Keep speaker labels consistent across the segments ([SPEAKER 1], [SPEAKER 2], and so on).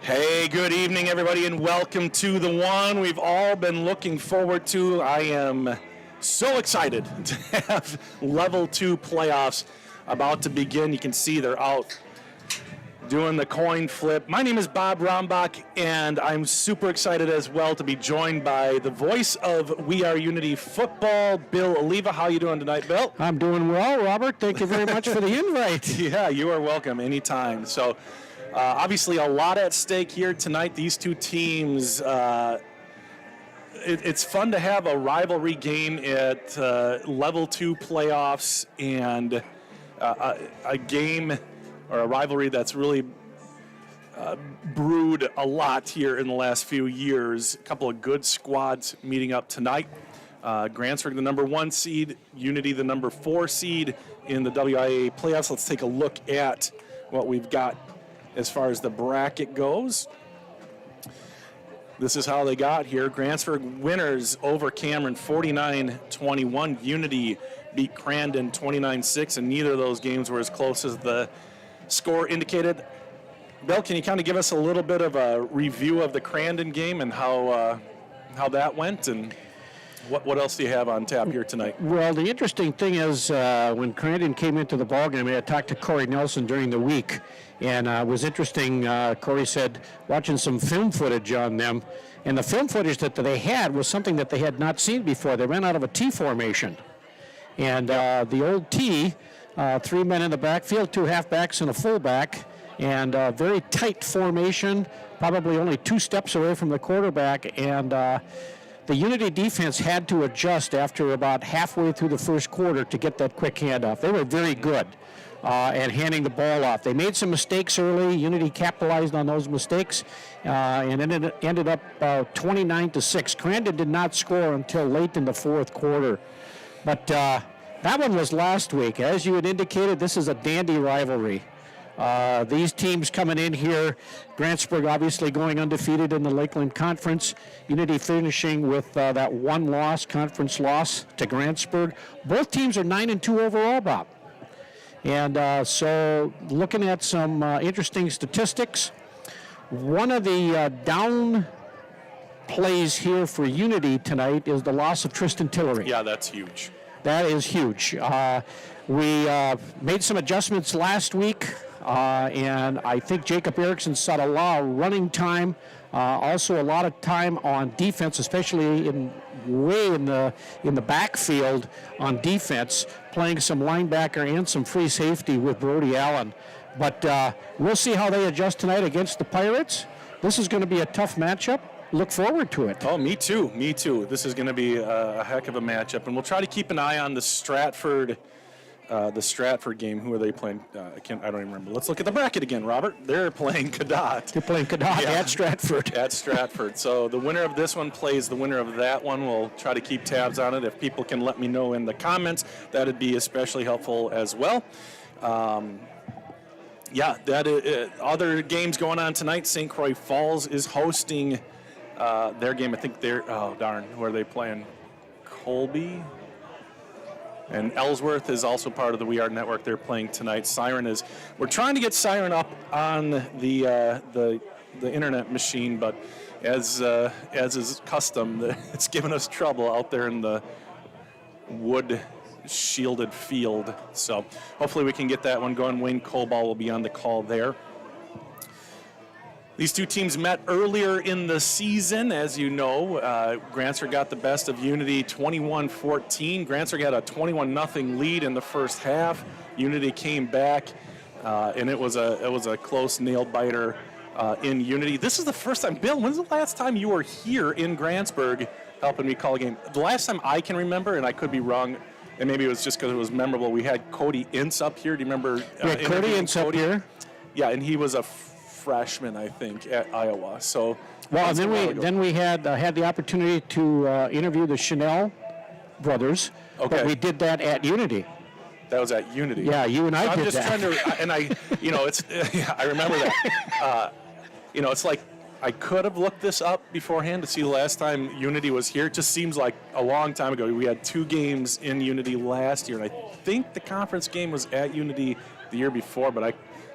[SPEAKER 1] Hey, good evening, everybody, and welcome to the one we've all been looking forward to. I am so excited to have Level 2 playoffs about to begin. You can see they're out doing the coin flip. My name is Bob Rombach, and I'm super excited as well to be joined by the voice of We Are Unity Football, Bill Oliva. How are you doing tonight, Bill?
[SPEAKER 2] I'm doing well, Robert. Thank you very much for the invite.
[SPEAKER 1] Yeah, you are welcome anytime. So, obviously, a lot at stake here tonight. These two teams, it's fun to have a rivalry game at Level 2 playoffs and a game or a rivalry that's really brewed a lot here in the last few years. A couple of good squads meeting up tonight. Grantsburg, the number 1 seed, Unity, the number 4 seed in the WIAA playoffs. Let's take a look at what we've got as far as the bracket goes. This is how they got here. Grantsburg winners over Cameron 49-21. Unity beat Crandon 29-6, and neither of those games were as close as the score indicated. Bill, can you kind of give us a little bit of a review of the Crandon game and how that went, and what else do you have on tap here tonight?
[SPEAKER 2] Well, the interesting thing is when Crandon came into the ballgame, I talked to Corey Nelson during the week, and it was interesting. Corey said, watching some film footage on them, and the film footage that they had was something that they had not seen before. They ran out of a T formation, and the old T, 3 men in the backfield, 2 halfbacks and a fullback, and very tight formation, probably only 2 steps away from the quarterback, and the Unity defense had to adjust after about halfway through the first quarter to get that quick handoff. They were very good at handing the ball off. They made some mistakes early. Unity capitalized on those mistakes and ended up 29-6. Crandon did not score until late in the fourth quarter. But that one was last week. As you had indicated, this is a dandy rivalry. These teams coming in here, Grantsburg obviously going undefeated in the Lakeland Conference, Unity finishing with that 1 conference loss to Grantsburg. Both teams are 9-2 overall, Bob. And so looking at some interesting statistics, one of the down plays here for Unity tonight is the loss of Tristan Tillery.
[SPEAKER 1] Yeah, that's huge.
[SPEAKER 2] That is huge. We made some adjustments last week. And I think Jacob Erickson saw a lot of running time, also a lot of time on defense, especially way in the backfield on defense, playing some linebacker and some free safety with Brody Allen. But we'll see how they adjust tonight against the Pirates. This is going to be a tough matchup. Look forward to it.
[SPEAKER 1] Oh, me too. Me too. This is going to be a heck of a matchup, and we'll try to keep an eye on the Stratford game. Who are they playing? I don't even remember. Let's look at the bracket again, Robert. They're playing Cadott.
[SPEAKER 2] They're playing Cadott at Stratford.
[SPEAKER 1] At Stratford. So the winner of this one plays the winner of that one. We'll try to keep tabs on it. If people can let me know in the comments, that'd be especially helpful as well. Other games going on tonight. St. Croix Falls is hosting their game. I think who are they playing? Colby? And Ellsworth is also part of the We Are Network. They're playing tonight. We're trying to get Siren up on the internet machine, but as is custom, it's given us trouble out there in the wood shielded field. So hopefully we can get that one going. Wayne Cobal will be on the call there. These two teams met earlier in the season. As you know, Grantsburg got the best of Unity 21-14. Grantsburg had a 21-0 lead in the first half. Unity came back, and it was a close nail-biter in Unity. This is the first time. Bill, when's the last time you were here in Grantsburg helping me call a game? The last time I can remember, and I could be wrong, and maybe it was just because it was memorable, we had Cody Ince up here. Do you remember?
[SPEAKER 2] We had Cody Ince up here?
[SPEAKER 1] Yeah, and he was a freshman, I think, at Iowa. So,
[SPEAKER 2] well, then we had the opportunity to interview the Chanel brothers. Okay. But we did that at Unity.
[SPEAKER 1] That was at Unity.
[SPEAKER 2] Yeah, you and I did that.
[SPEAKER 1] I'm just trying to, and I remember that. It's like I could have looked this up beforehand to see the last time Unity was here. It just seems like a long time ago. We had 2 games in Unity last year, and I think the conference game was at Unity the year before, but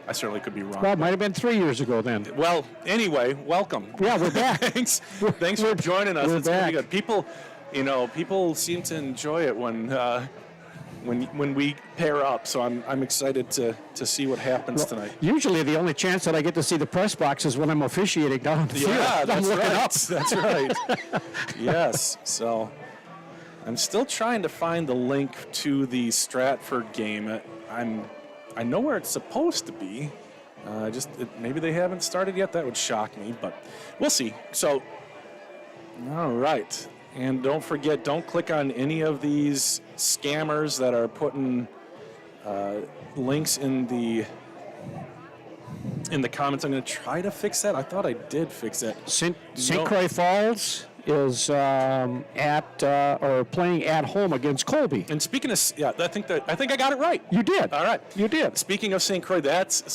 [SPEAKER 1] I certainly could be wrong.
[SPEAKER 2] Well, it might have been 3 years ago then.
[SPEAKER 1] Well, anyway, welcome.
[SPEAKER 2] Yeah, we're back.
[SPEAKER 1] Thanks for joining us.
[SPEAKER 2] We're
[SPEAKER 1] It's going to be
[SPEAKER 2] back.
[SPEAKER 1] good. People seem to enjoy it when we pair up. So I'm excited to see what happens tonight.
[SPEAKER 2] Usually the only chance that I get to see the press box is when I'm officiating down the field.
[SPEAKER 1] Yeah,
[SPEAKER 2] I'm
[SPEAKER 1] that's
[SPEAKER 2] looking
[SPEAKER 1] right.
[SPEAKER 2] up.
[SPEAKER 1] That's right. Yes. So I'm still trying to find the link to the Stratford game. I know where it's supposed to be. Maybe they haven't started yet. That would shock me, but we'll see. So, all right. And don't forget, don't click on any of these scammers that are putting links in the comments. I'm going to try to fix that. I thought I did fix that.
[SPEAKER 2] St.
[SPEAKER 1] No.
[SPEAKER 2] Croix Falls is playing at home against Colby.
[SPEAKER 1] And speaking of, I think I got it right.
[SPEAKER 2] You did.
[SPEAKER 1] All right.
[SPEAKER 2] You did.
[SPEAKER 1] Speaking of St. Croix,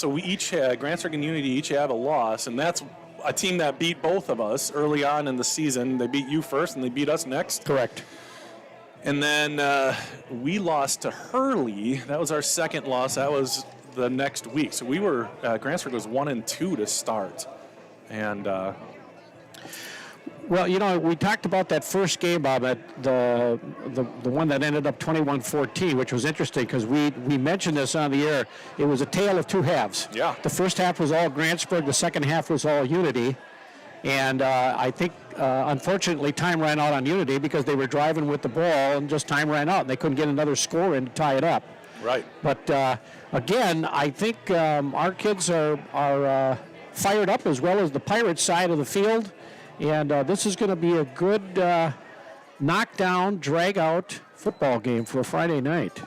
[SPEAKER 1] we each have, Grantsburg and Unity each have a loss, and that's a team that beat both of us early on in the season. They beat you first, and they beat us next.
[SPEAKER 2] Correct.
[SPEAKER 1] And then we lost to Hurley. That was our second loss. That was the next week. So we were, Grantsburg was 1-2 to start. And
[SPEAKER 2] Well, we talked about that first game, Bob, the one that ended up 21-14, which was interesting because we mentioned this on the air. It was a tale of two halves.
[SPEAKER 1] Yeah.
[SPEAKER 2] The first half was all Grantsburg. The second half was all Unity. And I think, unfortunately, time ran out on Unity because they were driving with the ball and just time ran out. And they couldn't get another score in to tie it up.
[SPEAKER 1] right.
[SPEAKER 2] But, again, I think our kids are fired up as well as the Pirates side of the field. And this is going to be a good knockdown, drag-out football game for a Friday night.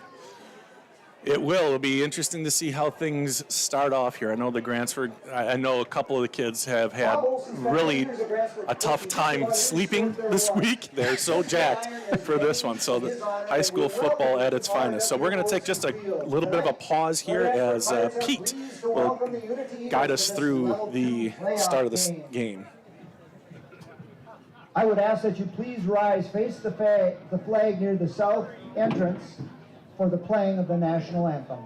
[SPEAKER 1] It will. It'll be interesting to see how things start off here. I know I know a couple of the kids have had really a tough time sleeping this week. They're so jacked for this one. So the high school football at its finest. So we're going to take just a little bit of a pause here as Pete will guide us through the start of this game.
[SPEAKER 3] I would ask that you please rise, face the flag near the south entrance for the playing of the national anthem.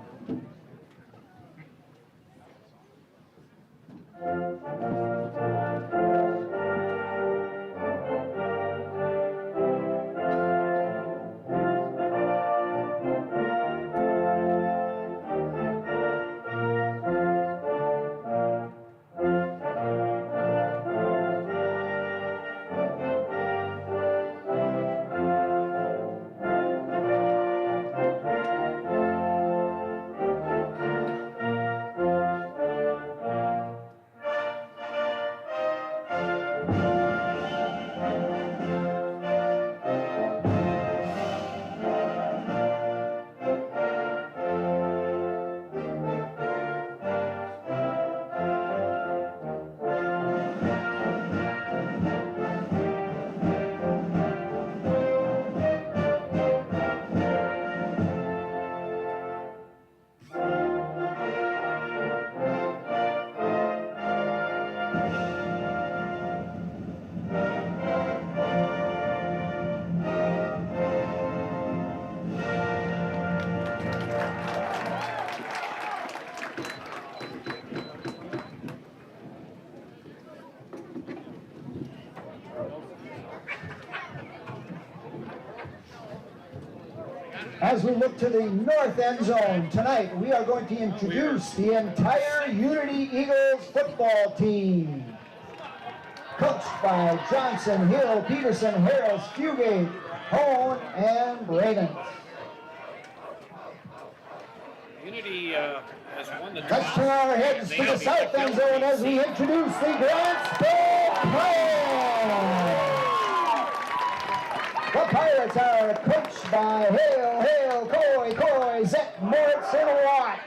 [SPEAKER 3] As we look to the north end zone tonight, we are going to introduce the entire Unity Eagles football team. Coached by Johnson, Hill, Peterson, Harris, Fugate, Hone, and Braden.
[SPEAKER 4] Unity has won the
[SPEAKER 3] Let's turn our heads to the south end zone as we introduce the Grantsburg WIAA. The Pirates are coached by Hale, Coy, Zet, Moritz, and Watt.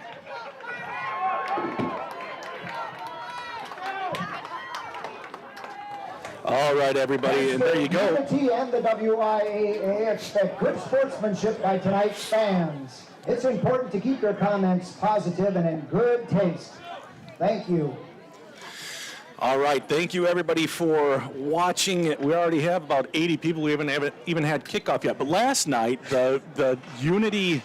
[SPEAKER 1] All right, everybody, and there you go.
[SPEAKER 3] Unity and the WIAA expect good sportsmanship by tonight's fans. It's important to keep your comments positive and in good taste. Thank you.
[SPEAKER 1] All right, thank you everybody for watching. We already have about 80 people. We haven't even had kickoff yet. But last night, the Unity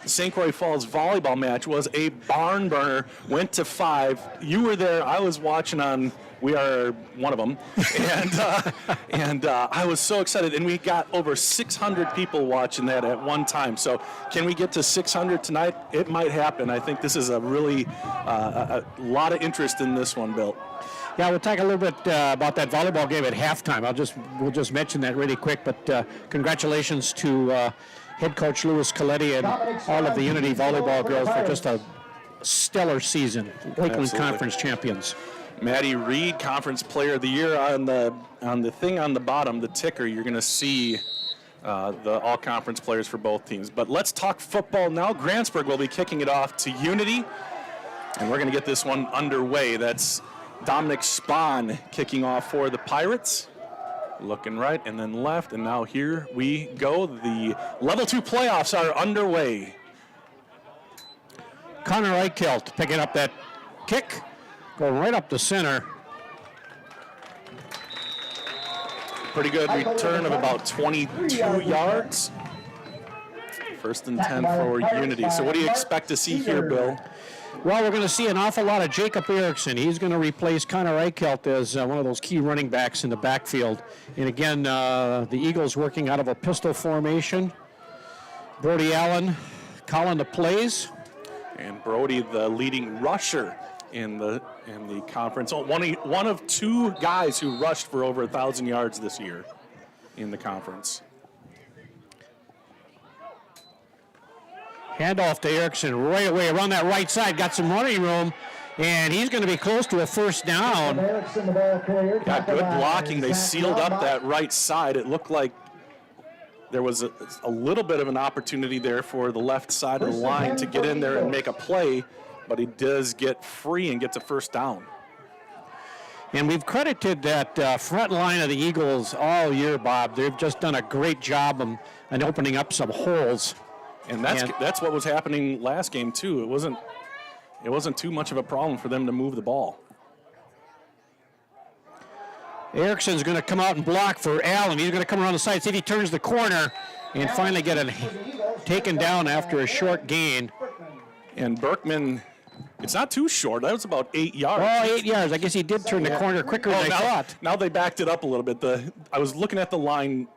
[SPEAKER 1] St. Croix Falls volleyball match was a barn burner, went to 5. You were there. I was watching on We Are one of them, and I was so excited. And we got over 600 people watching that at one time. So can we get to 600 tonight? It might happen. I think this is a really a lot of interest in this one, Bill.
[SPEAKER 2] Yeah, we'll talk a little bit about that volleyball game at halftime. We'll just mention that really quick. But congratulations to head coach Louis Coletti and all of the Unity volleyball girls for just a stellar season. Lakeland
[SPEAKER 1] Absolutely.
[SPEAKER 2] Conference champions.
[SPEAKER 1] Maddie Reed, Conference Player of the Year. On the thing on the bottom, the ticker, you're going to see the all-conference players for both teams. But let's talk football now. Grantsburg will be kicking it off to Unity, and we're going to get this one underway. That's Dominic Spahn kicking off for the Pirates. Looking right and then left, and now here we go. The Level 2 playoffs are underway.
[SPEAKER 2] Connor Eichelt picking up that kick, going right up the center.
[SPEAKER 1] Pretty good return of about 22 yards. First and 10 for Unity. So what do you expect to see here, Bill?
[SPEAKER 2] Well, we're going to see an awful lot of Jacob Erickson. He's going to replace Connor Eichelt as one of those key running backs in the backfield. And again, the Eagles working out of a pistol formation. Brody Allen calling the plays.
[SPEAKER 1] And Brody, the leading rusher in the conference. One of 2 guys who rushed for over 1,000 yards this year in the conference.
[SPEAKER 2] Handoff to Erickson right away around that right side. Got some running room, and he's going to be close to a first down.
[SPEAKER 1] Got good blocking. They sealed up that right side. It looked like there was a little bit of an opportunity there for the left side of the line to get in there and make a play, but he does get free and gets a first down.
[SPEAKER 2] And we've credited that front line of the Eagles all year, Bob. They've just done a great job in opening up some holes.
[SPEAKER 1] And that's what was happening last game too. It wasn't too much of a problem for them to move the ball.
[SPEAKER 2] Erickson's going to come out and block for Allen. He's going to come around the side, see if he turns the corner, and finally get it taken down after a short gain.
[SPEAKER 1] And Berkman, it's not too short. That was about 8 yards.
[SPEAKER 2] Oh, 8 yards. I guess he did turn the corner quicker than I thought.
[SPEAKER 1] Now they backed it up a little bit. I was looking at the line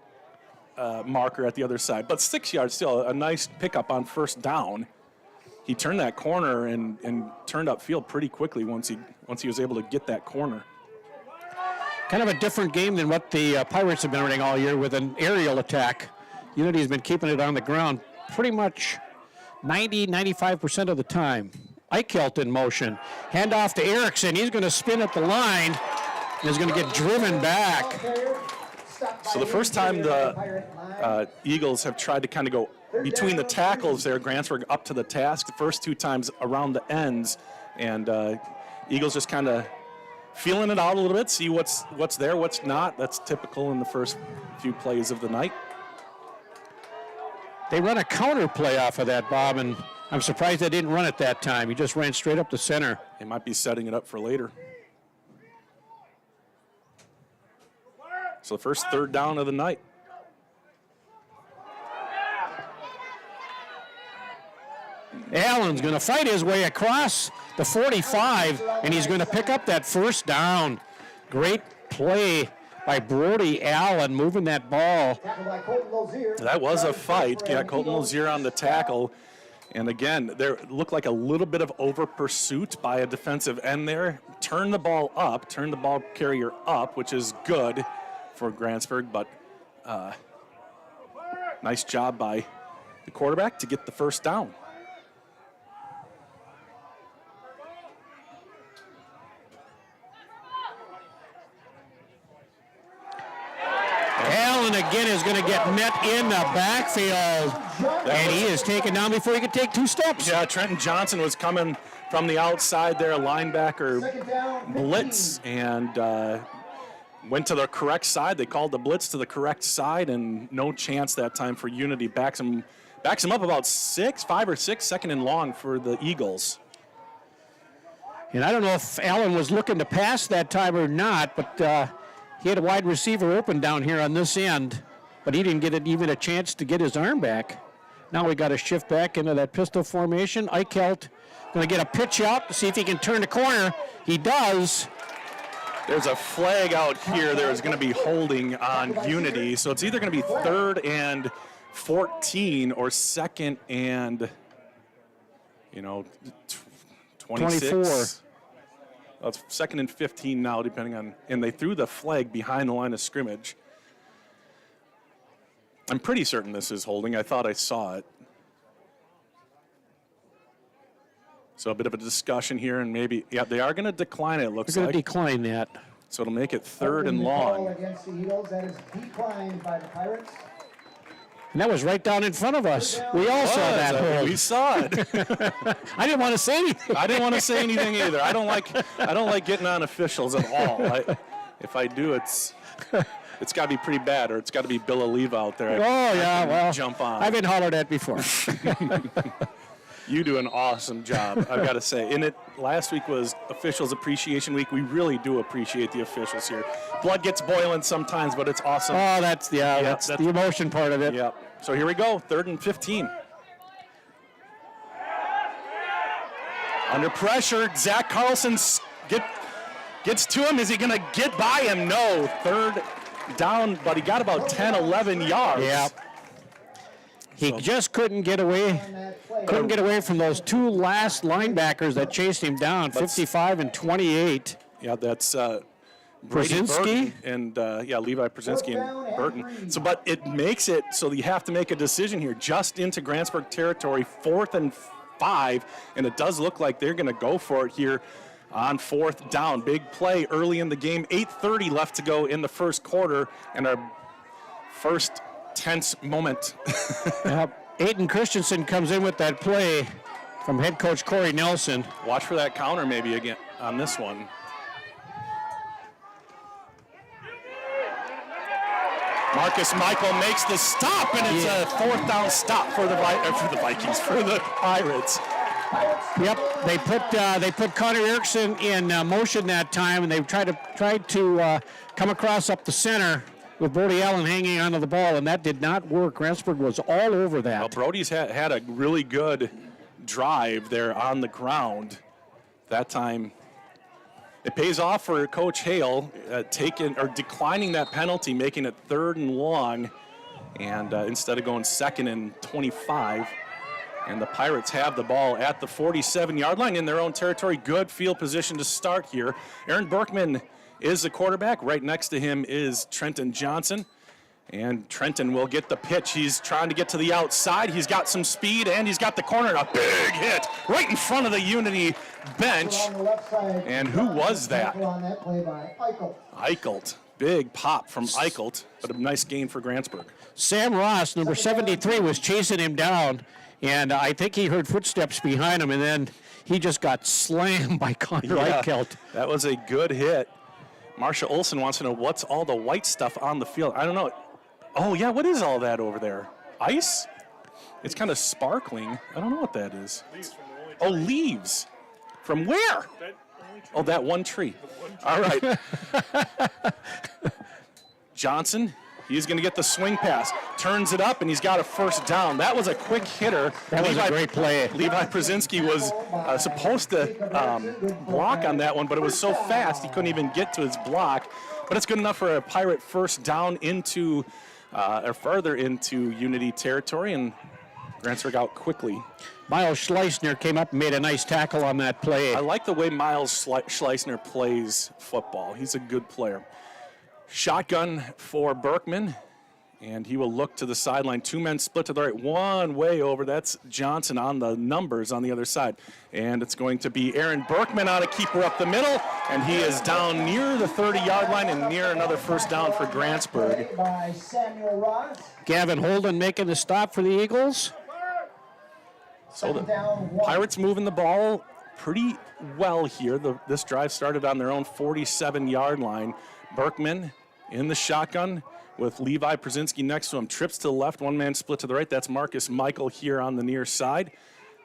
[SPEAKER 1] marker at the other side, but 6 yards still, a nice pickup on first down. He turned that corner and turned upfield pretty quickly once he was able to get that corner.
[SPEAKER 2] Kind of a different game than what the Pirates have been running all year with an aerial attack. Unity's been keeping it on the ground pretty much 90-95% of the time. Eichelt in motion. Handoff to Erickson. He's going to spin at the line and is going to get driven back.
[SPEAKER 1] So the first time the Eagles have tried to kind of go between the tackles there, Grantsburg up to the task. The first 2 times around the ends, and Eagles just kind of feeling it out a little bit, see what's there, what's not. That's typical in the first few plays of the night.
[SPEAKER 2] They run a counter play off of that, Bob, and I'm surprised they didn't run it that time. He just ran straight up the center.
[SPEAKER 1] They might be setting it up for later. So the first third down of the night.
[SPEAKER 2] Allen's going to fight his way across the 45, and he's going to pick up that first down. Great play by Brody Allen moving that ball.
[SPEAKER 1] That was a fight. Yeah, Colton Lazier on the tackle. And again, there looked like a little bit of over pursuit by a defensive end there. Turn the ball carrier up, which is good for Grantsburg, but nice job by the quarterback to get the first down.
[SPEAKER 2] Allen again is going to get met in the backfield, and he is taken down before he could take 2 steps.
[SPEAKER 1] Yeah, Trenton Johnson was coming from the outside there, a linebacker blitz, and went to the correct side. They called the blitz to the correct side, and no chance that time for Unity. Backs him up about 5 or 6, second and long for the Eagles.
[SPEAKER 2] And I don't know if Allen was looking to pass that time or not, but he had a wide receiver open down here on this end, but he didn't get even a chance to get his arm back. Now we got to shift back into that pistol formation. Eichelt going to get a pitch out to see if he can turn the corner. He does.
[SPEAKER 1] There's a flag out here. There's going to be holding on Unity. So it's either going to be 3rd and 14 or 2nd and, 26.
[SPEAKER 2] 24.
[SPEAKER 1] Well, it's 2nd and 15 now, depending on. And they threw the flag behind the line of scrimmage. I'm pretty certain this is holding. I thought I saw it. So a bit of a discussion here, and maybe, they are going to decline it, it looks
[SPEAKER 2] They're
[SPEAKER 1] like.
[SPEAKER 2] going to decline that.
[SPEAKER 1] So it'll make it 3rd and long.
[SPEAKER 3] Against the Eagles, that is declined by the Pirates.
[SPEAKER 2] And that was right down in front of us. We all saw that hold.
[SPEAKER 1] We saw it.
[SPEAKER 2] I didn't want to say anything.
[SPEAKER 1] I didn't want to say anything either. I don't like getting on officials at all. If I do, it's got to be pretty bad, or it's got to be Bill Oliva out there.
[SPEAKER 2] Jump on. I've been hollered at before.
[SPEAKER 1] You do an awesome job, I've got to say. And last week was Officials Appreciation Week. We really do appreciate the officials here. Blood gets boiling sometimes, but it's awesome.
[SPEAKER 2] Oh, that's the emotion part of it.
[SPEAKER 1] Yeah. So here we go, 3rd and 15. Under pressure, Zach Carlson gets to him. Is he going to get by him? No. 3rd down, but he got about 10, 11 yards.
[SPEAKER 2] Yeah. He just couldn't get away. Couldn't get away from those 2 last linebackers that chased him down, 55 and 28.
[SPEAKER 1] Yeah, that's
[SPEAKER 2] Brzezinski
[SPEAKER 1] and Levi Brzezinski and Burton. So, but it makes it so you have to make a decision here, just into Grantsburg territory, 4th and 5, and it does look like they're going to go for it here on 4th down. Big play early in the game. 8:30 left to go in the first quarter, and our first tense moment.
[SPEAKER 2] Aiden Christensen comes in with that play from head coach Corey Nelson.
[SPEAKER 1] Watch for that counter maybe again on this one. Marcus Michael makes the stop, and it's a 4th down stop for the Vikings, for the Pirates.
[SPEAKER 2] Yep, they put Connor Erickson in motion that time, and they tried to come across up the center with Brody Allen hanging onto the ball, and that did not work. Grantsburg was all over that.
[SPEAKER 1] Well, Brody's had a really good drive there on the ground. That time, it pays off for Coach Hale, declining that penalty, making it 3rd and long, and instead of going 2nd and 25. And the Pirates have the ball at the 47-yard line in their own territory. Good field position to start here. Aaron Berkman is the quarterback. Right next to him is Trenton Johnson. And Trenton will get the pitch. He's trying to get to the outside. He's got some speed, and he's got the corner. A big hit right in front of the Unity bench. And who was that? Eichelt. Big pop from Eichelt, but a nice gain for Grantsburg.
[SPEAKER 2] Sam Ross, number 73, was chasing him down, and I think he heard footsteps behind him, and then he just got slammed by Connor Eichelt.
[SPEAKER 1] That was a good hit. Marcia Olson wants to know what's all the white stuff on the field. I don't know. Oh, yeah, what is all that over there? Ice? It's kind of sparkling. I don't know what that is. Leaves. From where? That one tree. All right. Johnson, he's going to get the swing pass. Turns it up, and he's got a 1st down. That was a quick hitter.
[SPEAKER 2] That was a great play.
[SPEAKER 1] Levi Brzezinski was supposed to block on that one, but it was so fast he couldn't even get to his block. But it's good enough for a Pirate 1st down into or further into Unity territory, and Grantsburg out quickly.
[SPEAKER 2] Miles Schleisner came up and made a nice tackle on that play.
[SPEAKER 1] I like the way Miles Schleisner plays football. He's a good player. Shotgun for Berkman, and he will look to the sideline. 2 men split to the right, one way over. That's Johnson on the numbers on the other side. And it's going to be Aaron Berkman on a keeper up the middle, and he is down near the 30-yard line and near another 1st down for Grantsburg.
[SPEAKER 2] Gavin Holden making the stop for the Eagles.
[SPEAKER 1] So the Pirates moving the ball pretty well here. This drive started on their own 47-yard line. Berkman in the shotgun with Levi Brzezinski next to him. Trips to the left, 1 man split to the right. That's Marcus Michael here on the near side.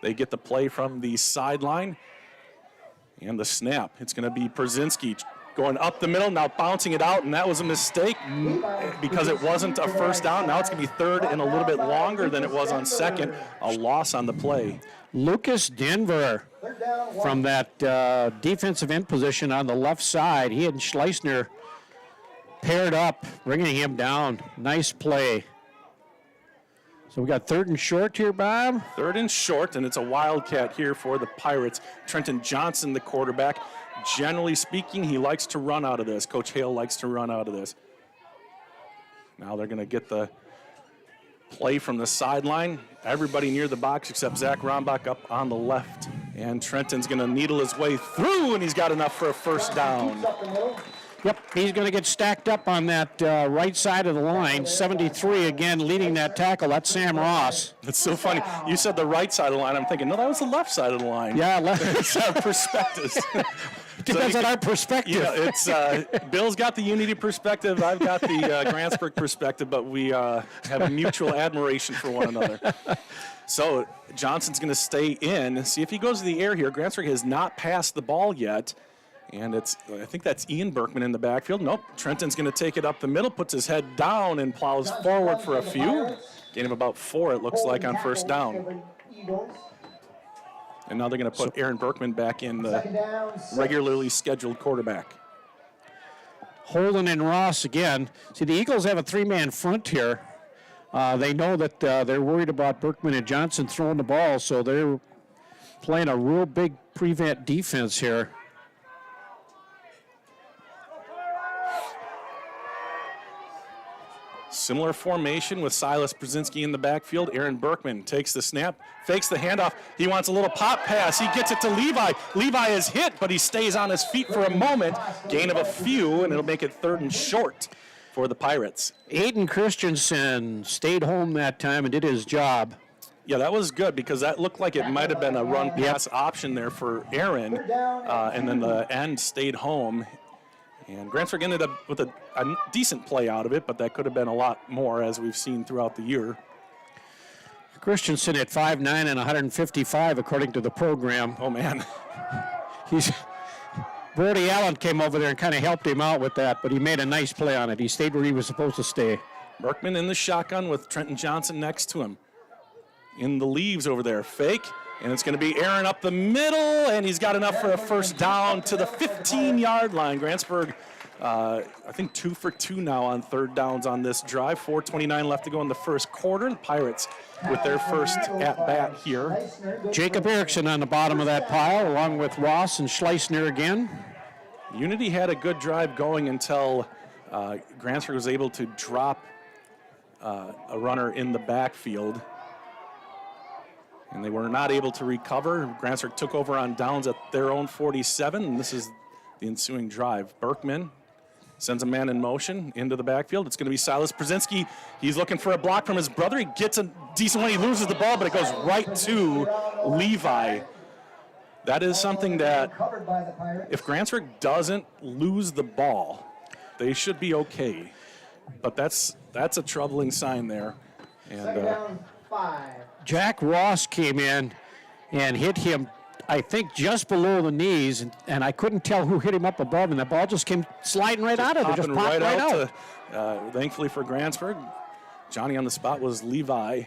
[SPEAKER 1] They get the play from the sideline. And the snap. It's going to be Brzezinski going up the middle, now bouncing it out, and that was a mistake because it wasn't a first down. Now it's going to be third and a little bit longer than it was on second. A loss on the play.
[SPEAKER 2] Lucas Denver from that defensive end position on the left side. He and Schleissner paired up, bringing him down. Nice play. So we got third and short here, Bob.
[SPEAKER 1] Third and short, and it's a wildcat here for the Pirates. Trenton Johnson, the quarterback. Generally speaking, he likes to run out of this. Coach Hale likes to run out of this. Now they're going to get the play from the sideline. Everybody near the box except Zach Rombach up on the left. And Trenton's going to needle his way through, and he's got enough for a first down.
[SPEAKER 2] Yep, he's going to get stacked up on that right side of the line. 73 again leading that tackle. That's Sam Ross.
[SPEAKER 1] It's so funny. You said the right side of the line. I'm thinking, no, that was the left side of the line.
[SPEAKER 2] Yeah,
[SPEAKER 1] It's our perspectives.
[SPEAKER 2] depends on our perspective.
[SPEAKER 1] Yeah, it's Bill's got the Unity perspective. I've got the Grantsburg perspective, but we have a mutual admiration for one another. So Johnson's going to stay in. See if he goes to the air here. Grantsburg has not passed the ball yet. And I think that's Ian Berkman in the backfield. Nope, Trenton's going to take it up the middle, puts his head down, and plows forward for a few. Gain of about 4, it looks like, on first down. And now they're going to put Aaron Berkman back in the regularly scheduled quarterback.
[SPEAKER 2] Holden and Ross again. See, the Eagles have a 3-man front here. They know that they're worried about Berkman and Johnson throwing the ball, so they're playing a real big prevent defense here.
[SPEAKER 1] Similar formation with Silas Brzezinski in the backfield. Aaron Berkman takes the snap, fakes the handoff. He wants a little pop pass. He gets it to Levi. Levi is hit, but he stays on his feet for a moment. Gain of a few, and it'll make it third and short for the Pirates.
[SPEAKER 2] Aiden Christensen stayed home that time and did his job.
[SPEAKER 1] Yeah, that was good because that looked like it might have been a run-pass option there for Aaron, and then the end stayed home. And Grantsburg ended up with a decent play out of it, but that could have been a lot more, as we've seen throughout the year.
[SPEAKER 2] Christensen at 5'9" and 155, according to the program.
[SPEAKER 1] Oh, man.
[SPEAKER 2] Brody Allen came over there and kind of helped him out with that, but he made a nice play on it. He stayed where he was supposed to stay.
[SPEAKER 1] Berkman in the shotgun with Trenton Johnson next to him. In the leaves over there, fake. And it's going to be Aaron up the middle, and he's got enough for a first down to the 15-yard line. Grantsburg, I think 2 for 2 now on third downs on this drive. 4:29 left to go in the first quarter. The Pirates with their first at-bat here.
[SPEAKER 2] Jacob Erickson on the bottom of that pile, along with Ross and Schleissner again.
[SPEAKER 1] Unity had a good drive going until Grantsburg was able to drop a runner in the backfield. And they were not able to recover. Grantsburg took over on downs at their own 47, and this is the ensuing drive. Berkman sends a man in motion into the backfield. It's going to be Silas Brzezinski. He's looking for a block from his brother. He gets a decent one. He loses the ball, but it goes right to Levi. That is something that if Grantsburg doesn't lose the ball, they should be okay. But that's a troubling sign there. And
[SPEAKER 2] Jack Ross came in and hit him, I think, just below the knees, and I couldn't tell who hit him up above, and the ball just came sliding right out of it. Just popped right out.
[SPEAKER 1] Thankfully for Grantsburg, Johnny on the spot was Levi.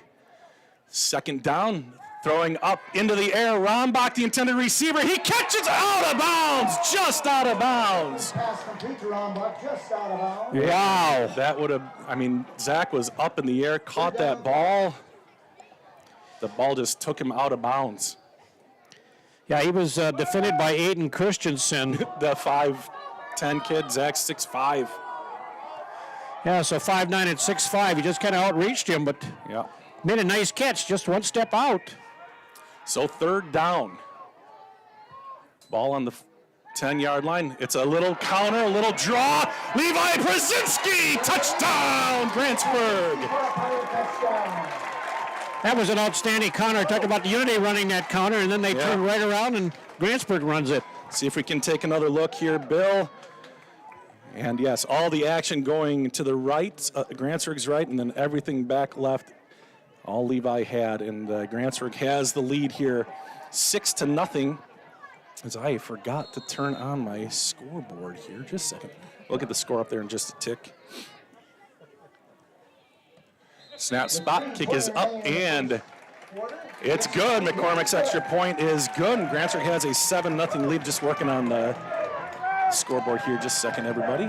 [SPEAKER 1] Second down, throwing up into the air. Rombach, the intended receiver. He catches out of bounds, just out of bounds.
[SPEAKER 2] Wow.
[SPEAKER 1] That would have, Zach was up in the air, caught that ball. The ball just took him out of bounds.
[SPEAKER 2] Yeah, he was defended by Aiden Christensen.
[SPEAKER 1] The 5'10" kid, Zach's 6'5".
[SPEAKER 2] Yeah, so 5'9" and 6'5". He just kind of outreached him, but made a nice catch, just one step out.
[SPEAKER 1] So third down. Ball on the 10-yard line. It's a little counter, a little draw. Levi Brzezinski, touchdown, Grantsburg.
[SPEAKER 2] That was an outstanding counter. I talked about the Unity running that counter, and then they turn right around, and Grantsburg runs it.
[SPEAKER 1] See if we can take another look here, Bill. And yes, all the action going to the right, Grantsburg's right, and then everything back left, all Levi had. And Grantsburg has the lead here, 6-0. As I forgot to turn on my scoreboard here. Just a second. Look at the score up there in just a tick. Snap, spot, kick is up, and it's good. McCormick's extra point is good, and Grantsburg has a 7-0 lead. Just working on the scoreboard here. Just a second, everybody.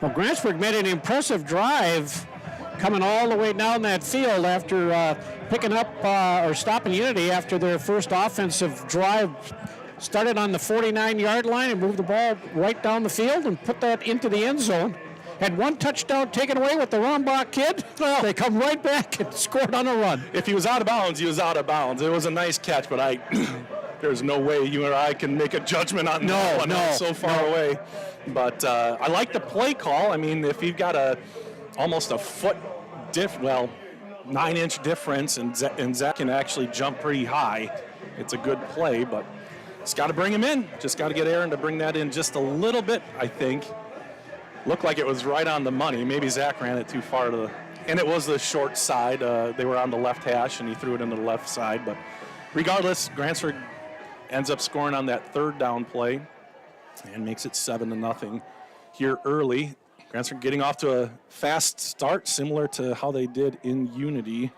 [SPEAKER 2] Well, Grantsburg made an impressive drive coming all the way down that field after picking up or stopping Unity after their first offensive drive. Started on the 49-yard line and moved the ball right down the field and put that into the end zone. Had one touchdown taken away with the Rombach kid. Well, they come right back and scored on a run.
[SPEAKER 1] If he was out of bounds, he was out of bounds. It was a nice catch, but there's no way you or I can make a judgment on that one. It's so far away. But I like the play call. I mean, if you've got almost a foot 9-inch difference, and Zach can actually jump pretty high, it's a good play, but it's got to bring him in. Just got to get Aaron to bring that in just a little bit, I think. Looked like it was right on the money. Maybe Zach ran it too far and it was the short side. They were on the left hash, and he threw it into the left side. But regardless, Grantsburg ends up scoring on that third down play and makes it 7-0 here early. Grantsburg getting off to a fast start, similar to how they did in Unity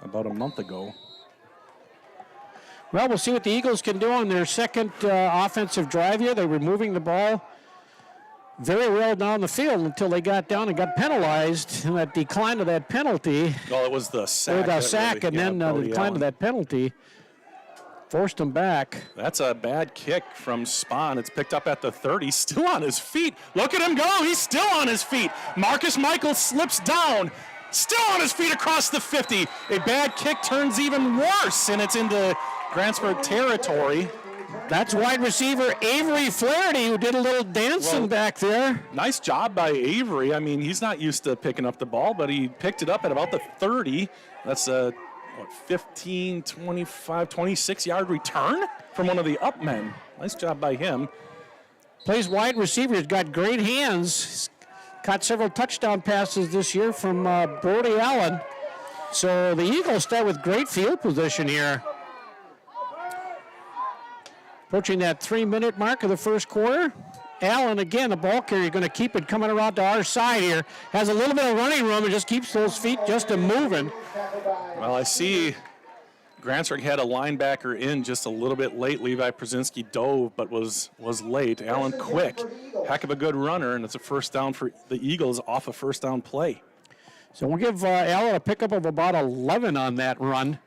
[SPEAKER 1] about a month ago.
[SPEAKER 2] Well, we'll see what the Eagles can do on their second offensive drive here. They were moving the ball very well down the field until they got down and got penalized in that decline of that penalty.
[SPEAKER 1] Well, it was the sack.
[SPEAKER 2] Or the sack, really, and then the decline of that penalty forced him back.
[SPEAKER 1] That's a bad kick from Spahn. It's picked up at the 30. Still on his feet. Look at him go. He's still on his feet. Marcus Michaels slips down. Still on his feet across the 50. A bad kick turns even worse, and it's into Grantsburg territory.
[SPEAKER 2] That's wide receiver Avery Flaherty, who did a little dancing back there.
[SPEAKER 1] Nice job by Avery. I mean, he's not used to picking up the ball, but he picked it up at about the 30. That's a 15, 25, 26-yard return from one of the up men. Nice job by him.
[SPEAKER 2] Plays wide receiver. He's got great hands. Caught several touchdown passes this year from Brody Allen. So the Eagles start with great field position here. Approaching that 3-minute mark of the first quarter. Allen, again, the ball carrier, going to keep it coming around to our side here. Has a little bit of running room and just keeps those feet just moving.
[SPEAKER 1] Well, I see Grantsburg had a linebacker in just a little bit late. Levi Przinski dove, but was late. Allen quick. Heck of a good runner, and it's a first down for the Eagles off a first down play.
[SPEAKER 2] So we'll give Allen a pickup of about 11 on that run.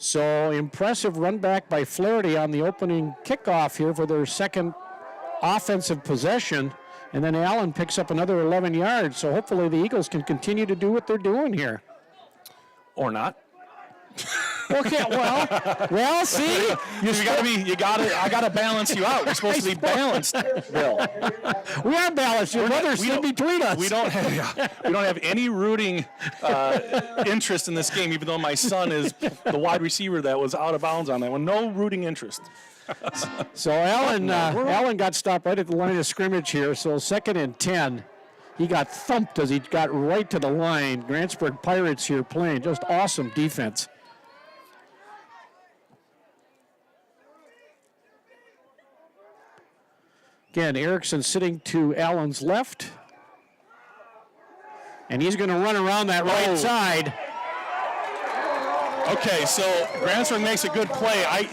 [SPEAKER 2] So impressive run back by Flaherty on the opening kickoff here for their second offensive possession. And then Allen picks up another 11 yards. So hopefully the Eagles can continue to do what they're doing here.
[SPEAKER 1] Or not.
[SPEAKER 2] Okay, well, see,
[SPEAKER 1] I gotta balance you out. We're supposed to be balanced, Bill.
[SPEAKER 2] We are balanced. Your mother's in between us.
[SPEAKER 1] We don't have any rooting interest in this game, even though my son is the wide receiver that was out of bounds on that one. No rooting interest.
[SPEAKER 2] So Allen got stopped right at the line of scrimmage here. So 2nd and 10. He got thumped as he got right to the line. Grantsburg Pirates here playing just awesome defense. Again, Erickson sitting to Allen's left. And he's going to run around that right side.
[SPEAKER 1] Okay, so Grantsburg makes a good play. I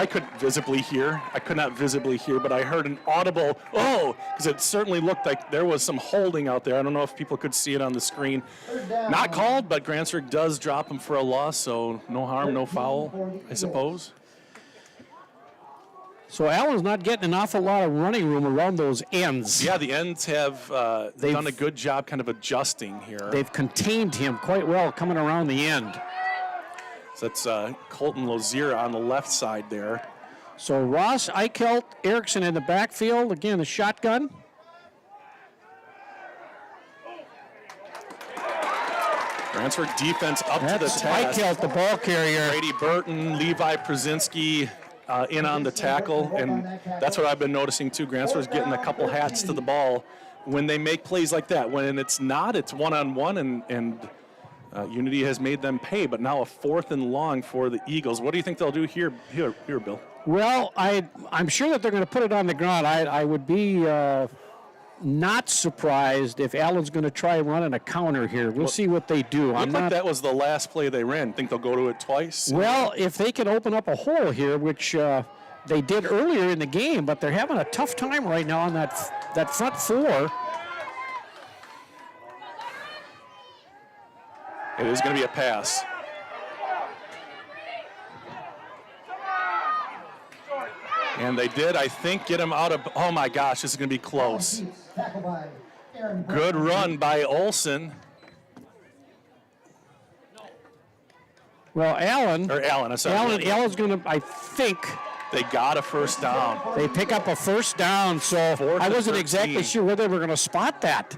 [SPEAKER 1] could visibly hear. I could not visibly hear, but I heard an audible, because it certainly looked like there was some holding out there. I don't know if people could see it on the screen. Not called, but Grantsburg does drop him for a loss, so no harm, no foul, I suppose.
[SPEAKER 2] So Allen's not getting an awful lot of running room around those ends.
[SPEAKER 1] Yeah, the ends have done a good job kind of adjusting here.
[SPEAKER 2] They've contained him quite well coming around the end.
[SPEAKER 1] So that's Colton Lozier on the left side there.
[SPEAKER 2] So Ross, Eichelt, Erickson in the backfield. Again, the shotgun.
[SPEAKER 1] Grantsburg defense up to the task.
[SPEAKER 2] Eichelt, the ball carrier.
[SPEAKER 1] Brady Burton, Levi Przinski in on the tackle, and that's what I've been noticing too. Grantsburg's getting a couple hats to the ball when they make plays like that. When it's not, it's one-on-one, and Unity has made them pay, but now a 4th and long for the Eagles. What do you think they'll do here, Bill?
[SPEAKER 2] Well, I'm sure that they're going to put it on the ground. I would be not surprised if Allen's going to try running a counter here. We'll see what they do.
[SPEAKER 1] Looked like that was the last play they ran. Think they'll go to it twice?
[SPEAKER 2] Well, if they can open up a hole here, which they did earlier in the game, but they're having a tough time right now on that front 4.
[SPEAKER 1] It is going to be a pass. And they did, I think, get him out of, oh my gosh, this is going to be close. Good run by Olsen.
[SPEAKER 2] Well, Allen,
[SPEAKER 1] I'm sorry.
[SPEAKER 2] Allen's going to, I think,
[SPEAKER 1] they got a first down.
[SPEAKER 2] they pick up a first down, so I wasn't exactly sure whether they were going to spot that.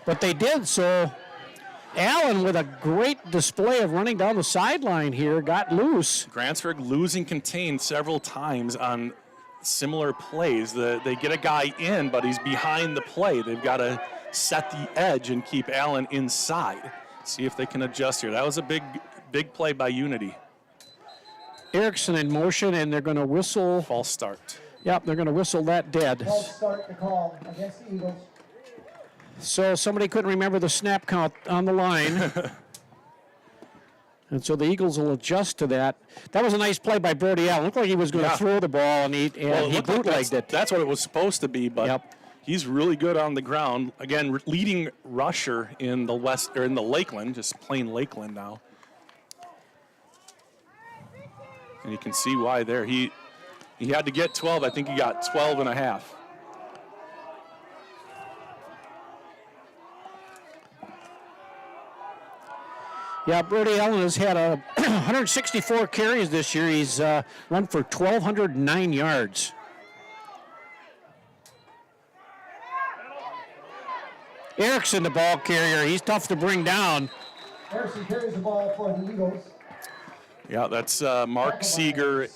[SPEAKER 2] But they did, so Allen, with a great display of running down the sideline here, got loose.
[SPEAKER 1] Grantsburg losing contained several times on similar plays. They get a guy in, but he's behind the play. They've got to set the edge and keep Allen inside. See if they can adjust here. That was a big play by Unity.
[SPEAKER 2] Erickson in motion, and they're going to whistle.
[SPEAKER 1] False start.
[SPEAKER 2] Yep, they're going to whistle that dead.
[SPEAKER 3] False start to call against the Eagles.
[SPEAKER 2] So somebody couldn't remember the snap count on the line. And so the Eagles will adjust to that. That was a nice play by Brody Allen. Looked like he was going to throw the ball, and he bootlegged it.
[SPEAKER 1] That's what it was supposed to be, but he's really good on the ground. Again, leading rusher in the West or in the Lakeland, just plain Lakeland now. And you can see why there. He had to get 12. I think he got 12 and a half.
[SPEAKER 2] Yeah, Brody Allen has had 164 carries this year. He's run for 1,209 yards. Erickson, the ball carrier. He's tough to bring down.
[SPEAKER 3] Erickson carries the ball for the Eagles.
[SPEAKER 1] Yeah, that's Mark Seeger,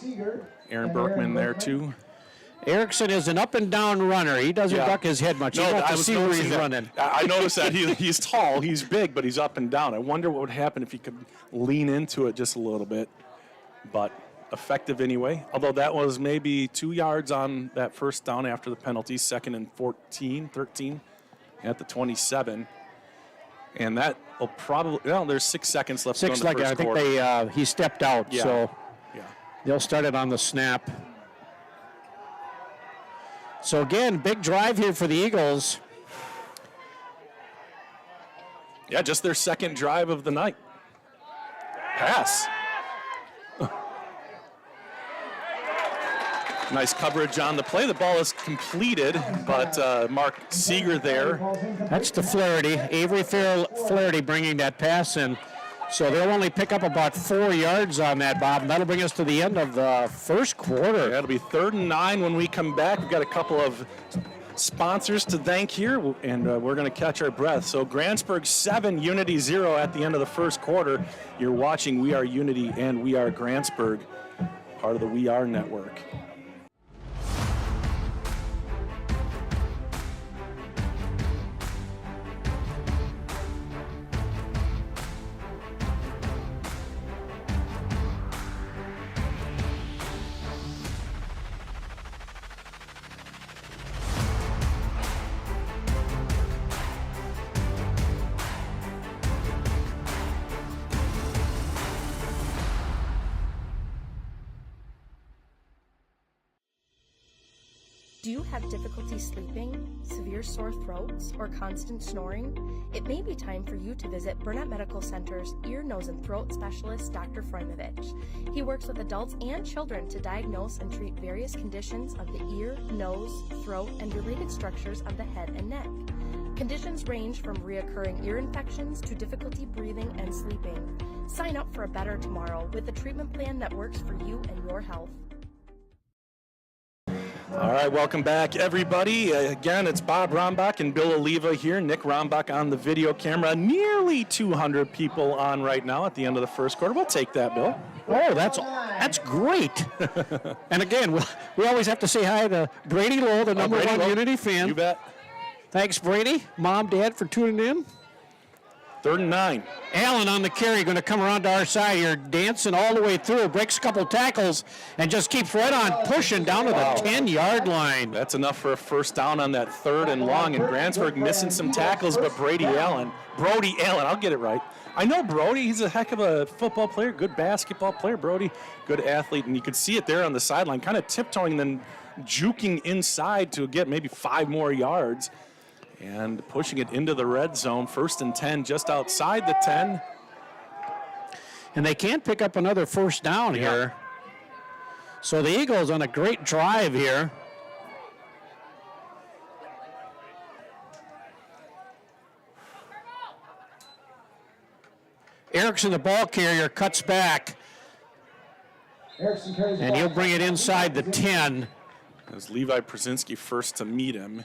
[SPEAKER 1] Aaron Berkman there too.
[SPEAKER 2] Erickson is an up-and-down runner. He doesn't duck his head much. You have to see where he's running.
[SPEAKER 1] I noticed that. He's tall, he's big, but he's up and down. I wonder what would happen if he could lean into it just a little bit. But effective anyway, although that was maybe 2 yards on that first down after the penalty, 2nd and 13 at the 27. And that will probably, there's 6 seconds left to go in the first quarter.
[SPEAKER 2] I think he stepped out, so they'll start it on the snap. So again, big drive here for the Eagles.
[SPEAKER 1] Yeah, just their second drive of the night. Pass. Nice coverage on the play. The ball is completed, but Mark Seeger there.
[SPEAKER 2] That's the Flaherty. Avery Flaherty bringing that pass in. So they'll only pick up about 4 yards on that, Bob, and that'll bring us to the end of the first quarter.
[SPEAKER 1] That'll be 3rd and 9 when we come back. We've got a couple of sponsors to thank here, and we're going to catch our breath. So Grantsburg 7, Unity 0 at the end of the first quarter. You're watching We Are Unity and We Are Grantsburg, part of the We Are Network.
[SPEAKER 5] Do you have difficulty sleeping, severe sore throats, or constant snoring? It may be time for you to visit Burnett Medical Center's ear, nose, and throat specialist, Dr. Frojmovich. He works with adults and children to diagnose and treat various conditions of the ear, nose, throat, and related structures of the head and neck. Conditions range from reoccurring ear infections to difficulty breathing and sleeping. Sign up for a better tomorrow with a treatment plan that works for you and your health.
[SPEAKER 1] All right, welcome back, everybody. Again, it's Bob Rombach and Bill Oliva here. Nick Rombach on the video camera. Nearly 200 people on right now at the end of the first quarter. We'll take that, Bill.
[SPEAKER 2] Oh, that's great. And again, we always have to say hi to Brady Lowe, the number one Unity fan.
[SPEAKER 1] You bet.
[SPEAKER 2] Thanks, Brady, Mom, Dad, for tuning in.
[SPEAKER 1] 3rd and 9.
[SPEAKER 2] Allen on the carry, going to come around to our side here, dancing all the way through, breaks a couple tackles, and just keeps right on pushing down to the 10-yard line.
[SPEAKER 1] That's enough for a first down on that 3rd and long, and Grantsburg missing some tackles, but Brody Allen, I'll get it right. I know Brody, he's a heck of a football player, good basketball player, Brody, good athlete, and you could see it there on the sideline, kind of tiptoeing, then juking inside to get maybe 5 more yards. And pushing it into the red zone, 1st and 10, just outside the 10.
[SPEAKER 2] And they can't pick up another first down here. So the Eagles on a great drive here. Erickson, the ball carrier, cuts back. And he'll bring it inside the 10.
[SPEAKER 1] As Levi Przinski first to meet him.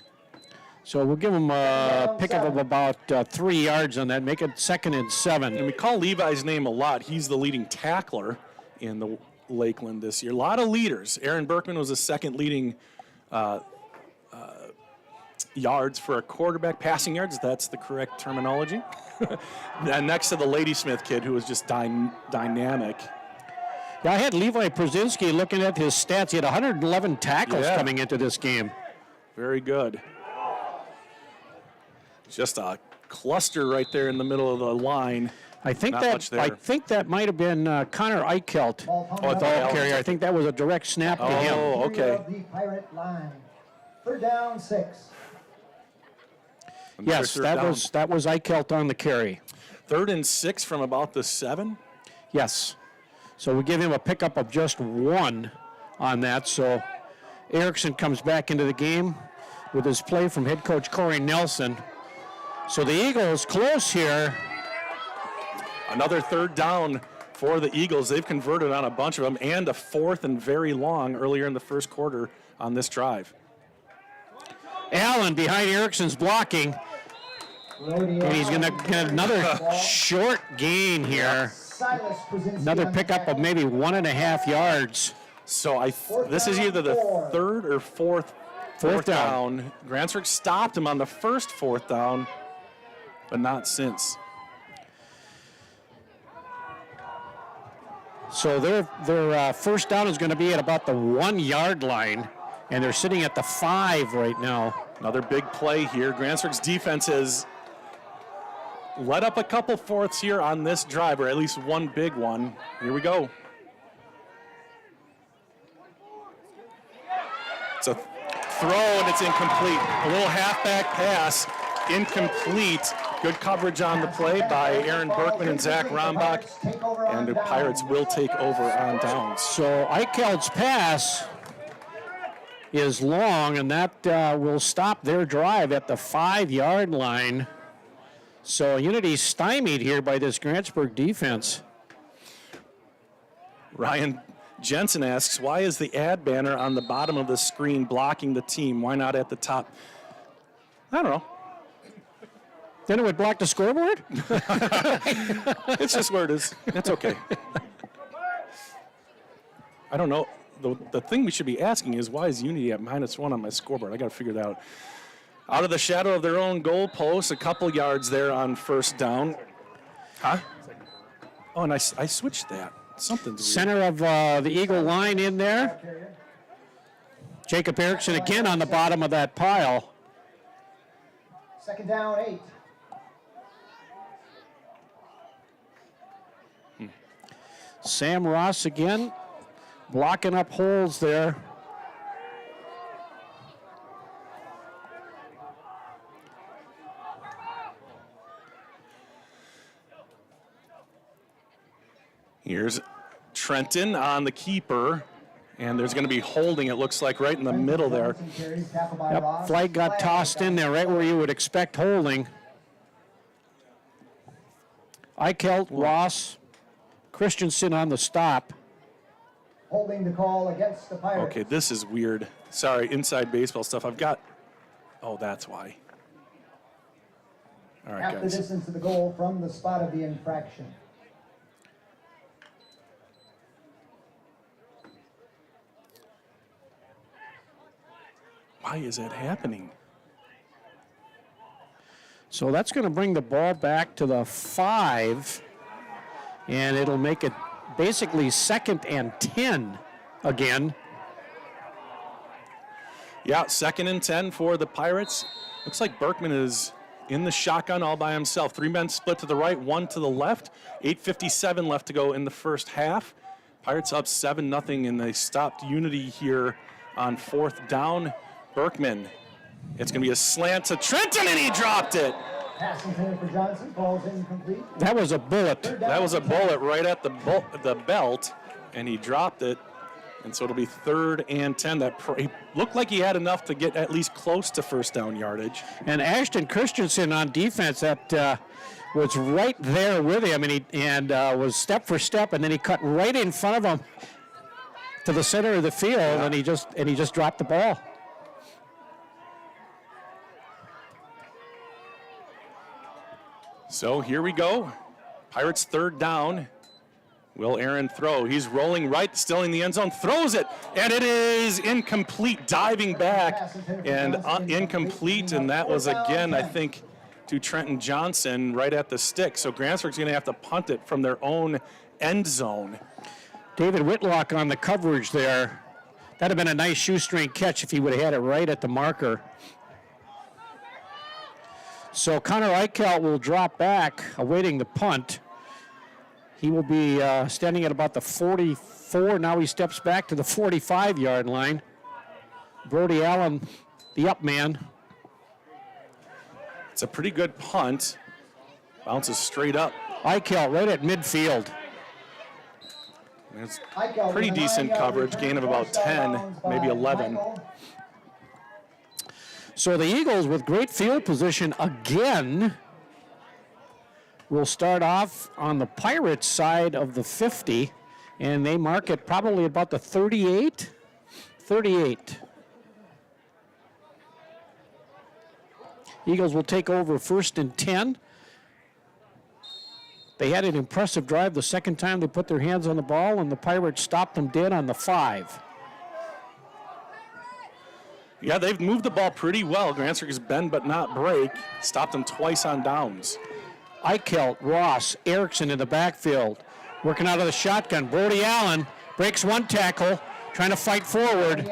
[SPEAKER 2] So we'll give him a pickup of about 3 yards on that, make it 2nd and 7.
[SPEAKER 1] And we call Levi's name a lot. He's the leading tackler in the Lakeland this year. A lot of leaders. Aaron Berkman was the 2nd leading yards for a quarterback, passing yards. That's the correct terminology. And next to the Ladysmith kid, who was just dynamic.
[SPEAKER 2] Yeah, I had Levi Przinski looking at his stats. He had 111 tackles coming into this game.
[SPEAKER 1] Very good. Just a cluster right there in the middle of the line.
[SPEAKER 2] I think that might have been Connor Eichelt, the ball carrier. I think that was a direct snap to him.
[SPEAKER 1] Oh, okay.
[SPEAKER 3] The Pirate line. 3rd down, 6.
[SPEAKER 2] Yes, that was Eichelt on the carry.
[SPEAKER 1] 3rd and 6 from about the 7.
[SPEAKER 2] Yes. So we give him a pickup of just 1 on that. So Erickson comes back into the game with his play from head coach Corey Nelson. So the Eagles close here.
[SPEAKER 1] Another 3rd down for the Eagles. They've converted on a bunch of them, and a 4th and very long earlier in the first quarter on this drive.
[SPEAKER 2] Allen behind Erickson's blocking. And he's going to get another short gain here. Another pickup of maybe 1.5 yards.
[SPEAKER 1] So this is either the 3rd or 4th down. Grantsburg stopped him on the first 4th down, but not since.
[SPEAKER 2] So their first down is going to be at about the 1-yard line, and they're sitting at the 5 right now.
[SPEAKER 1] Another big play here. Grantsburg's defense has let up a couple fourths here on this drive, or at least one big one. Here we go. It's a throw, and it's incomplete. A little halfback pass, incomplete. Good coverage on the play by Aaron Berkman and Zach Rombach, and the Pirates will take over on downs.
[SPEAKER 2] So Eichelt's pass is long, and that will stop their drive at the 5-yard line. So Unity stymied here by this Grantsburg defense.
[SPEAKER 1] Ryan Jensen asks, why is the ad banner on the bottom of the screen blocking the team? Why not at the top? I don't know.
[SPEAKER 2] Then it would block the scoreboard?
[SPEAKER 1] It's just where it is. It's okay. I don't know. The thing we should be asking is, why is Unity at -1 on my scoreboard? I got to figure that out. Out of the shadow of their own goal post, a couple yards there on first down. Huh? Oh, and I switched that. Something's weird.
[SPEAKER 2] Center of the Eagle line in there. Jacob Erickson again on the bottom of that pile.
[SPEAKER 3] 2nd down, 8.
[SPEAKER 2] Sam Ross again blocking up holes there.
[SPEAKER 1] Here's Trenton on the keeper, and there's going to be holding, it looks like, right in the middle there.
[SPEAKER 2] Yep, flag got tossed in there right where you would expect holding. Eichelt, Ross, Christensen on the stop.
[SPEAKER 3] Holding the call against the Pirates.
[SPEAKER 1] Okay, this is weird. Sorry, inside baseball stuff. I've got, oh, that's why. All right,
[SPEAKER 3] Half the
[SPEAKER 1] guys.
[SPEAKER 3] distance to the goal from the spot of the infraction.
[SPEAKER 1] Why is that happening?
[SPEAKER 2] So that's going to bring the ball back to the 5, and it'll make it basically 2nd and 10 again.
[SPEAKER 1] Yeah, 2nd and 10 for the Pirates. Looks like Berkman is in the shotgun all by himself. 3 men split to the right, 1 to the left. 8:57 left to go in the first half. Pirates up 7-0, and they stopped Unity here on 4th down. Berkman, it's going to be a slant to Trenton, and he dropped it.
[SPEAKER 3] Pass intended for Johnson, falls incomplete.
[SPEAKER 2] That was a bullet.
[SPEAKER 1] That was a bullet right at the belt, and he dropped it. And so it'll be 3rd and 10. He looked like he had enough to get at least close to first down yardage.
[SPEAKER 2] And Ashton Christensen on defense that was right there with him, and was step for step, and then he cut right in front of him to the center of the field, and he just dropped the ball.
[SPEAKER 1] So here we go. Pirates 3rd down. Will Aaron throw? He's rolling right, still in the end zone, throws it, and it is incomplete, diving back, and incomplete, and that was again, I think, to Trenton Johnson right at the stick. So Grantsburg's going to have to punt it from their own end zone.
[SPEAKER 2] David Whitlock on the coverage there. That'd have been a nice shoestring catch if he would have had it right at the marker. So Connor Eichelt will drop back, awaiting the punt. He will be standing at about the 44. Now he steps back to the 45-yard line. Brody Allen, the up man.
[SPEAKER 1] It's a pretty good punt. Bounces straight up.
[SPEAKER 2] Eichelt right at midfield.
[SPEAKER 1] It's pretty decent coverage, gain of about 10, maybe 11.
[SPEAKER 2] So the Eagles with great field position again will start off on the Pirates side of the 50, and they mark it probably about the 38. 38. Eagles will take over 1st and 10. They had an impressive drive the second time they put their hands on the ball, and the Pirates stopped them dead on the 5.
[SPEAKER 1] Yeah, they've moved the ball pretty well. Grantsburg has bend but not break. Stopped them twice on downs.
[SPEAKER 2] Eichelt, Ross, Erickson in the backfield, working out of the shotgun. Brody Allen breaks one tackle, trying to fight forward.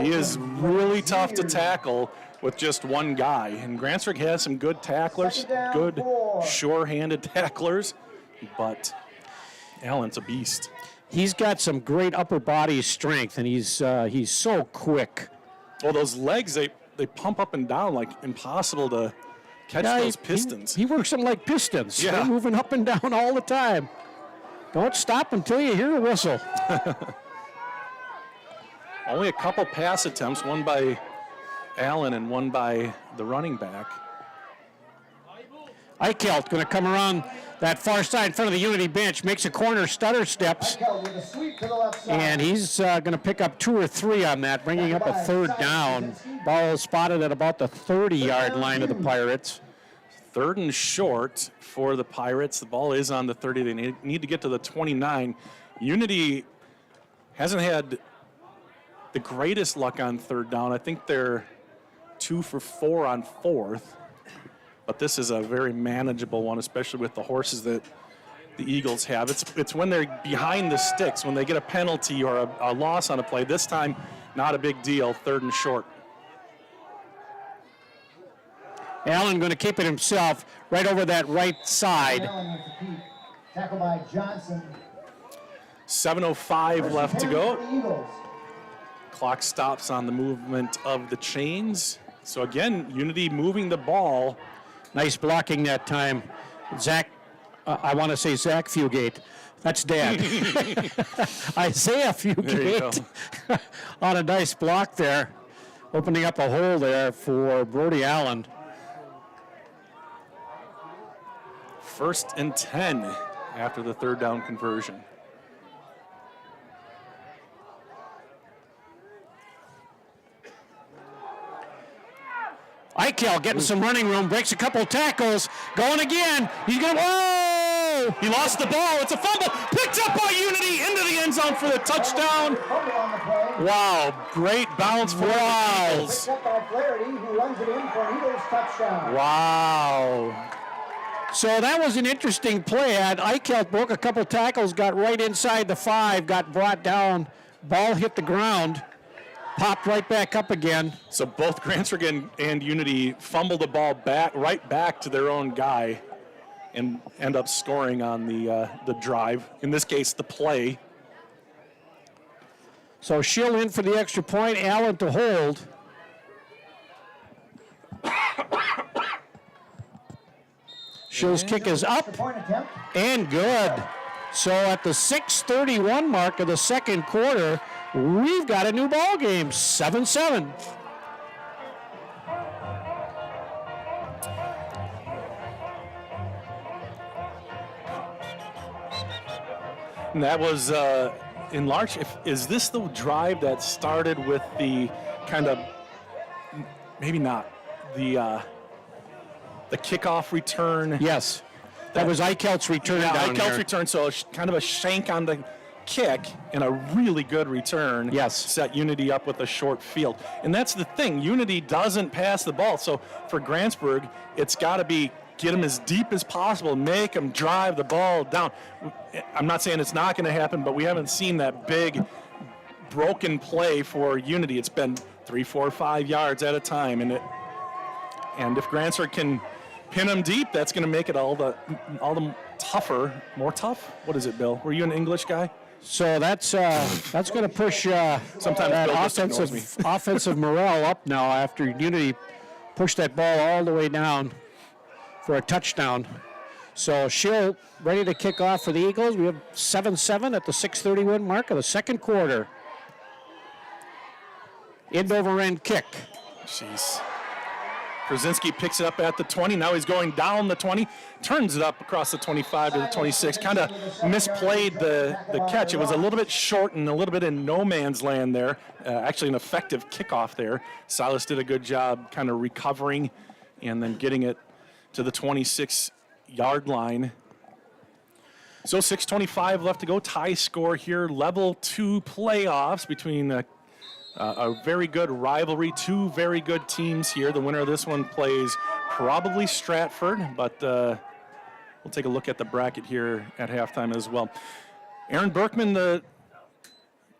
[SPEAKER 1] He is really tough to tackle with just one guy. And Grantsburg has some good tacklers, good sure-handed tacklers, but Allen's a beast.
[SPEAKER 2] He's got some great upper body strength, and he's so quick.
[SPEAKER 1] Well, those legs, they pump up and down like impossible to catch those pistons.
[SPEAKER 2] He works them like pistons.
[SPEAKER 1] Yeah.
[SPEAKER 2] They're moving up and down all the time. Don't stop until you hear a whistle.
[SPEAKER 1] Only a couple pass attempts, one by Allen and one by the running back.
[SPEAKER 2] Eichelt going to come around that far side in front of the Unity bench, makes a corner, stutter steps, and he's going to pick up 2 or 3 on that, bringing up a 3rd down. Ball spotted at about the 30-yard line of the Pirates.
[SPEAKER 1] 3rd and short for the Pirates. The ball is on the 30. They need to get to the 29. Unity hasn't had the greatest luck on 3rd down. I think they're 2 for 4 on 4th. But this is a very manageable one, especially with the horses that the Eagles have. It's when they're behind the sticks, when they get a penalty or a loss on a play. This time, not a big deal, 3rd and short.
[SPEAKER 2] Allen going to keep it himself right over that right side.
[SPEAKER 3] Tackle by Johnson.
[SPEAKER 1] 7:05 left to go. Clock stops on the movement of the chains. So again, Unity moving the ball.
[SPEAKER 2] Nice blocking that time. I want to say Zach Fugate. That's Dad. Isaiah Fugate on a nice block there, opening up a hole there for Brody Allen.
[SPEAKER 1] 1st and 10 after the 3rd down conversion.
[SPEAKER 2] Eichel getting some running room, breaks a couple tackles, going again. He's going, whoa! go.
[SPEAKER 1] He lost the ball. It's a fumble. Picked up by Unity into the end zone for the touchdown.
[SPEAKER 3] Fumble on the play.
[SPEAKER 1] Wow, great bounce for the Eagles.
[SPEAKER 3] Picked up by Flaherty, who runs it in for an Eagles touchdown.
[SPEAKER 1] Wow.
[SPEAKER 2] So that was an interesting play. Eichelt broke a couple tackles, got right inside the 5, got brought down. Ball hit the ground, popped right back up again.
[SPEAKER 1] So both Grantsburg and Unity fumbled the ball right back to their own guy and end up scoring on the drive. In this case, the play.
[SPEAKER 2] So Schill in for the extra point, Allen to hold. Schill's kick is up
[SPEAKER 3] Point attempt.
[SPEAKER 2] and good. So at the 6:31 mark of the second quarter, we've got a new ball game, 7-7.
[SPEAKER 1] And that was in large. Is this the drive that started with the kind of, maybe not, the kickoff return?
[SPEAKER 2] Yes, that was Eichelt's return down
[SPEAKER 1] Eichelt's
[SPEAKER 2] here.
[SPEAKER 1] return, so kind of a shank on the kick and a really good return.
[SPEAKER 2] Yes.
[SPEAKER 1] Set Unity up with a short field. And that's the thing, Unity doesn't pass the ball. So for Grantsburg, it's got to be get them as deep as possible, make them drive the ball down. I'm not saying it's not going to happen, but we haven't seen that big broken play for Unity. It's been 3, 4, 5 yards at a time, and if Grantsburg can pin them deep, that's going to make it all the tougher. More tough? What is it, Bill? Were you an English guy?
[SPEAKER 2] So that's going to push
[SPEAKER 1] Sometimes
[SPEAKER 2] that
[SPEAKER 1] Bill just ignores me.
[SPEAKER 2] offensive morale up now after Unity pushed that ball all the way down for a touchdown. So Schill ready to kick off for the Eagles. We have 7-7 at the 6:31 mark of the second quarter. End over end kick.
[SPEAKER 1] Jeez. Krasinski picks it up at the 20. Now he's going down the 20, turns it up across the 25 to the 26. Kind of misplayed the catch. It was a little bit short and a little bit in no man's land there. Actually an effective kickoff there. Silas did a good job kind of recovering and then getting it to the 26-yard line. So 6:25 left to go. Tie score here. Level 2 playoffs between a very good rivalry. Two very good teams here. The winner of this one plays probably Stratford, but we'll take a look at the bracket here at halftime as well. Aaron Berkman, the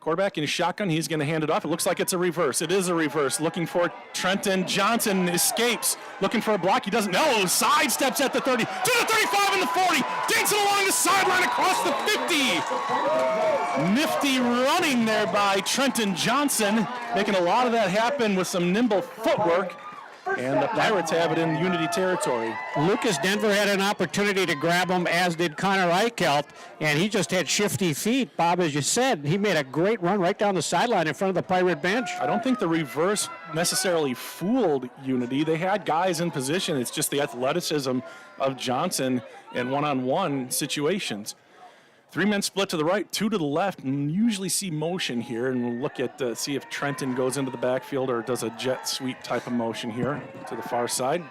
[SPEAKER 1] quarterback in shotgun, he's going to hand it off. It looks like it's a reverse. It is a reverse. Looking for Trenton Johnson, escapes. Looking for a block. He doesn't know. Sidesteps at the 30, to the 35 and the 40. Dinks it along the sideline across the 50. Nifty running there by Trenton Johnson, making a lot of that happen with some nimble footwork. And the Pirates have it in Unity territory.
[SPEAKER 2] Lucas Denver had an opportunity to grab him, as did Connor Eichelt, and he just had shifty feet. Bob, as you said, he made a great run right down the sideline in front of the Pirate bench.
[SPEAKER 1] I don't think the reverse necessarily fooled Unity. They had guys in position. It's just the athleticism of Johnson in one-on-one situations. 3 men split to the right, 2 to the left, and usually see motion here. And we'll look at see if Trenton goes into the backfield or does a jet sweep type of motion here to the far side.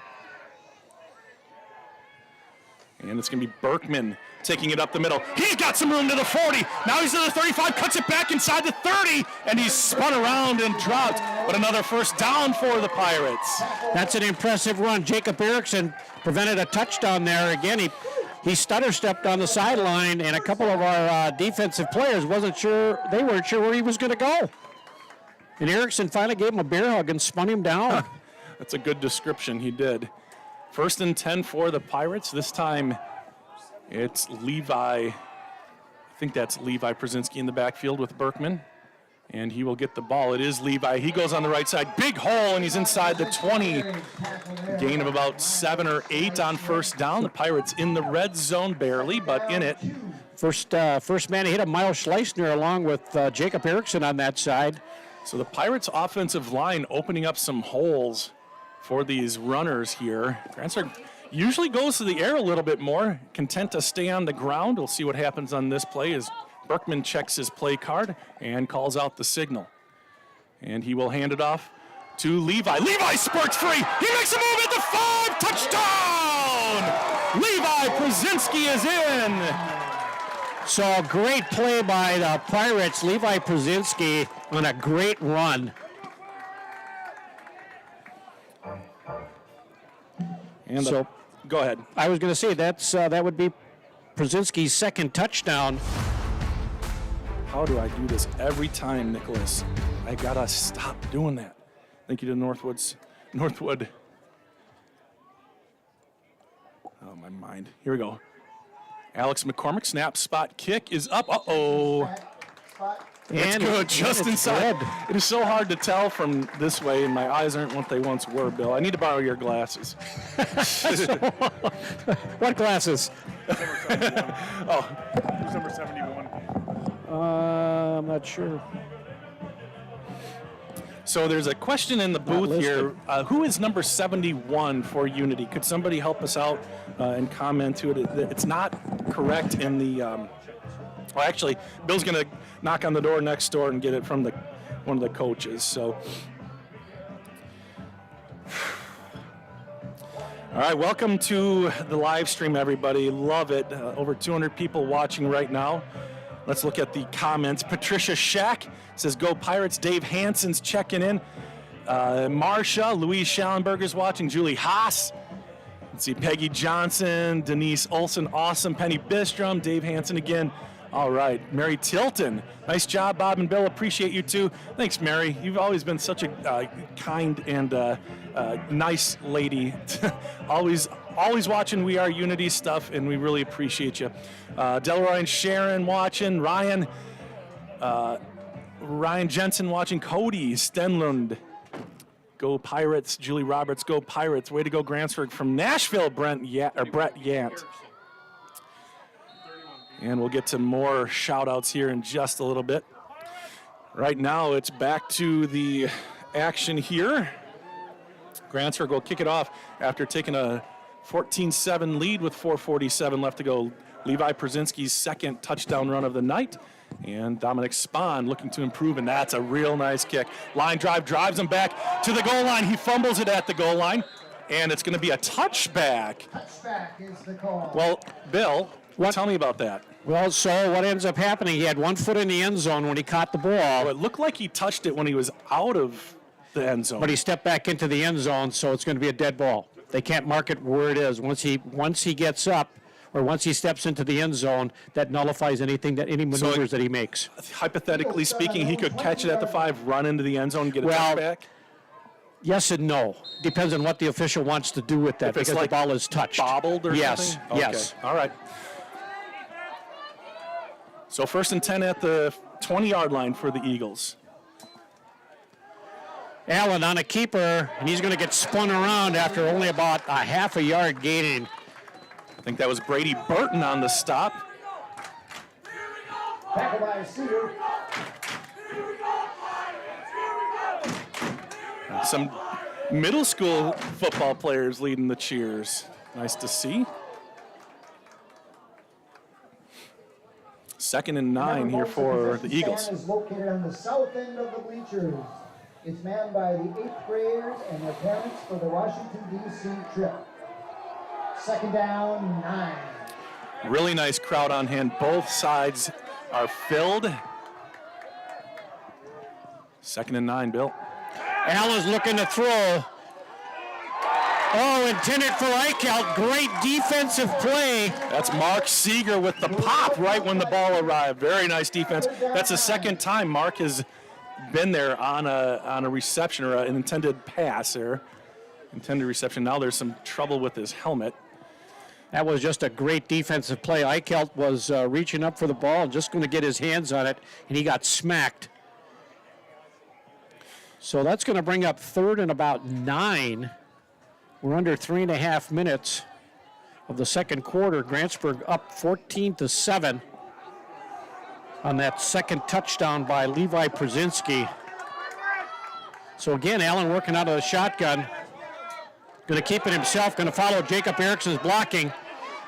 [SPEAKER 1] And it's going to be Berkman taking it up the middle. He's got some room to the 40. Now he's to the 35, cuts it back inside the 30, and he's spun around and dropped. But another first down for the Pirates.
[SPEAKER 2] That's an impressive run. Jacob Erickson prevented a touchdown there. Again, he stutter-stepped on the sideline, and a couple of our defensive players weren't sure where he was going to go. And Erickson finally gave him a bear hug and spun him down.
[SPEAKER 1] That's a good description, he did. 1st and 10 for the Pirates. This time it's Levi. I think that's Levi Przinski in the backfield with Berkman. And he will get the ball. It is Levi. He goes on the right side. Big hole, and he's inside the 20. Gain of about 7 or 8 on first down. The Pirates in the red zone barely, but in it.
[SPEAKER 2] First man to hit him, Miles Schleissner, along with Jacob Erickson on that side.
[SPEAKER 1] So the Pirates' offensive line opening up some holes for these runners here. Grantsburg usually goes to the air a little bit more, content to stay on the ground. We'll see what happens on this play as Berkman checks his play card and calls out the signal. And he will hand it off to Levi. Levi spurts free. He makes a move at the 5. Touchdown! Levi Przinski is in.
[SPEAKER 2] So great play by the Pirates. Levi Przinski on a great run.
[SPEAKER 1] And
[SPEAKER 2] So
[SPEAKER 1] go ahead.
[SPEAKER 2] I was going to say that would be Przinski's second touchdown.
[SPEAKER 1] How do I do this every time, Nicholas? I gotta stop doing that. Thank you to Northwood. Oh, my mind. Here we go. Alex McCormick, snap, spot, kick is up. Uh-oh. It's good, just inside. It is so hard to tell from this way, and my eyes aren't what they once were, Bill. I need to borrow your glasses.
[SPEAKER 2] What glasses?
[SPEAKER 1] Oh, who's number 71?
[SPEAKER 2] I'm not sure.
[SPEAKER 1] So there's a question in the booth here. Who is number 71 for Unity? Could somebody help us out and comment to it? It's not correct in the... well, actually, Bill's going to knock on the door next door and get it from one of the coaches. So, all right, welcome to the live stream, everybody. Love it. Over 200 people watching right now. Let's look at the comments. Patricia Shack says, "Go Pirates." Dave Hansen's checking in. Marcia, Louise Schallenberger's watching. Julie Haas. Let's see, Peggy Johnson, Denise Olson, awesome. Penny Bistrom, Dave Hansen again. All right, Mary Tilton. Nice job, Bob and Bill. Appreciate you too. Thanks, Mary. You've always been such a kind and nice lady. always watching We Are Unity stuff, and we really appreciate you. Delroy and Sharon watching. Ryan Jensen watching. Cody Stenlund. Go Pirates. Julie Roberts. Go Pirates. Way to go, Grantsburg. From Nashville, Brett Yant. And we'll get to more shout-outs here in just a little bit. Right now, it's back to the action here. Grantsburg will kick it off after taking a 14-7 lead with 4:47 left to go. Levi Przinski's second touchdown run of the night. And Dominic Spahn looking to improve, and that's a real nice kick. Line drive drives him back to the goal line. He fumbles it at the goal line, and it's going to be a touchback.
[SPEAKER 3] Touchback is the call.
[SPEAKER 1] Well, Bill, tell me about that.
[SPEAKER 2] Well, so what ends up happening, he had 1 foot in the end zone when he caught the ball.
[SPEAKER 1] Well, it looked like he touched it when he was out of the end zone.
[SPEAKER 2] But he stepped back into the end zone, so it's going to be a dead ball. They can't mark it where it is. Once he gets up, or once he steps into the end zone, that nullifies any maneuvers that he makes.
[SPEAKER 1] Hypothetically speaking, he could catch it at the 5, run into the end zone, and get a touchback?
[SPEAKER 2] Yes and no. Depends on what the official wants to do with that, because
[SPEAKER 1] like
[SPEAKER 2] the ball is touched.
[SPEAKER 1] Bobbled or
[SPEAKER 2] yes.
[SPEAKER 1] something? Okay.
[SPEAKER 2] Yes.
[SPEAKER 1] All right. So 1st and 10 at the 20-yard line for the Eagles.
[SPEAKER 2] Allen on a keeper, and he's going to get spun around after only about a half a yard gaining.
[SPEAKER 1] I think that was Brady Burton on the stop.
[SPEAKER 3] Tackle by Seager.
[SPEAKER 1] Some middle school football players leading the cheers. Nice to see. 2nd and 9 here for the Eagles.
[SPEAKER 3] Stand is located on the south end of the bleachers. It's manned by the 8th graders and their parents for the Washington, D.C. trip. 2nd down, 9.
[SPEAKER 1] Really nice crowd on hand. Both sides are filled. 2nd and 9, Bill.
[SPEAKER 2] Allen's looking to throw. Oh, intended for Eichelt. Great defensive play.
[SPEAKER 1] That's Mark Seeger with the pop right when the ball arrived. Very nice defense. That's the second time Mark has been there on a reception or an intended pass there. Intended reception. Now there's some trouble with his helmet.
[SPEAKER 2] That was just a great defensive play. Eichelt was reaching up for the ball, just going to get his hands on it, and he got smacked. So that's going to bring up 3rd and about 9. We're under 3.5 minutes of the second quarter. Grantsburg up 14-7 on that second touchdown by Levi Przinski. So again, Allen working out of the shotgun. Going to keep it himself, going to follow Jacob Erickson's blocking.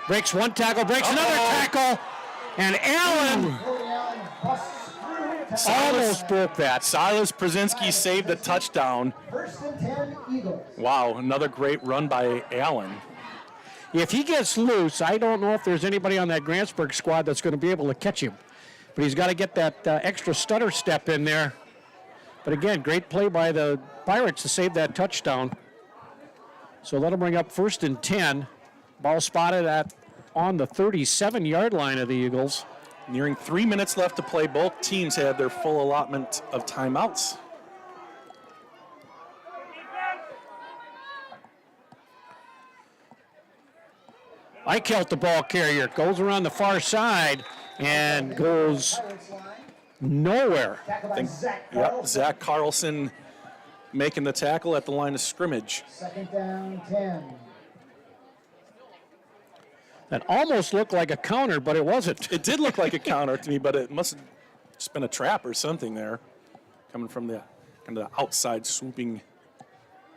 [SPEAKER 2] Breaks one tackle, breaks another tackle, and Allen almost broke that.
[SPEAKER 1] Silas Przinski saved the touchdown.
[SPEAKER 3] 1st and 10, Eagles.
[SPEAKER 1] Wow, another great run by Allen.
[SPEAKER 2] If he gets loose, I don't know if there's anybody on that Grantsburg squad that's going to be able to catch him. But he's got to get that extra stutter step in there. But again, great play by the Pirates to save that touchdown. So that'll bring up 1st and 10. Ball spotted on the 37-yard line of the Eagles.
[SPEAKER 1] Nearing 3 minutes left to play. Both teams had their full allotment of timeouts.
[SPEAKER 2] Eichelt, the ball carrier, goes around the far side and goes nowhere.
[SPEAKER 1] Zach Carlson making the tackle at the line of scrimmage.
[SPEAKER 3] 2nd down, 10.
[SPEAKER 2] That almost looked like a counter, but it wasn't.
[SPEAKER 1] It did look like a counter to me, but it must have just been a trap or something there, coming from the kind of the outside, swooping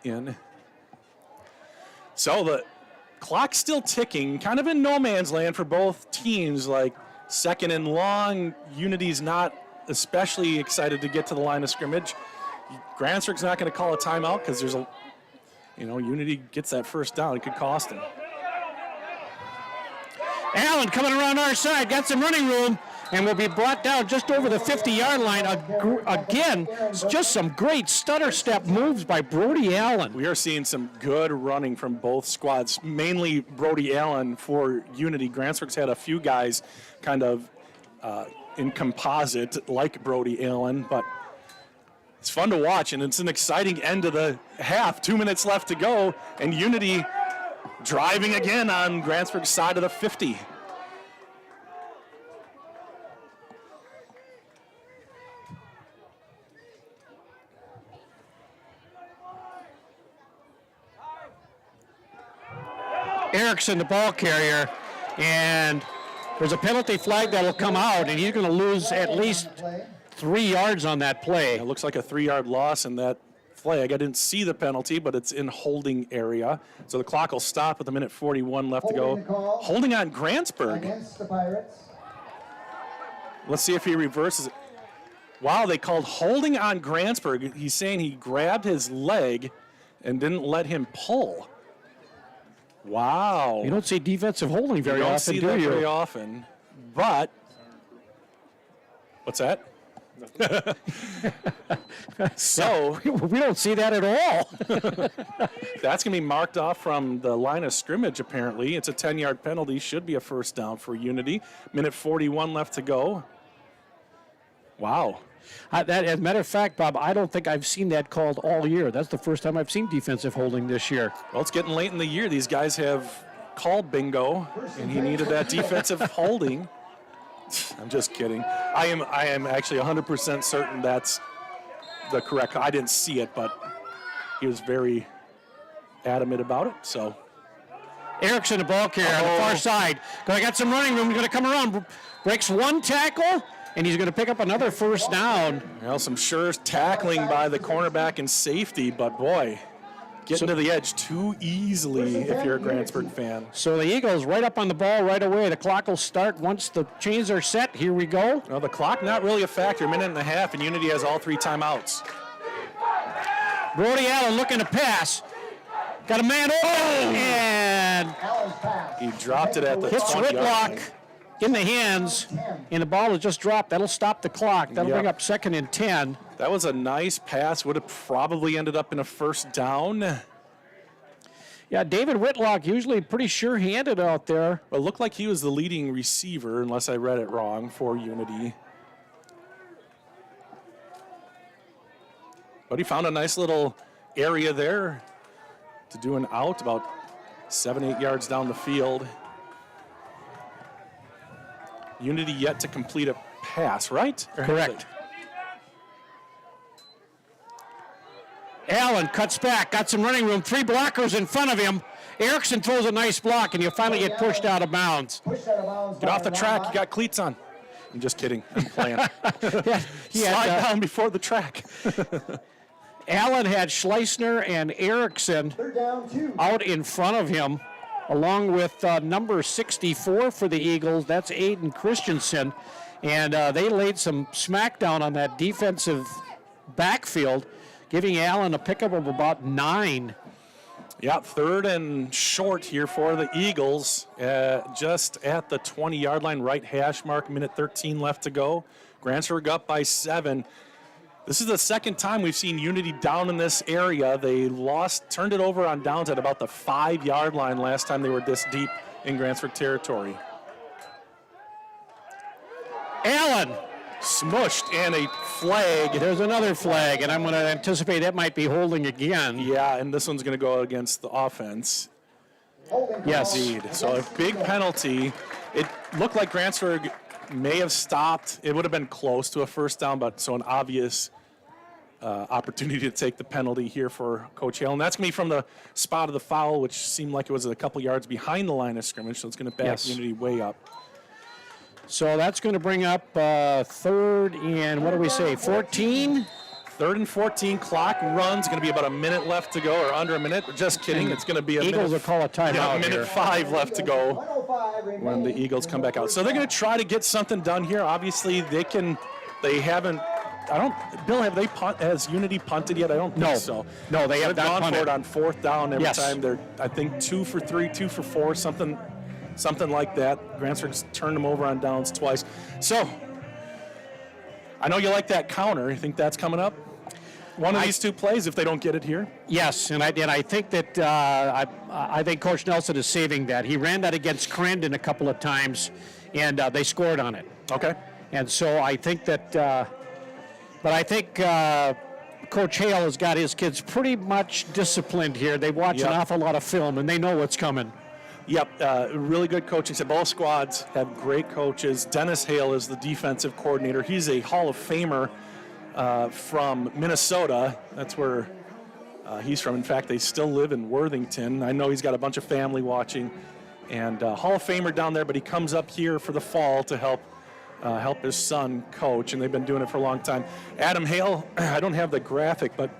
[SPEAKER 1] in. So the clock's still ticking, kind of in no man's land for both teams. Like 2nd and long, Unity's not especially excited to get to the line of scrimmage. Grantsburg's not going to call a timeout because there's a, Unity gets that first down. It could cost them.
[SPEAKER 2] Allen coming around our side, got some running room, and will be brought down just over the 50-yard line. Again, just some great stutter step moves by Brody Allen.
[SPEAKER 1] We are seeing some good running from both squads, mainly Brody Allen for Unity. Grantsburg's had a few guys kind of in composite like Brody Allen, but it's fun to watch, and it's an exciting end of the half. 2 minutes left to go, and Unity driving again on Grantsburg's side of the 50.
[SPEAKER 2] Erickson, the ball carrier, and there's a penalty flag that'll come out, and he's going to lose at least 3 yards on that play.
[SPEAKER 1] It looks like a 3-yard loss in that flag. I didn't see the penalty, but it's in holding area. So the clock will stop with 1:41 left to go. Holding on Grantsburg.
[SPEAKER 3] Against the Pirates.
[SPEAKER 1] Let's see if he reverses it. Wow, they called holding on Grantsburg. He's saying he grabbed his leg and didn't let him pull. Wow.
[SPEAKER 2] You don't see defensive holding very often, do you?
[SPEAKER 1] You don't see that very often. But, what's that? So
[SPEAKER 2] we don't see that at all.
[SPEAKER 1] That's going to be marked off from the line of scrimmage, apparently. It's a 10-yard penalty. Should be a first down for Unity. 1:41 left to go. Wow.
[SPEAKER 2] As a matter of fact, Bob, I don't think I've seen that called all year. That's the first time I've seen defensive holding this year.
[SPEAKER 1] Well, it's getting late in the year. These guys have called bingo, and he needed that defensive holding. I'm just kidding. I am actually 100% certain that's the correct. I didn't see it, but he was very adamant about it. So
[SPEAKER 2] Erickson, the ball carrier on the far side. Going to get some running room. He's going to come around, breaks one tackle, and he's going to pick up another first down.
[SPEAKER 1] Well, some sure tackling by the cornerback and safety, but boy, getting to the edge too easily if you're a Grantsburg fan.
[SPEAKER 2] So the Eagles right up on the ball right away. The clock will start once the chains are set. Here we go.
[SPEAKER 1] Well, the clock not really a factor. 1.5 minutes, and Unity has all 3 timeouts.
[SPEAKER 2] Brody Allen looking to pass. Got a man over, and
[SPEAKER 1] he dropped it at the
[SPEAKER 2] hits
[SPEAKER 1] 20-yard
[SPEAKER 2] Whitlock
[SPEAKER 1] line.
[SPEAKER 2] in the hands, and the ball has just dropped. That'll stop the clock. That'll bring up 2nd and 10.
[SPEAKER 1] That was a nice pass. Would have probably ended up in a first down.
[SPEAKER 2] Yeah, David Whitlock usually pretty sure-handed out there.
[SPEAKER 1] Well, it looked like he was the leading receiver, unless I read it wrong, for Unity. But he found a nice little area there to do an out, about 7-8 yards down the field. Unity yet to complete a pass, right?
[SPEAKER 2] Correct. Allen cuts back, got some running room, 3 blockers in front of him. Erickson throws a nice block, and you finally get pushed out of bounds.
[SPEAKER 1] Get off the track, you got cleats on. I'm just kidding, I'm playing.
[SPEAKER 2] Slide
[SPEAKER 1] down before the track.
[SPEAKER 2] Allen had Schleissner and Erickson out in front of him, along with number 64 for the Eagles. That's Aiden Christensen. And they laid some smackdown on that defensive backfield, giving Allen a pickup of about 9.
[SPEAKER 1] Yeah, 3rd and short here for the Eagles, just at the 20-yard line, right hash mark, minute 13 left to go. Grantsburg up by 7. This is the second time we've seen Unity down in this area. They turned it over on downs at about the 5-yard line last time they were this deep in Grantsburg territory.
[SPEAKER 2] Allen.
[SPEAKER 1] Smushed, and a flag.
[SPEAKER 2] There's another flag, and I'm going to anticipate that might be holding again.
[SPEAKER 1] Yeah, and this one's going to go against the offense.
[SPEAKER 2] Yes.
[SPEAKER 1] Indeed. So a big penalty. It looked like Grantsburg may have stopped. It would have been close to a first down, but so an obvious opportunity to take the penalty here for Coach Hale. And that's going to be from the spot of the foul, which seemed like it was a couple yards behind the line of scrimmage, so it's going to back Unity way up.
[SPEAKER 2] So that's going to bring up 3rd and, what do we say, 14?
[SPEAKER 1] 3rd and 14, clock runs. Going to be about a minute left to go, or under a minute. Just kidding. It's going to be a
[SPEAKER 2] Eagles
[SPEAKER 1] minute.
[SPEAKER 2] will call a timeout
[SPEAKER 1] Yeah, minute
[SPEAKER 2] here.
[SPEAKER 1] 5 left to go when the Eagles come back out. So they're going to try to get something done here. Obviously, they haven't. Bill, has Unity punted yet? I don't think so.
[SPEAKER 2] No, they have
[SPEAKER 1] They've
[SPEAKER 2] not
[SPEAKER 1] gone for
[SPEAKER 2] punted.
[SPEAKER 1] it on 4th down every
[SPEAKER 2] Yes.
[SPEAKER 1] time. They're, I think, 2 for 3, 2 for 4, something like that. Grantsburg's turned them over on downs twice. So, I know you like that counter. You think that's coming up? One of these two plays, if they don't get it here?
[SPEAKER 2] Yes, and I think that I think Coach Nelson is saving that. He ran that against Crandon a couple of times, and they scored on it.
[SPEAKER 1] Okay.
[SPEAKER 2] And so I think that, but I think Coach Hale has got his kids pretty much disciplined here. They watch an awful lot of film, and they know what's coming.
[SPEAKER 1] Yep, really good coaching. So both squads have great coaches. Dennis Hale is the defensive coordinator. He's a Hall of Famer from Minnesota. That's where he's from. In fact, they still live in Worthington. I know he's got a bunch of family watching, and Hall of Famer down there, but he comes up here for the fall to help his son coach, and they've been doing it for a long time. Adam Hale, I don't have the graphic, but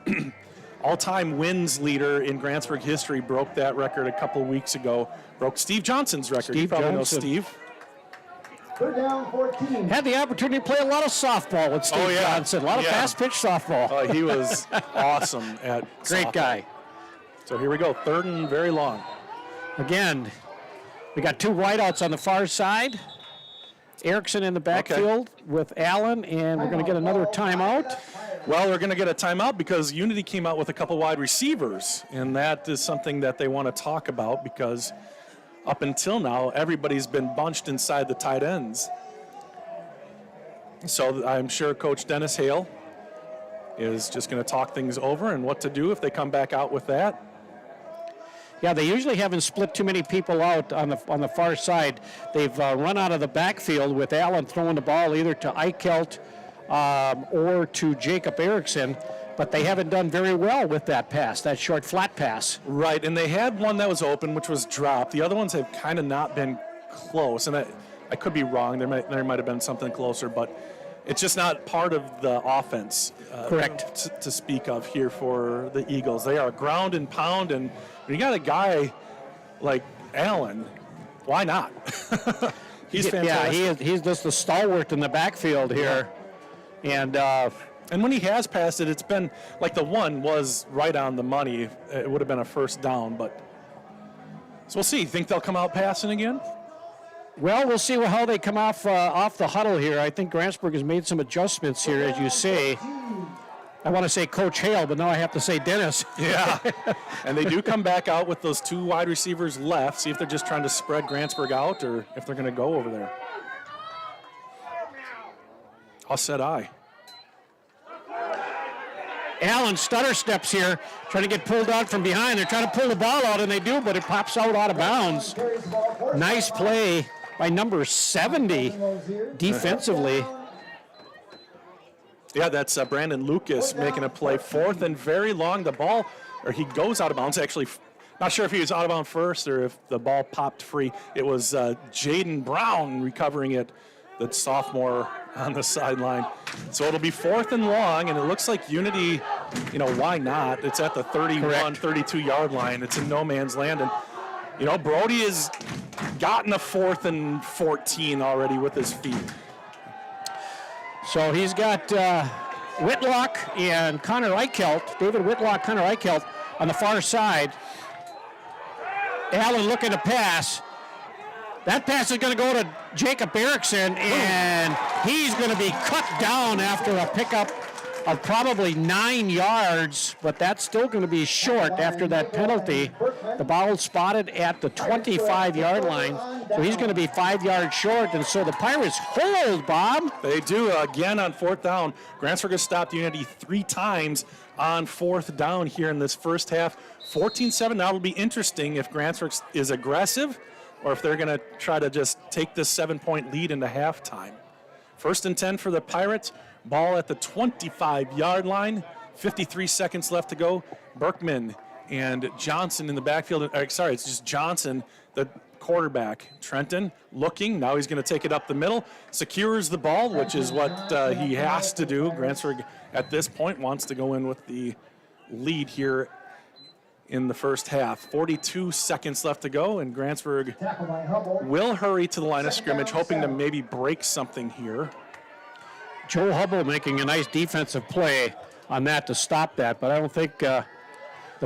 [SPEAKER 1] all-time wins leader in Grantsburg history, broke that record a couple of weeks ago. Broke Steve Johnson's record. You probably know Steve.
[SPEAKER 3] 3rd down, 14.
[SPEAKER 2] Had the opportunity to play a lot of softball with Steve Johnson. A lot of fast-pitch softball.
[SPEAKER 1] He was awesome at
[SPEAKER 2] Great
[SPEAKER 1] softball.
[SPEAKER 2] guy.
[SPEAKER 1] So here we go, 3rd and very long.
[SPEAKER 2] Again, we got 2 wideouts on the far side. Erickson in the backfield with Allen, and we're going to get another timeout.
[SPEAKER 1] Well, we're going to get a timeout because Unity came out with a couple wide receivers, and that is something that they want to talk about because up until now, everybody's been bunched inside the tight ends. So I'm sure Coach Dennis Hale is just going to talk things over and what to do if they come back out with that.
[SPEAKER 2] Yeah, they usually haven't split too many people out on the far side. They've run out of the backfield with Allen throwing the ball either to Eichelt or to Jacob Erickson, but they haven't done very well with that pass, that short flat pass.
[SPEAKER 1] Right, and they had one that was open, which was dropped. The other ones have kind of not been close, and I could be wrong. There might have been something closer, but it's just not part of the offense.
[SPEAKER 2] Correct.
[SPEAKER 1] To speak of here for the Eagles. They are ground and pound, and when you got a guy like Allen, why not? He's fantastic.
[SPEAKER 2] Yeah, he's just the stalwart in the backfield here. And
[SPEAKER 1] when he has passed it, it's been like the one was right on the money. It would have been a first down, but so we'll see. Think they'll come out passing again?
[SPEAKER 2] well, we'll see how they come off the huddle here. I think Grantsburg has made some adjustments here, as you say. I want to say Coach Hale, but now I have to say Dennis.
[SPEAKER 1] Yeah, and they do come back out with those 2 wide receivers left. See if they're just trying to spread Grantsburg out or if they're going to go over there. How said I?
[SPEAKER 2] Allen stutter steps here, trying to get pulled out from behind. They're trying to pull the ball out, and they do, but it pops out of bounds. Nice play by number 70 defensively.
[SPEAKER 1] Yeah, that's Brandon Lucas making a play. 4th and very long. The ball, or he goes out of bounds. Actually, not sure if he was out of bounds first or if the ball popped free. It was Jaden Brown recovering it, the sophomore on the sideline. So it'll be 4th and long, and it looks like Unity, why not? It's at the 31, 32-yard line. It's in no man's land. And, Brody has gotten a 4th and 14 already with his feet.
[SPEAKER 2] So he's got Whitlock and Connor Eichelt, David Whitlock, Connor Eichelt on the far side. Allen looking to pass. That pass is going to go to Jacob Erickson, and he's going to be cut down after a pickup of probably 9 yards, but that's still going to be short after that penalty. The ball spotted at the 25-yard line, so he's going to be 5 yards short, and so the Pirates hold, Bob.
[SPEAKER 1] They do again on fourth down. Grantsburg has stopped Unity 3 times on fourth down here in this first half. 14-7. Now it'll be interesting if Grantsburg is aggressive or if they're going to try to just take this 7-point lead into halftime. First and 10 for the Pirates. Ball at the 25-yard line. 53 seconds left to go. Berkman and Johnson in the backfield. Sorry, it's just Johnson, the quarterback. Trenton looking. Now he's going to take it up the middle. Secures the ball, which is what he has to do. Grantsburg at this point wants to go in with the lead here in the first half. 42 seconds left to go, and Grantsburg will hurry to the line of scrimmage, hoping to maybe break something here.
[SPEAKER 2] Joe Hubble making a nice defensive play on that to stop that, but I don't think the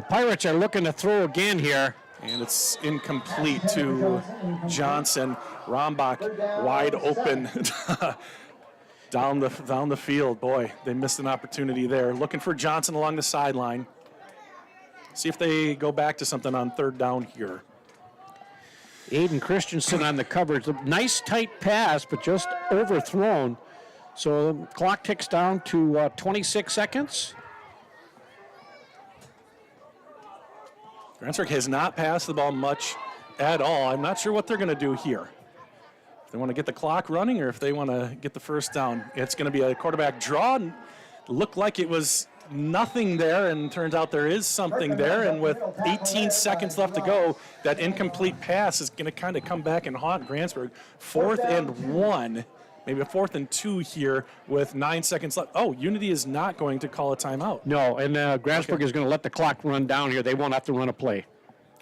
[SPEAKER 2] Pirates are looking to throw again here.
[SPEAKER 1] And it's incomplete to Johnson. Rombach wide open down the field. Boy, they missed an opportunity there. Looking for Johnson along the sideline. See if they go back to something on third down here.
[SPEAKER 2] Aiden Christensen on the coverage. Nice tight pass, but just overthrown. So the clock ticks down to 26 seconds.
[SPEAKER 1] Grantsburg has not passed the ball much at all. I'm not sure what they're going to do here. If they want to get the clock running or if they want to get the first down. It's going to be a quarterback draw. Looked like it was nothing there, and turns out there is something there. And with 18 seconds left to go, that incomplete pass is going to kind of come back and haunt Grantsburg. 4th and 1. Maybe a 4th and 2 here with 9 seconds left. Oh, Unity is not going to call a timeout.
[SPEAKER 2] No, and Grantsburg is going to let the clock run down here. They won't have to run a play.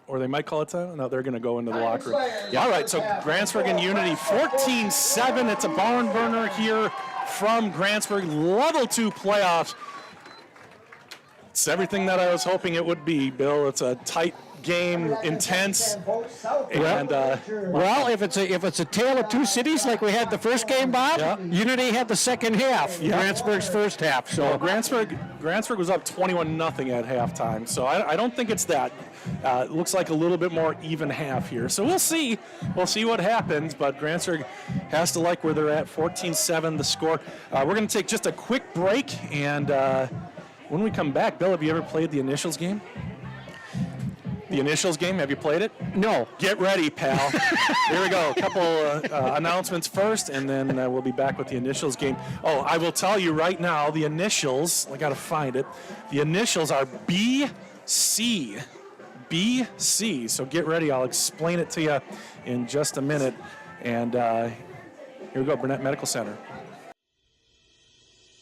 [SPEAKER 1] Or they might call a timeout. No, they're going to go into the locker room. Yeah. All right, so Grantsburg and Unity, 14-7. It's a barn burner here from Grantsburg. Level 2 playoffs. It's everything that I was hoping it would be, Bill. It's a tight game, intense, and
[SPEAKER 2] well, if it's a tale of two cities like we had the first game, Bob,
[SPEAKER 1] yeah.
[SPEAKER 2] Unity had the second half,
[SPEAKER 1] yeah.
[SPEAKER 2] Grantsburg's first half. So
[SPEAKER 1] well, Grantsburg was up 21-0 at halftime. So I don't think it's that. It looks like a little bit more even half here. So we'll see. We'll see what happens. But Grantsburg has to like where they're at. 14-7 the score. We're going to take just a quick break, and when we come back, Bill, have you ever played the Initials game? The Initials game, have you played it?
[SPEAKER 2] No.
[SPEAKER 1] Get ready, pal. Here we go. A couple announcements first, and then we'll be back with the Initials game. Oh, I will tell you right now, the Initials, I got to find it. The Initials are BC. BC. So get ready. I'll explain it to you in just a minute. And here we go, Burnett Medical Center.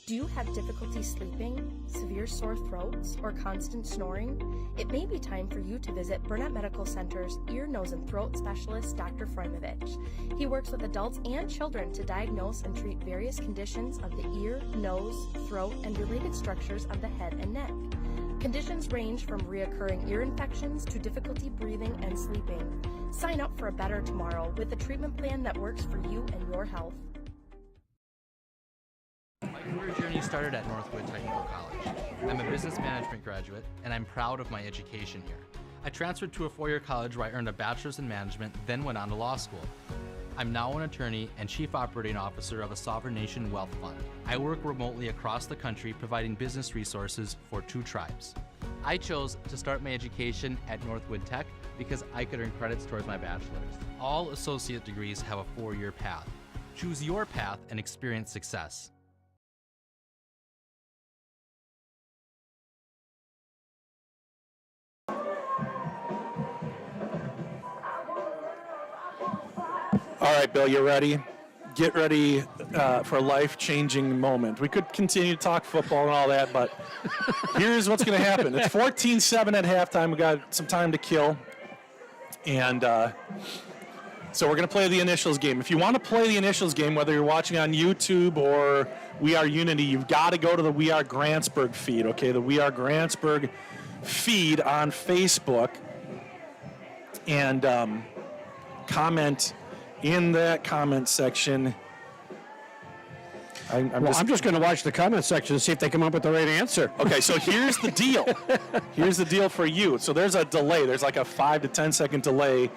[SPEAKER 5] Do you have difficulty sleeping, severe sore throats, or constant snoring? It may be time for you to visit Burnett Medical Center's ear, nose, and throat specialist, Dr. Frojmovich. He works with adults and children to diagnose and treat various conditions of the ear, nose, throat, and related structures of the head and neck. Conditions range from reoccurring ear infections to difficulty breathing and sleeping. Sign up for a better tomorrow with a treatment plan that works for you and your health.
[SPEAKER 6] My career journey started at Northwood Technical College. I'm a business management graduate, and I'm proud of my education here. I transferred to a four-year college where I earned a bachelor's in management, then went on to law school. I'm now an attorney and chief operating officer of a sovereign nation wealth fund. I work remotely across the country providing business resources for 2 tribes. I chose to start my education at Northwood Tech because I could earn credits towards my bachelor's. All associate degrees have a 4-year path. Choose your path and experience success.
[SPEAKER 1] All right, Bill, you ready? Get ready for a life-changing moment. We could continue to talk football and all that, but here's what's going to happen. It's 14-7 at halftime. We got some time to kill. And so we're going to play the Initials game. If you want to play the Initials game, whether you're watching on YouTube or We Are Unity, you've got to go to the We Are Grantsburg feed, okay? The We Are Grantsburg feed on Facebook. and comment in that comment section.
[SPEAKER 2] I'm just going to watch the comment section and see if they come up with the right answer.
[SPEAKER 1] Okay, so here's the deal. Here's the deal for you. So there's a delay. There's like a 5 to 10 second delay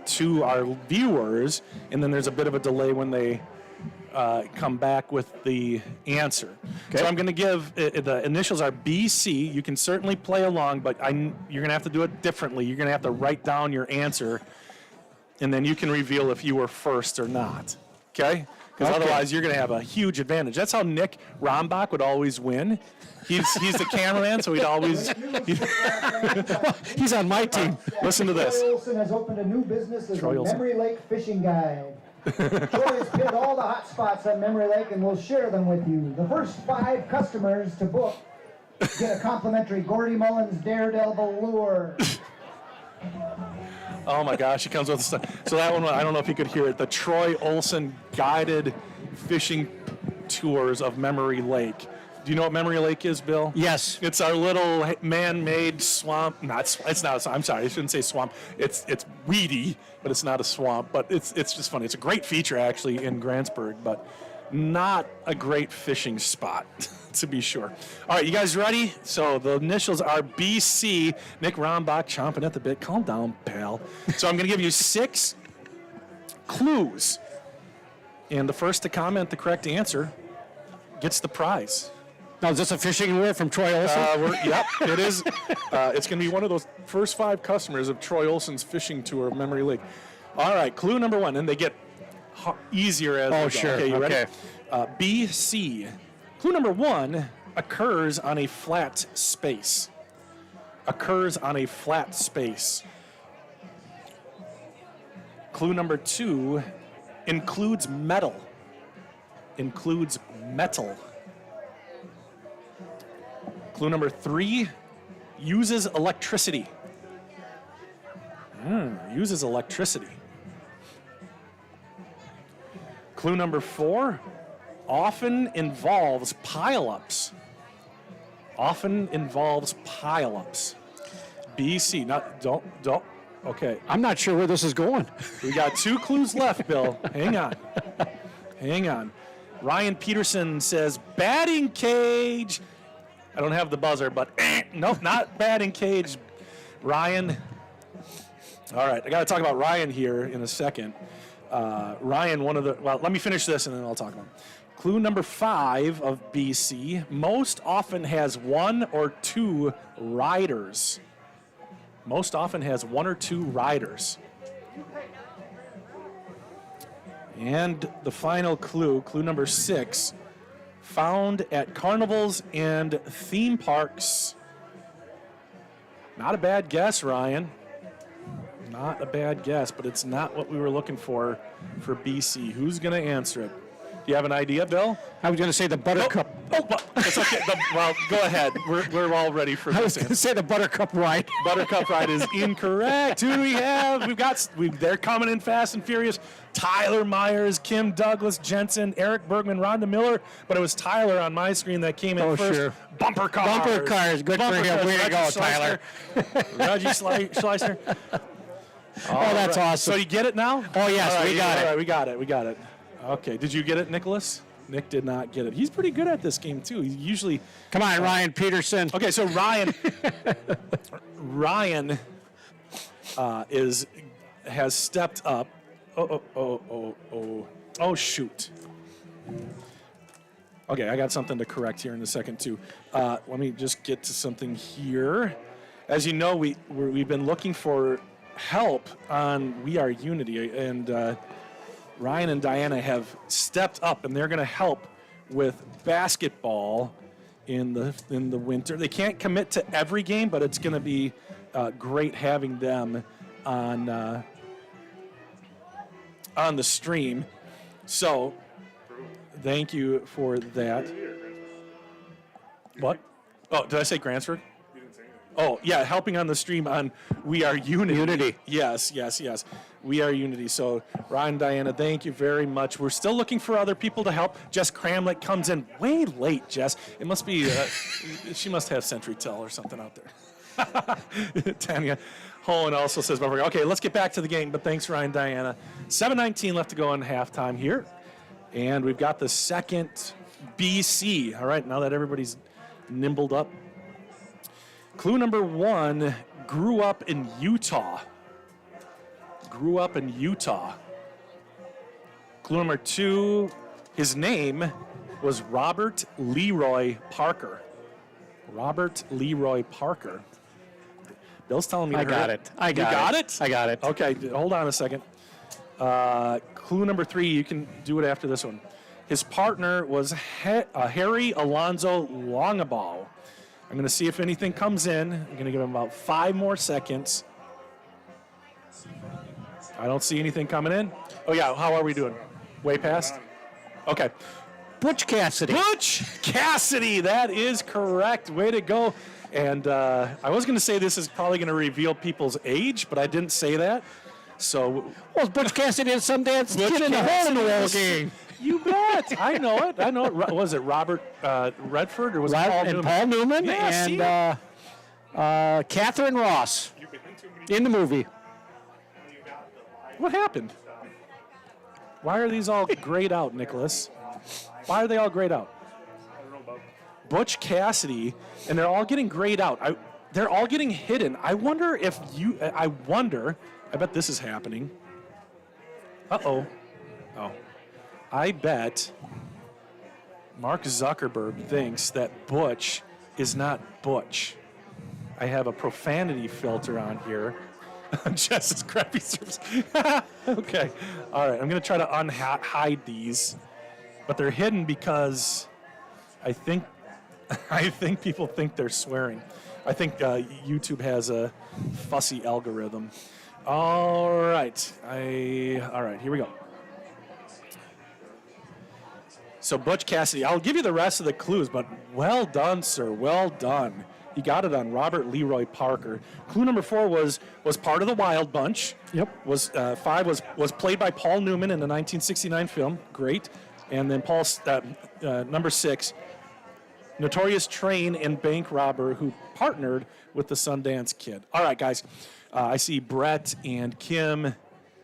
[SPEAKER 1] to our viewers, and then there's a bit of a delay when they come back with the answer. Okay. So I'm going to give the initials are BC. You can certainly play along, but you're going to have to do it differently. You're going to have to write down your answer, and then you can reveal if you were first or not. Okay? Because otherwise you're going to have a huge advantage. That's how Nick Rombach would always win. He's the cameraman, so he'd always...
[SPEAKER 2] He's on my team.
[SPEAKER 1] Listen to this.
[SPEAKER 3] Troy Olson has opened a new business as a Memory Lake fishing guide. Troy has pinned all the hot spots on Memory Lake and will share them with you. The first 5 customers to book get a complimentary Gordy Mullins Daredevil lure.
[SPEAKER 1] Oh my gosh, he comes with stuff. So that one, I don't know if you could hear it. The Troy Olson guided fishing tours of Memory Lake. Do you know what Memory Lake is, Bill?
[SPEAKER 2] Yes.
[SPEAKER 1] It's our little man-made swamp. It's not. I'm sorry, I shouldn't say swamp. It's weedy, but it's not a swamp. But it's just funny. It's a great feature actually in Grantsburg, but not a great fishing spot, to be sure. All right, you guys ready? So the initials are BC. Nick Rombach chomping at the bit. Calm down, pal. So I'm going to give you 6 clues, and the first to comment the correct answer gets the prize.
[SPEAKER 2] Now, is this a fishing lure from Troy Olson?
[SPEAKER 1] Yep, it is. It's going to be one of those first 5 customers of Troy Olson's fishing tour of Memory Lake. All right, clue number 1, and they get easier as we go.
[SPEAKER 2] Sure.
[SPEAKER 1] Okay, you ready? BC. Clue number 1 occurs on a flat space. Occurs on a flat space. Clue number 2 includes metal. Includes metal. Clue number 3 uses electricity. Uses electricity. Clue number 4 often involves pileups. Often involves pileups. BC. Don't. Okay.
[SPEAKER 2] I'm not sure where this is going.
[SPEAKER 1] We got 2 clues left, Bill. Hang on. Ryan Peterson says batting cage. I don't have the buzzer, but nope, not batting cage. Ryan. All right, I got to talk about Ryan here in a second. Ryan, let me finish this and then I'll talk about him. Clue number 5 of BC most often has 1 or 2 riders. Most often has 1 or 2 riders. And the final clue, clue number 6, found at carnivals and theme parks. Not a bad guess, Ryan. Not a bad guess, but it's not what we were looking for BC. Who's going to answer it? Do you have an idea, Bill?
[SPEAKER 2] I was going to say the Buttercup.
[SPEAKER 1] It's okay. Well, go ahead. We're all ready for this.
[SPEAKER 2] I was going to say the Buttercup ride.
[SPEAKER 1] Buttercup ride is incorrect. Who do we have? They're coming in fast and furious. Tyler Myers, Kim Douglas, Jensen, Eric Bergman, Rhonda Miller, but it was Tyler on my screen that came in first.
[SPEAKER 2] Sure.
[SPEAKER 1] Bumper cars.
[SPEAKER 2] Bumper cars. Good for him. Way to go, Tyler.
[SPEAKER 1] Reggie Schleicher.
[SPEAKER 2] That's awesome.
[SPEAKER 1] So you get it now?
[SPEAKER 2] Oh, yes,
[SPEAKER 1] right,
[SPEAKER 2] we got it.
[SPEAKER 1] All right, we got it. Okay, did you get it, Nicholas? Nick did not get it. He's pretty good at this game, too. He usually...
[SPEAKER 2] Come on, Ryan Peterson.
[SPEAKER 1] Okay, so Ryan has stepped up. Oh, shoot. Okay, I got something to correct here in a second, too. Let me just get to something here. As you know, we've been looking for help on We Are Unity, and Ryan and Diana have stepped up, and they're going to help with basketball in the winter. They can't commit to every game, but it's going to be great having them on the stream. So, thank you for that. What? Oh, did I say Grantsburg? Oh, yeah, helping on the stream on We Are Unity. Yes. We Are Unity. So, Ryan, Diana, thank you very much. We're still looking for other people to help. Jess Cramlett comes in way late, Jess. It must be, she must have CenturyTel or something out there. Tanya. Owen also says, okay, let's get back to the game, but thanks, Ryan, Diana. 7:19 left to go in halftime here. And we've got the second BC. All right, now that everybody's nimbled up. Clue number 1, grew up in Utah. Grew up in Utah. Clue number 2, his name was Robert Leroy Parker. Robert Leroy Parker. Bill's telling me
[SPEAKER 2] I got it. I got it.
[SPEAKER 1] Okay, hold on a second. Clue number 3, you can do it after this one. His partner was Harry Alonzo Longabaugh. I'm going to see if anything comes in. I'm going to give him about 5 more seconds. I don't see anything coming in. Oh, yeah, how are we doing? Way past? Okay.
[SPEAKER 2] Butch Cassidy.
[SPEAKER 1] Butch Cassidy, that is correct. Way to go. And I was going to say this is probably going to reveal people's age, but I didn't say that. So,
[SPEAKER 2] Well, Butch Cassidy at Sundance kid in the hole in the wall game.
[SPEAKER 1] You bet. I know it. Was it Robert Redford or was it Paul Newman?
[SPEAKER 2] Paul Newman
[SPEAKER 1] Yeah,
[SPEAKER 2] and Catherine Ross in the movie.
[SPEAKER 1] What happened? Why are these all grayed out, Nicholas? Why are they all grayed out? Butch Cassidy, and they're all getting grayed out. They're all getting hidden. I bet this is happening. Uh-oh. Oh. I bet Mark Zuckerberg thinks that Butch is not Butch. I have a profanity filter on here. Jess's crappy service. Okay. All right. I'm going to try to hide these, but they're hidden because I think people think they're swearing. I think YouTube has a fussy algorithm. All right. All right. Here we go. So Butch Cassidy, I'll give you the rest of the clues, but well done, sir. Well done. You got it on Robert Leroy Parker. Clue number 4 was part of the Wild Bunch.
[SPEAKER 2] Yep.
[SPEAKER 1] 5 was played by Paul Newman in the 1969 film. Great. And then number 6, notorious train and bank robber who partnered with the Sundance Kid. All right, guys. I see Brett and Kim,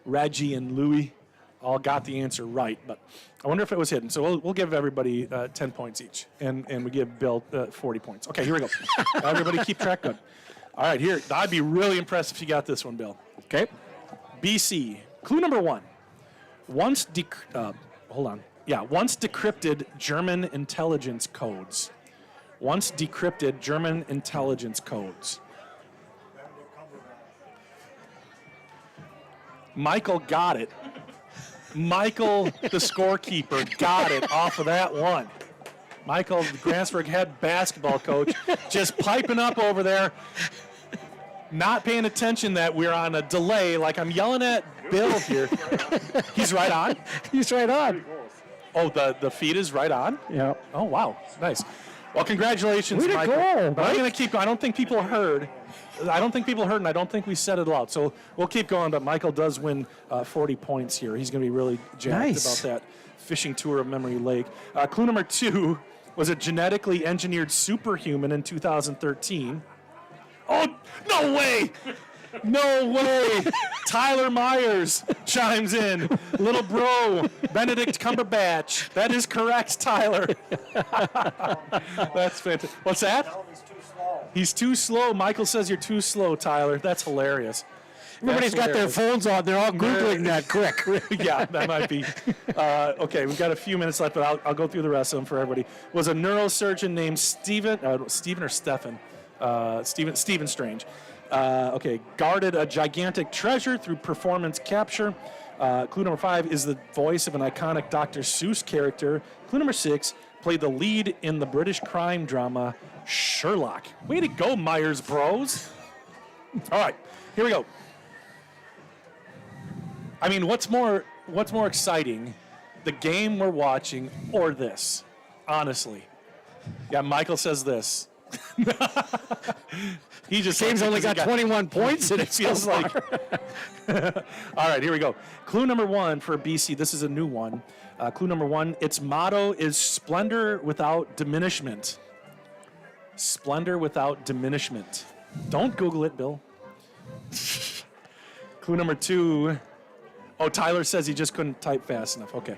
[SPEAKER 1] Reggie and Louie all got the answer right, but I wonder if it was hidden. So we'll give everybody 10 points each, and we give Bill 40 points. Okay, here we go. Everybody keep track. Good. All right, here. I'd be really impressed if you got this one, Bill. Okay. BC. Clue number 1. Once decrypted German intelligence codes. Once decrypted German intelligence codes. Michael got it. Michael, the scorekeeper, got it off of that one. Michael, the Grantsburg head basketball coach, just piping up over there, not paying attention that we're on a delay, like I'm yelling at Bill here. He's right on?
[SPEAKER 2] He's right on.
[SPEAKER 1] Oh, the feed is right on?
[SPEAKER 2] Yeah.
[SPEAKER 1] Oh, wow. Nice. Well, congratulations,
[SPEAKER 2] Way to
[SPEAKER 1] Michael.
[SPEAKER 2] go,
[SPEAKER 1] But I'm
[SPEAKER 2] Mike.
[SPEAKER 1] going to keep going. I don't think people heard, and I don't think we said it aloud. So we'll keep going, but Michael does win 40 points here. He's going to be really jacked
[SPEAKER 2] Nice.
[SPEAKER 1] about that fishing tour of Memory Lake. Clue number 2 was a genetically engineered superhuman in 2013. Oh, no way! No way! Tyler Myers chimes in. Little bro, Benedict Cumberbatch. That is correct, Tyler. That's fantastic. What's that? He's too slow. Michael says you're too slow, Tyler. That's hilarious.
[SPEAKER 2] Everybody's got their phones on. They're all Googling that quick.
[SPEAKER 1] Yeah, that might be. Okay, we've got a few minutes left, but I'll go through the rest of them for everybody. Was a neurosurgeon named Stephen Strange. Okay, guarded a gigantic treasure through performance capture. Clue number 5 is the voice of an iconic Dr. Seuss character. Clue number 6 played the lead in the British crime drama Sherlock. Way to go, Myers Bros. All right, here we go. I mean, what's more exciting, the game we're watching or this? Honestly. Yeah, Michael says this. He just
[SPEAKER 2] Game's only got 21 points in it.
[SPEAKER 1] It feels like. All right, here we go. Clue number 1 for BC. This is a new one. Clue number 1. Its motto is splendor without diminishment. Splendor without diminishment. Don't Google it, Bill. Clue number 2. Oh, Tyler says he just couldn't type fast enough. Okay.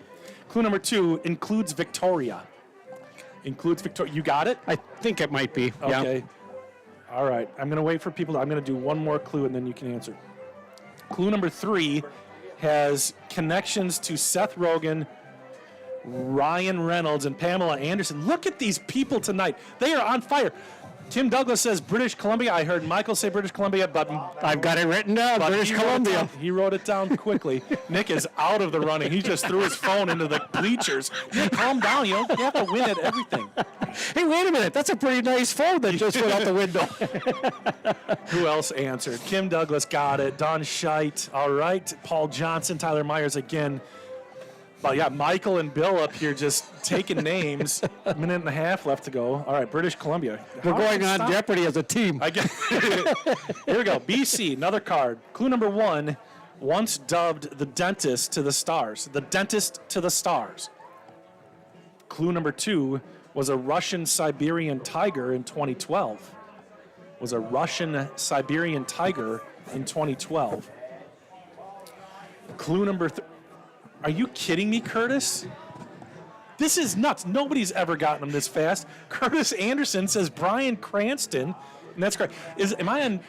[SPEAKER 1] Clue number 2 includes Victoria. Includes Victoria. You got it?
[SPEAKER 2] I think it might be. Yeah.
[SPEAKER 1] Okay. All right. I'm going to wait for people. I'm going to do one more clue and then you can answer. Clue number 3 has connections to Seth Rogen, Ryan Reynolds, and Pamela Anderson. Look at these people tonight. They are on fire. Tim Douglas says British Columbia. I heard Michael say British Columbia, but
[SPEAKER 2] I've got it written down. British Columbia.
[SPEAKER 1] He wrote it down quickly. Nick is out of the running. He just threw his phone into the bleachers. Nick, calm down. You have to win at everything.
[SPEAKER 2] Hey, wait a minute. That's a pretty nice phone that just went out the window.
[SPEAKER 1] Who else answered? Kim Douglas got it. Don Scheit. All right. Paul Johnson. Tyler Myers again. Well, yeah, Michael and Bill up here just taking names. A minute and a half left to go. All right, British Columbia.
[SPEAKER 2] We're going on Jeopardy as a team.
[SPEAKER 1] I guess. Here we go. BC, another card. Clue number 1, once dubbed the dentist to the stars. The dentist to the stars. Clue number 2 was a Russian Siberian tiger in 2012. Was a Russian Siberian tiger in 2012. Clue number 3. Are you kidding me, Curtis? This is nuts. Nobody's ever gotten them this fast. Curtis Anderson says Bryan Cranston, and that's correct. Am I on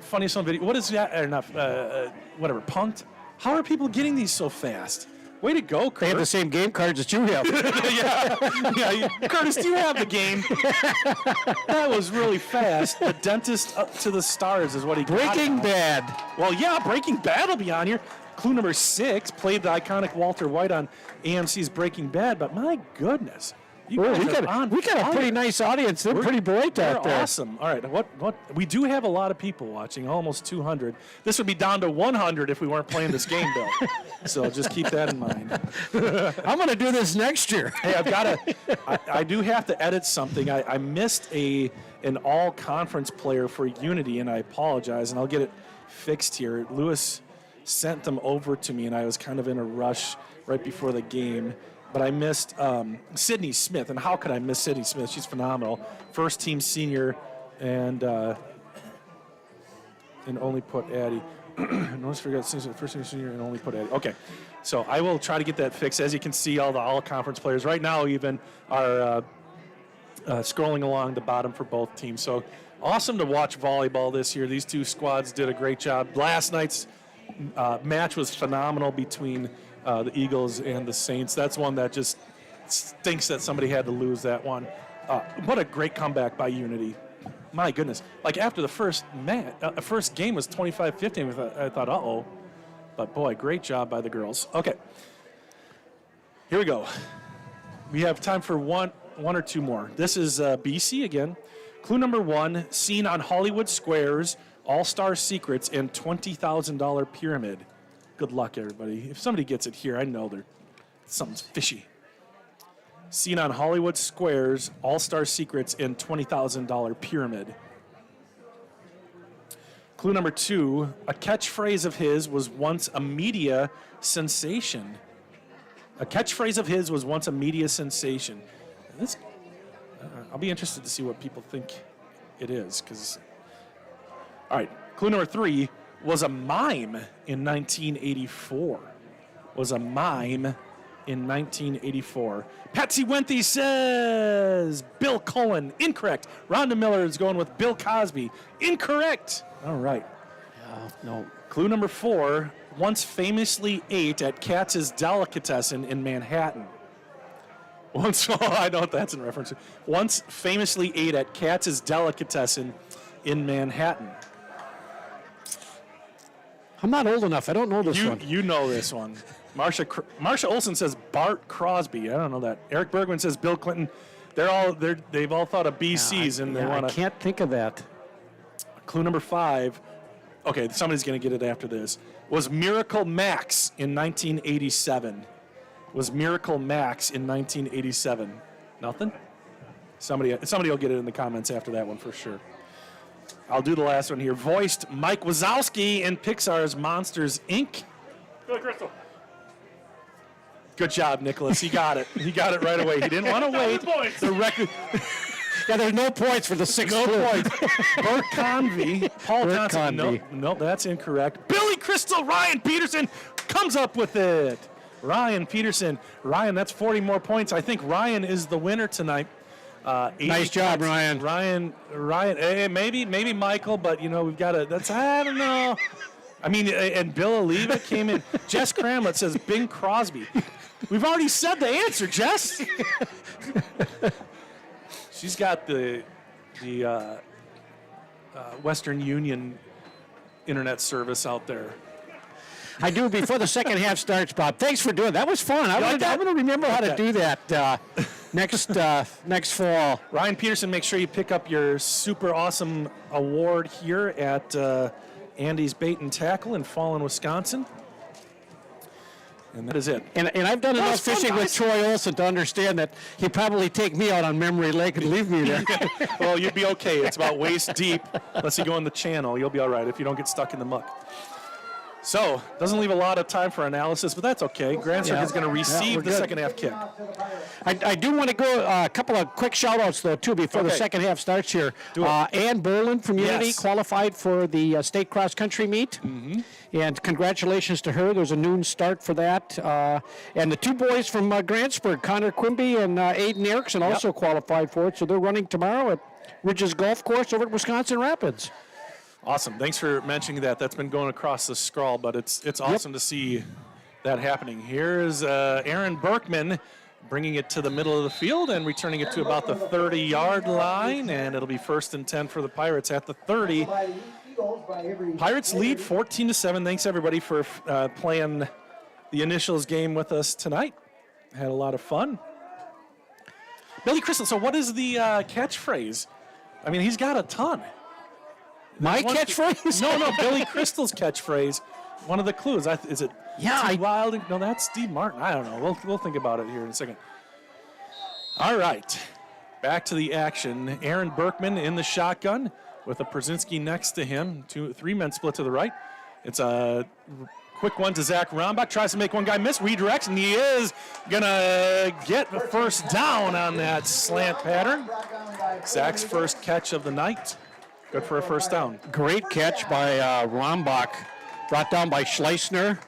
[SPEAKER 1] Funniest Home Video? What is that? Or not, whatever, Punked? How are people getting these so fast? Way to go, Curtis.
[SPEAKER 2] They have the same game cards that you have.
[SPEAKER 1] yeah. Curtis, do you have the game? That was really fast. The dentist up to the stars is what he got.
[SPEAKER 2] Breaking Bad.
[SPEAKER 1] Well, yeah, Breaking Bad will be on here. Clue number 6 played the iconic Walter White on AMC's Breaking Bad, but my goodness.
[SPEAKER 2] We got a pretty nice audience. They're pretty bright out there.
[SPEAKER 1] Awesome. All right, what we do have a lot of people watching, almost 200. This would be down to 100 if we weren't playing this game, Bill. So just keep that in mind.
[SPEAKER 2] I'm going to do this next year.
[SPEAKER 1] Hey, I do have to edit something. I missed an all-conference player for Unity, and I apologize, and I'll get it fixed here. Lewis sent them over to me, and I was kind of in a rush right before the game. But I missed Sydney Smith, and how could I miss Sydney Smith? She's phenomenal. First-team senior, and only put Addie. Notice forgot first-team senior and only put Addie. Okay, so I will try to get that fixed. As you can see, all the all-conference players right now even are scrolling along the bottom for both teams. So awesome to watch volleyball this year. These two squads did a great job. Last night's match was phenomenal between the Eagles and the Saints. That's one that just stinks that somebody had to lose that one. What a great comeback by Unity. My goodness. Like after the first game was 25-15, I thought, uh-oh. But boy, great job by the girls. Okay. Here we go. We have time for one or two more. This is BC again. Clue number 1, seen on Hollywood Squares, All-Star Secrets, and $20,000 Pyramid. Good luck, everybody. If somebody gets it here, I know something's fishy. Seen on Hollywood Squares, All-Star Secrets, and $20,000 Pyramid. Clue number 2, a catchphrase of his was once a media sensation. A catchphrase of his was once a media sensation. I'll be interested to see what people think it is. All right, clue number 3 was a mime in 1984. Was a mime in 1984. Patsy Wenthy says Bill Cullen. Incorrect. Rhonda Miller is going with Bill Cosby. Incorrect. All right.
[SPEAKER 2] No.
[SPEAKER 1] Clue number 4, once famously ate at Katz's Delicatessen in Manhattan. I know what that's in reference to. Once famously ate at Katz's Delicatessen in Manhattan.
[SPEAKER 2] I'm not old enough. I don't know this one.
[SPEAKER 1] You know this one. Marsha Olson says Bart Crosby. I don't know that. Eric Bergman says Bill Clinton. They've all thought of BCs and they want to.
[SPEAKER 2] I can't think of that.
[SPEAKER 1] Clue number 5. Okay, somebody's going to get it after this. Was Miracle Max in 1987? Was Miracle Max in 1987? Nothing? Somebody will get it in the comments after that one for sure. I'll do the last one here. Voiced Mike Wazowski in Pixar's Monsters, Inc. Billy Crystal. Good job, Nicholas. He got it. He got it right away. He didn't want to wait. The record.
[SPEAKER 2] Yeah, there's no points for the sixth
[SPEAKER 1] No
[SPEAKER 2] clue.
[SPEAKER 1] points. Bert Convey, Paul
[SPEAKER 2] Bert
[SPEAKER 1] Johnson.
[SPEAKER 2] Convey.
[SPEAKER 1] No, that's incorrect. Billy Crystal, Ryan Peterson comes up with it. Ryan Peterson. Ryan, that's 40 more points. I think Ryan is the winner tonight. 80
[SPEAKER 2] Nice job,
[SPEAKER 1] points.
[SPEAKER 2] Ryan.
[SPEAKER 1] Ryan, maybe Michael, but we've got to, I don't know. I mean, and Bill Oliva came in. Jess Cramlett says Bing Crosby. We've already said the answer, Jess. She's got the Western Union internet service out there.
[SPEAKER 2] I do before the second half starts, Bob. Thanks for doing that. That was fun. I'm going to remember how to do that next fall.
[SPEAKER 1] Ryan Peterson, make sure you pick up your super awesome award here at Andy's Bait and Tackle in Fallon, Wisconsin. And that is it.
[SPEAKER 2] And I've done enough fishing with Troy Olson to understand that he'd probably take me out on memory lake and leave me there.
[SPEAKER 1] Well, you'd be okay. It's about waist deep. Unless you go in the channel, you'll be all right if you don't get stuck in the muck. So, doesn't leave a lot of time for analysis, but that's okay. Grantsburg is going to receive the second half kick.
[SPEAKER 2] I do want to go a couple of quick shout-outs, though, too, before the second half starts here. Ann Boland from Unity qualified for the state cross-country meet. Mm-hmm. And congratulations to her. There's a noon start for that. And the two boys from Grantsburg, Connor Quimby and Aiden Erickson, also qualified for it. So they're running tomorrow at Ridges Golf Course over at Wisconsin Rapids.
[SPEAKER 1] Awesome. Thanks for mentioning that. That's been going across the scroll, but it's awesome to see that happening. Here's Aaron Berkman bringing it to the middle of the field and returning it to about the 30-yard line, and it'll be 1st and 10 for the Pirates at the 30. Pirates lead 14-7. Thanks, everybody, for playing the initials game with us tonight. Had a lot of fun. Billy Crystal, so what is the catchphrase? I mean, he's got a ton.
[SPEAKER 2] My catchphrase?
[SPEAKER 1] No, Billy Crystal's catchphrase. One of the clues. Is it wild? No, that's Steve Martin. I don't know. We'll think about it here in a second. All right. Back to the action. Aaron Berkman in the shotgun with a Przinski next to him. 3 men split to the right. It's a quick one to Zach Rombach. Tries to make one guy miss. Redirects, and he is going to get the first down on that slant pattern. Zach's first catch of the night. Good for a first down.
[SPEAKER 2] Great catch by Rombach. Brought down by Schleissner.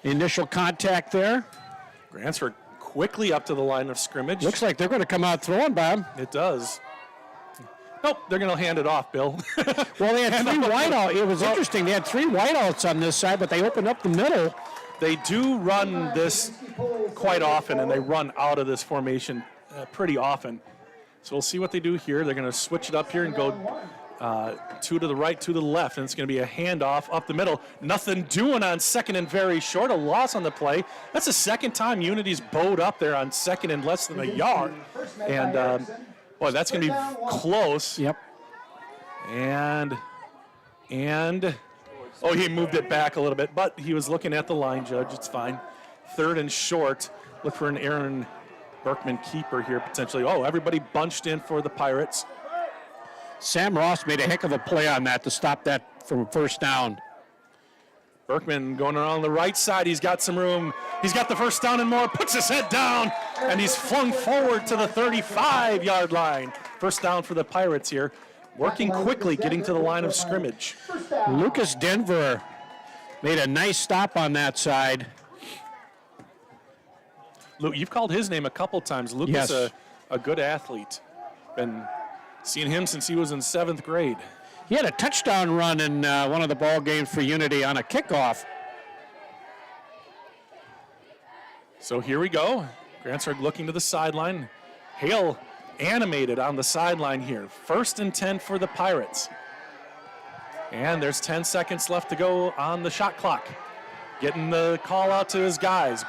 [SPEAKER 2] Initial contact there.
[SPEAKER 1] Grantsburg quickly up to the line of scrimmage.
[SPEAKER 2] Looks like they're going to come out throwing, Bob.
[SPEAKER 1] It does. Nope, they're going to hand it off, Bill.
[SPEAKER 2] Well, they had 3 wideouts. It was interesting. They had 3 wideouts on this side, but they opened up the middle.
[SPEAKER 1] They do run this quite often, and they run out of this formation pretty often. So we'll see what they do here. They're going to switch it up here and go 2 to the right, 2 to the left, and it's going to be a handoff up the middle. Nothing doing on second and very short. A loss on the play. That's the second time Unity's bowed up there on second and less than a yard. And, boy, that's going to be close.
[SPEAKER 2] Yep.
[SPEAKER 1] And, oh, he moved it back a little bit, but he was looking at the line judge. It's fine. 3rd and short. Look for an Aaron Berkman keeper here potentially. Oh, everybody bunched in for the Pirates.
[SPEAKER 2] Sam Ross made a heck of a play on that to stop that from first down.
[SPEAKER 1] Berkman going around the right side. He's got some room. He's got the first down and more. Puts his head down, and he's flung forward to the 35-yard line. First down for the Pirates here. Working quickly, getting to the line of scrimmage.
[SPEAKER 2] Lucas Denver made a nice stop on that side.
[SPEAKER 1] Luke, you've called his name a couple times. Luke is a good athlete. Been seeing him since he was in 7th grade.
[SPEAKER 2] He had a touchdown run in one of the ball games for Unity on a kickoff.
[SPEAKER 1] So here we go. Grantsburg looking to the sideline. Hale animated on the sideline here. 1st and 10 for the Pirates. And there's 10 seconds left to go on the shot clock. Getting the call out to his guys.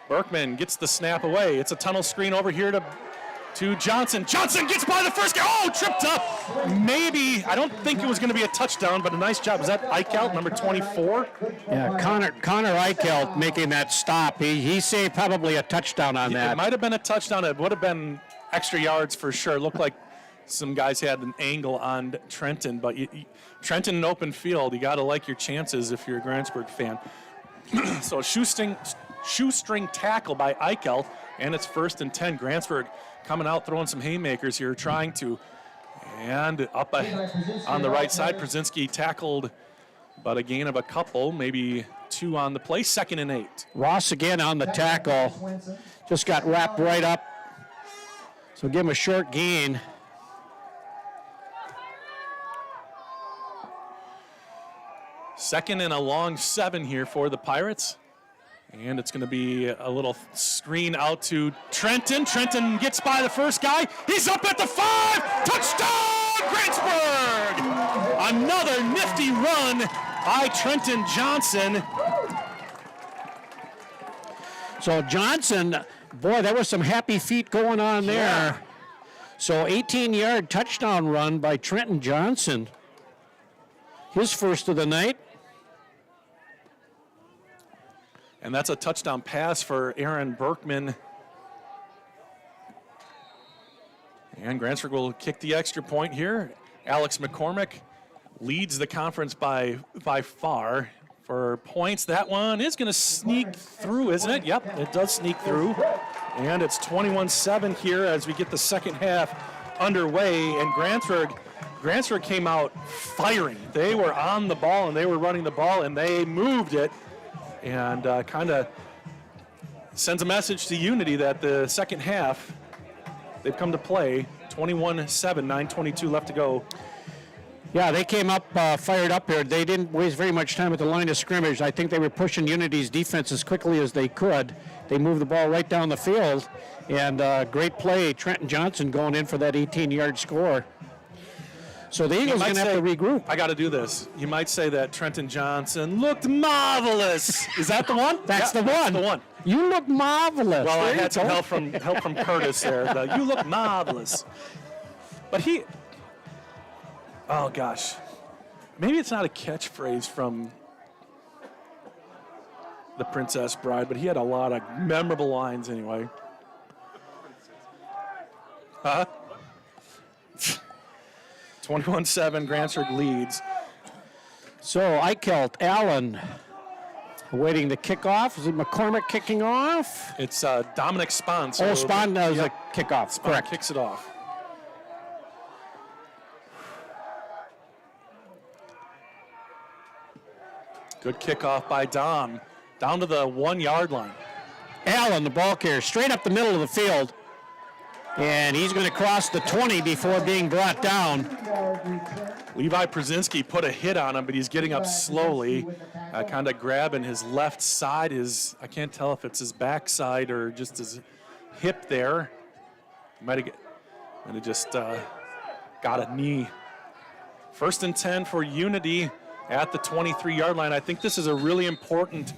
[SPEAKER 1] Berkman gets the snap away. It's a tunnel screen over here to Johnson. Johnson gets by the first guy. Oh, tripped up. Maybe, I don't think it was going to be a touchdown, but a nice job. Was that Eichelt, number 24?
[SPEAKER 2] Yeah, Connor Eichelt making that stop. He saved probably a touchdown on that.
[SPEAKER 1] It might have been a touchdown. It would have been extra yards for sure. It looked like some guys had an angle on Trenton, but Trenton in open field, you got to like your chances if you're a Grantsburg fan. So shoestring tackle by Eichel, and it's 1st and 10. Grantsburg coming out, throwing some haymakers here, trying to. And up on the right side, Przinski tackled, but a gain of a couple, maybe 2 on the play. 2nd and 8.
[SPEAKER 2] Ross again on the tackle. Just got wrapped right up. So give him a short gain.
[SPEAKER 1] Second and a long 7 here for the Pirates. And it's going to be a little screen out to Trenton. Trenton gets by the first guy. He's up at the 5. Touchdown, Grantsburg! Another nifty run by Trenton Johnson.
[SPEAKER 2] So Johnson, boy, there was some happy feet going on there.
[SPEAKER 1] Yeah.
[SPEAKER 2] So 18-yard touchdown run by Trenton Johnson. His first of the night.
[SPEAKER 1] And that's a touchdown pass for Aaron Berkman. And Grantsburg will kick the extra point here. Alex McCormick leads the conference by far for points. That one is going to sneak through, isn't it? Yep, it does sneak through. And it's 21-7 here as we get the second half underway. And Grantsburg came out firing. They were on the ball and they were running the ball and they moved it. And kind of sends a message to Unity that the second half, they've come to play. 21-7, 9:22 left to go.
[SPEAKER 2] Yeah, they came up fired up here. They didn't waste very much time at the line of scrimmage. I think they were pushing Unity's defense as quickly as they could. They moved the ball right down the field. And great play, Trenton Johnson going in for that 18-yard score. So the Eagles are going to have to regroup.
[SPEAKER 1] I got to do this. You might say that Trenton Johnson looked marvelous. Is that the one?
[SPEAKER 2] That's the one.
[SPEAKER 1] That's the one.
[SPEAKER 2] You look marvelous.
[SPEAKER 1] Well,
[SPEAKER 2] There
[SPEAKER 1] I
[SPEAKER 2] you
[SPEAKER 1] had some
[SPEAKER 2] go.
[SPEAKER 1] help from Curtis there. You look marvelous. But oh gosh, maybe it's not a catchphrase from the Princess Bride, but he had a lot of memorable lines anyway. Huh? 21-7, Grantsburg leads.
[SPEAKER 2] So Eichelt, Allen, awaiting the kickoff. Is it McCormick kicking off?
[SPEAKER 1] It's Dominic Spahn. So
[SPEAKER 2] Spahn does
[SPEAKER 1] yep.
[SPEAKER 2] a kickoff.
[SPEAKER 1] Spahn
[SPEAKER 2] Correct.
[SPEAKER 1] kicks it off. Good kickoff by Dom. Down to the 1-yard line.
[SPEAKER 2] Allen, the ball carrier, straight up the middle of the field. And he's going to cross the 20 before being brought down.
[SPEAKER 1] Levi Przinski put a hit on him, but he's getting up slowly, kind of grabbing his left side. I can't tell if it's his backside or just his hip there. Might have just got a knee. 1st and 10 for Unity at the 23-yard line. I think this is a really important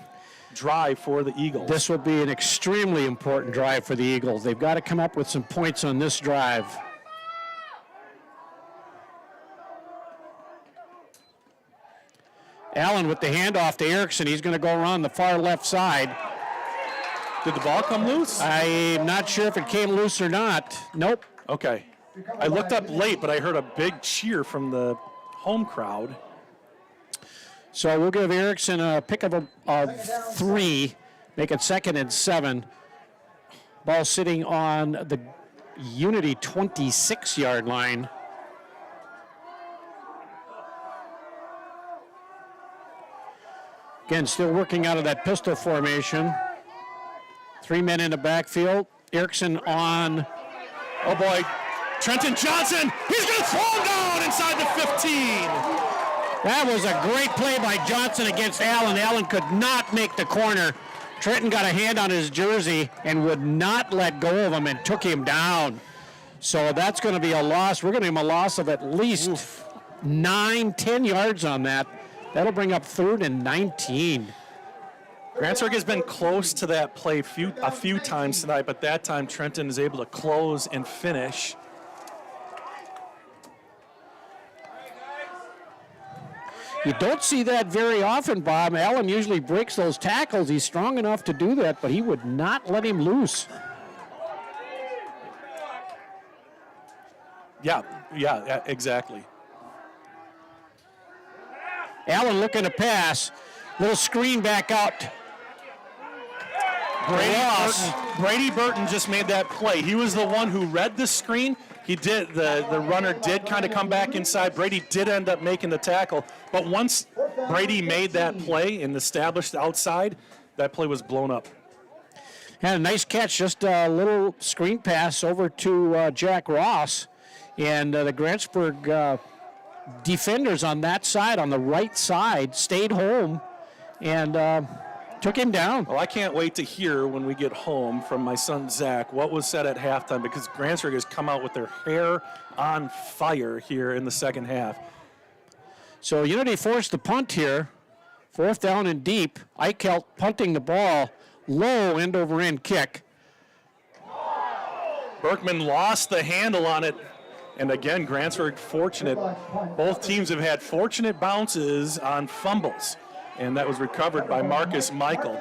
[SPEAKER 1] drive for the Eagles.
[SPEAKER 2] This will be an extremely important drive for the Eagles. They've got to come up with some points on this drive. Allen with the handoff to Erickson. He's going to go around the far left side.
[SPEAKER 1] Did the ball come loose?
[SPEAKER 2] I'm not sure if it came loose or not. Nope.
[SPEAKER 1] Okay. I looked up late, but I heard a big cheer from the home crowd.
[SPEAKER 2] So we'll give Erickson a pick of 3, make it 2nd and 7. Ball sitting on the Unity 26-yard line. Again, still working out of that pistol formation. 3 men in the backfield. Erickson on.
[SPEAKER 1] Oh boy, Trenton Johnson, he's going to throw him down inside the 15.
[SPEAKER 2] That was a great play by Johnson against Allen. Allen could not make the corner. Trenton got a hand on his jersey and would not let go of him and took him down. So that's going to be a loss. We're going to give him a loss of at least 9-10 yards on that. That'll bring up 3rd and 19.
[SPEAKER 1] Grantsburg has been close to that play a few times tonight, but that time Trenton is able to close and finish.
[SPEAKER 2] You don't see that very often, Bob. Allen usually breaks those tackles. He's strong enough to do that, but he would not let him loose.
[SPEAKER 1] Yeah, exactly.
[SPEAKER 2] Allen looking to pass. Little screen back out.
[SPEAKER 1] Brady Burton just made that play. He was the one who read the screen. He did. The runner did kind of come back inside. Brady did end up making the tackle. But once Brady made that play and established outside, that play was blown up.
[SPEAKER 2] Had a nice catch, just a little screen pass over to Jack Ross. And the Grantsburg defenders on that side, on the right side, stayed home and took him down.
[SPEAKER 1] Well, I can't wait to hear when we get home from my son Zach what was said at halftime, because Grantsburg has come out with their hair on fire here in the second half.
[SPEAKER 2] So Unity forced the punt here. 4th down and deep. Eichelt punting the ball. Low end-over-end kick.
[SPEAKER 1] Berkman lost the handle on it. And again, Grantsburg fortunate. Both teams have had fortunate bounces on fumbles. And that was recovered by Marcus Michael.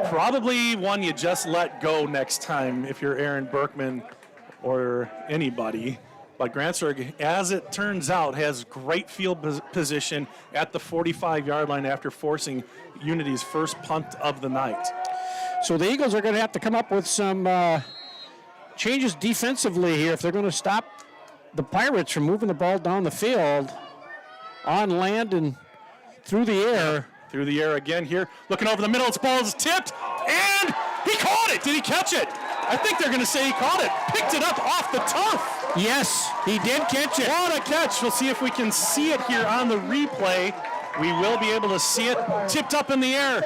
[SPEAKER 1] Probably one you just let go next time if you're Aaron Berkman or anybody. But Grantsburg, as it turns out, has great field position at the 45-yard line after forcing Unity's first punt of the night.
[SPEAKER 2] So the Eagles are going to have to come up with some changes defensively here if they're going to stop the Pirates from moving the ball down the field on land and through the air.
[SPEAKER 1] Through the air again here. Looking over the middle, its ball is tipped, and he caught it. Did he catch it? I think they're going to say he caught it. Picked it up off the turf.
[SPEAKER 2] Yes, he did catch it.
[SPEAKER 1] What a catch. We'll see if we can see it here on the replay. We will be able to see it. Tipped up in the air.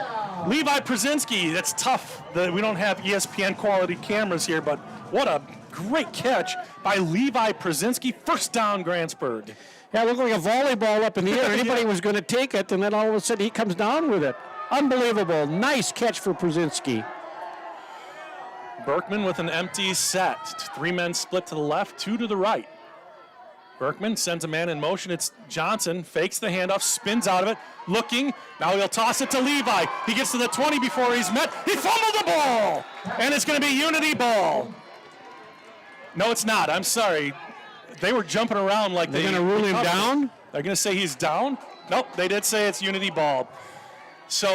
[SPEAKER 1] Levi Przinski. That's tough that we don't have ESPN quality cameras here, but what a great catch by Levi Przinski. First down, Grantsburg.
[SPEAKER 2] Yeah, it looked like a volleyball up in the air. Anybody was going to take it, and then all of a sudden he comes down with it. Unbelievable. Nice catch for Przinski.
[SPEAKER 1] Berkman with an empty set. 3 men split to the left, 2 to the right. Berkman sends a man in motion. It's Johnson, fakes the handoff, spins out of it, looking. Now he'll toss it to Levi. He gets to the 20 before he's met. He fumbled the ball, and it's going to be Unity ball. No, it's not. I'm sorry. They were jumping around like
[SPEAKER 2] they're going to rule him down?
[SPEAKER 1] They're going to say he's down? Nope, they did say it's Unity ball. So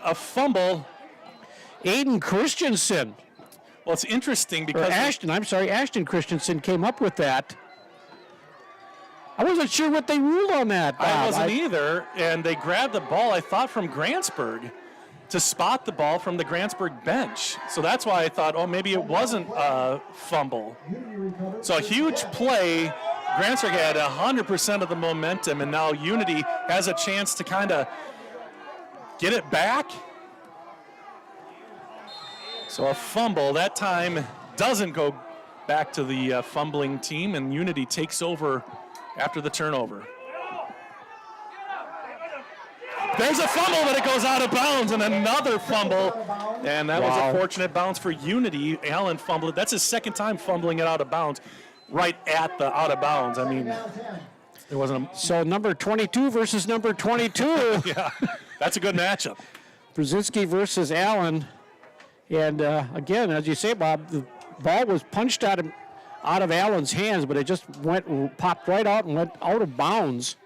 [SPEAKER 1] a fumble.
[SPEAKER 2] Aiden Christensen.
[SPEAKER 1] Well, it's interesting because
[SPEAKER 2] Ashton Christensen came up with that. I wasn't sure what they ruled on that, Bob.
[SPEAKER 1] I wasn't either, and they grabbed the ball, I thought, from Grantsburg to spot the ball from the Grantsburg bench. So that's why I thought, oh, maybe it wasn't a fumble. So a huge play. Grantsburg had 100% of the momentum, and now Unity has a chance to kind of get it back. So a fumble, that time doesn't go back to the fumbling team, and Unity takes over after the turnover. There's a fumble, but it goes out of bounds, and another fumble. And that was a fortunate bounce for Unity. Allen fumbled it. That's his second time fumbling it out of bounds, right at the out of bounds. I mean, there wasn't a...
[SPEAKER 2] So number 22 versus number 22.
[SPEAKER 1] Yeah, that's a good matchup.
[SPEAKER 2] Brzezinski versus Allen. And again, as you say, Bob, the ball was punched out of Allen's hands, but it just popped right out and went out of bounds.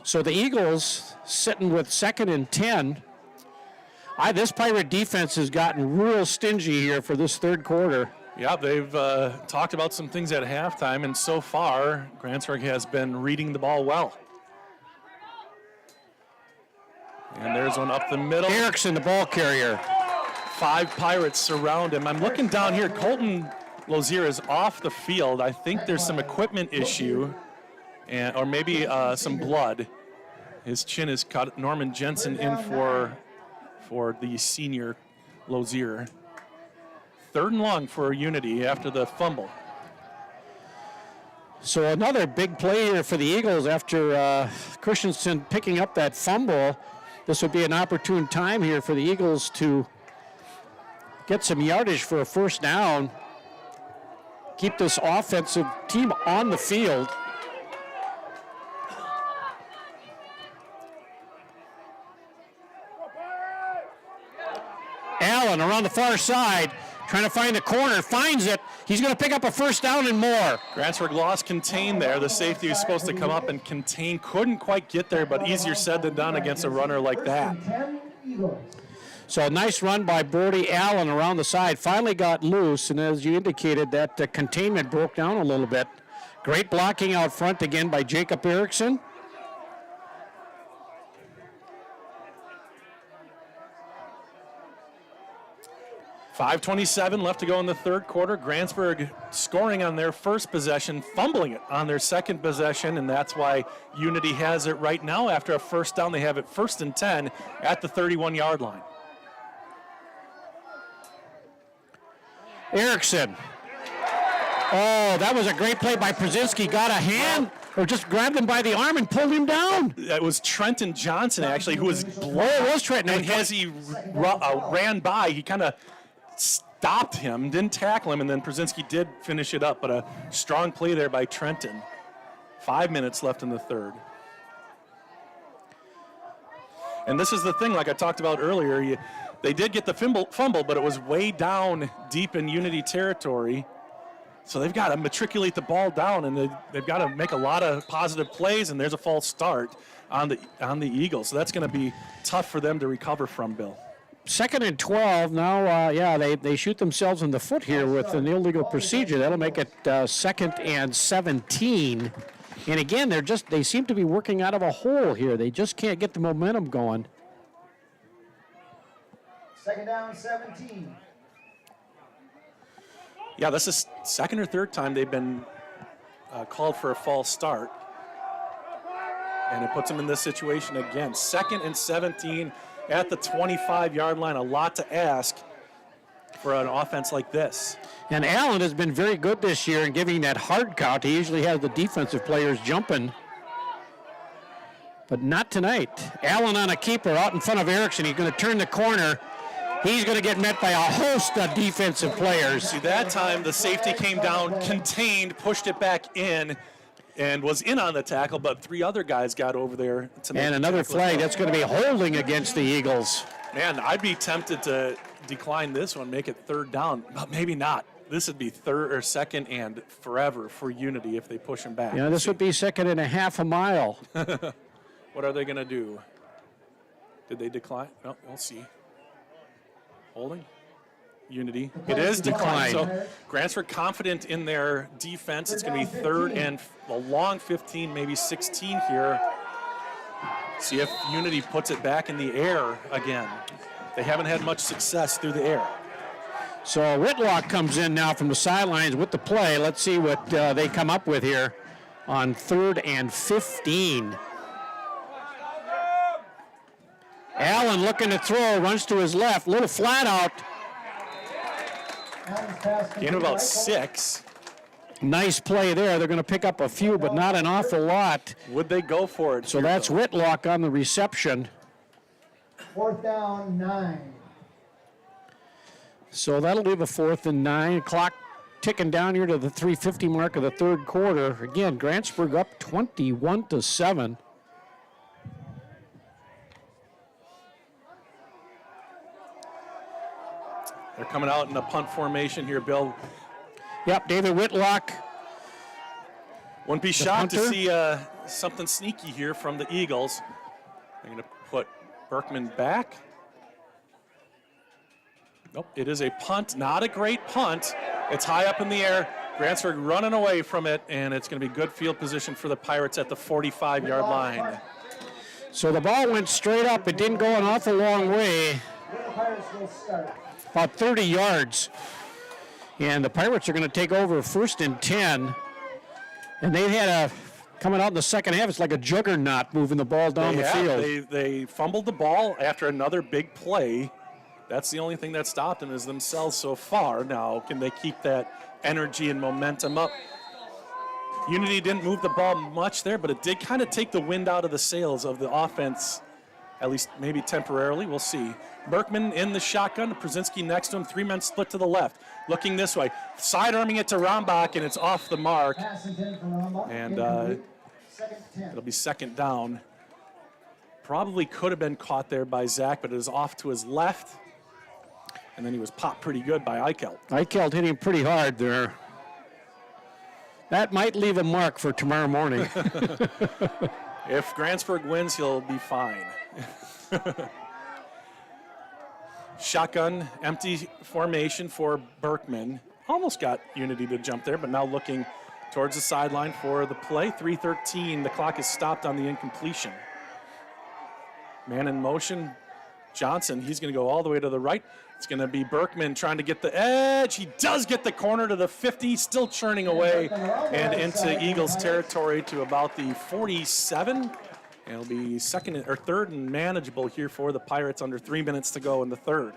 [SPEAKER 2] So the Eagles sitting with 2nd and 10. This Pirate defense has gotten real stingy here for this third quarter.
[SPEAKER 1] Yeah, they've talked about some things at halftime, and so far, Grantsburg has been reading the ball well. And there's one up the middle.
[SPEAKER 2] Erickson, the ball carrier.
[SPEAKER 1] 5 Pirates surround him. I'm looking down here. Colton Lozier is off the field. I think there's some equipment issue, or maybe some blood. His chin is cut. Norman Jensen in for the senior Lozier. 3rd and long for Unity after the fumble.
[SPEAKER 2] So another big play here for the Eagles after Christensen picking up that fumble. This would be an opportune time here for the Eagles to get some yardage for a first down. Keep this offensive team on the field. Allen around the far side, trying to find the corner, finds it. He's going to pick up a first down and more.
[SPEAKER 1] Grantsburg lost contain there. The safety was supposed to come up and contain. Couldn't quite get there, but easier said than done against a runner like that.
[SPEAKER 2] So nice run by Brody Allen around the side. Finally got loose, and as you indicated, that containment broke down a little bit. Great blocking out front again by Jacob Erickson.
[SPEAKER 1] .5:27 left to go in the third quarter. Grantsburg scoring on their first possession, fumbling it on their second possession, and that's why Unity has it right now. After a first down, they have it 1st and 10 at the 31-yard line.
[SPEAKER 2] Erickson. Oh, that was a great play by Przinski. Got a hand, or just grabbed him by the arm and pulled him down.
[SPEAKER 1] It was Trenton Johnson, actually, who was blown.
[SPEAKER 2] Oh, it was Trenton.
[SPEAKER 1] And as he ran by, he kind of stopped him, didn't tackle him, and then Przinski did finish it up. But a strong play there by Trenton. 5 minutes left in the third. And this is the thing, like I talked about earlier, they did get the fumble, but it was way down deep in Unity territory. So they've got to matriculate the ball down, and they've got to make a lot of positive plays, and there's a false start on the Eagles. So that's going to be tough for them to recover from, Bill.
[SPEAKER 2] 2nd and 12 now. They shoot themselves in the foot here with an illegal procedure. That'll make it 2nd and 17. And again, they seem to be working out of a hole here. They just can't get the momentum going.
[SPEAKER 3] 2nd down, 17.
[SPEAKER 1] Yeah, this is second or third time they've been called for a false start. And it puts them in this situation again. 2nd and 17 at the 25-yard line. A lot to ask for an offense like this.
[SPEAKER 2] And Allen has been very good this year in giving that hard count. He usually has the defensive players jumping. But not tonight. Allen on a keeper out in front of Erickson. He's going to turn the corner. He's going to get met by a host of defensive players.
[SPEAKER 1] See, that time the safety came down, contained, pushed it back in, and was in on the tackle, but 3 other guys got over there to make
[SPEAKER 2] and
[SPEAKER 1] the
[SPEAKER 2] another
[SPEAKER 1] tackle.
[SPEAKER 2] flag. That's going to be holding against the Eagles.
[SPEAKER 1] Man, I'd be tempted to decline this one, make it 3rd down, but maybe not. This would be 3rd or 2nd and forever for Unity if they push them back.
[SPEAKER 2] Yeah, this would be 2nd and a half a mile.
[SPEAKER 1] What are they going to do? Did they decline? No, we'll see. Holding. Unity. It is declined. So Grantsburg confident in their defense. It's going to be 3rd and a long 15, maybe 16 here. See if Unity puts it back in the air again. They haven't had much success through the air.
[SPEAKER 2] So Whitlock comes in now from the sidelines with the play. Let's see what they come up with here on 3rd and 15. Allen looking to throw, runs to his left, little flat out.
[SPEAKER 1] Gain of about 6.
[SPEAKER 2] Nice play there. They're going to pick up a few, but not an awful lot.
[SPEAKER 1] Would they go for it?
[SPEAKER 2] So that's Whitlock on the reception.
[SPEAKER 3] 4th down, 9.
[SPEAKER 2] So that'll leave a 4th and 9. Clock ticking down here to the 3:50 mark of the third quarter. Again, Grantsburg up 21-7.
[SPEAKER 1] They're coming out in a punt formation here, Bill.
[SPEAKER 2] Yep, David Whitlock.
[SPEAKER 1] Wouldn't be shocked to
[SPEAKER 2] punter.
[SPEAKER 1] see something sneaky here from the Eagles. They're going to put Berkman back. Nope, it is a punt, not a great punt. It's high up in the air. Grantsburg running away from it, and it's going to be good field position for the Pirates at the 45-yard line.
[SPEAKER 2] So the ball went straight up. It didn't go an awful long way,
[SPEAKER 3] The Pirates will start.
[SPEAKER 2] about 30 yards. And the Pirates are going to take over 1st and 10. And they had coming out in the second half, it's like a juggernaut moving the ball down the field.
[SPEAKER 1] They fumbled the ball after another big play. That's the only thing that stopped them is themselves so far. Now, can they keep that energy and momentum up? Unity didn't move the ball much there, but it did kind of take the wind out of the sails of the offense, at least maybe temporarily. We'll see. Berkman in the shotgun, Przinski next to him, 3-men split to the left. Looking this way, side-arming it to Rombach, and it's off the mark. And it'll be 2nd down. Probably could have been caught there by Zach, but it was off to his left. And then he was popped pretty good by Eichelt.
[SPEAKER 2] Eichelt hit him pretty hard there. That might leave a mark for tomorrow morning.
[SPEAKER 1] If Grantsburg wins, he'll be fine. Shotgun, empty formation for Berkman. Almost got Unity to jump there, but now looking towards the sideline for the play. 3:13, the clock is stopped on the incompletion. Man in motion, Johnson, he's going to go all the way to the right. It's going to be Berkman trying to get the edge. He does get the corner to the 50, still churning away and into Eagles territory to about the 47. And it'll be third and manageable here for the Pirates under 3 minutes to go in the third.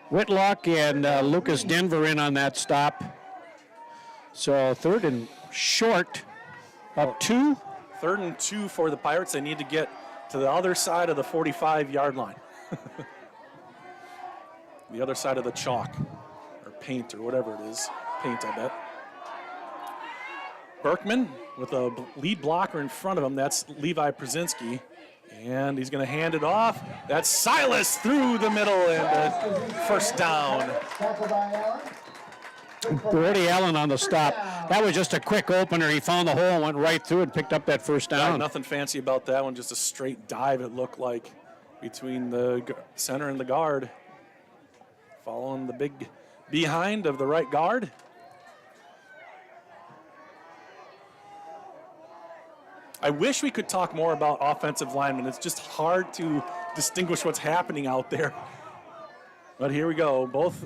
[SPEAKER 2] Whitlock and Lucas Denver in on that stop. So third and short, up 2.
[SPEAKER 1] 3rd and 2 for the Pirates. They need to get to the other side of the 45-yard line. The other side of the chalk or paint or whatever it is. Paint, I bet. Berkman with a lead blocker in front of him. That's Levi Przinski. And he's going to hand it off. That's Silas through the middle and first down.
[SPEAKER 2] Brody Allen on the stop. That was just a quick opener. He found the hole and went right through and picked up that first down.
[SPEAKER 1] Nothing fancy about that one. Just a straight dive, it looked like, between the center and the guard. Following the big behind of the right guard. I wish we could talk more about offensive linemen. It's just hard to distinguish what's happening out there. But here we go. Both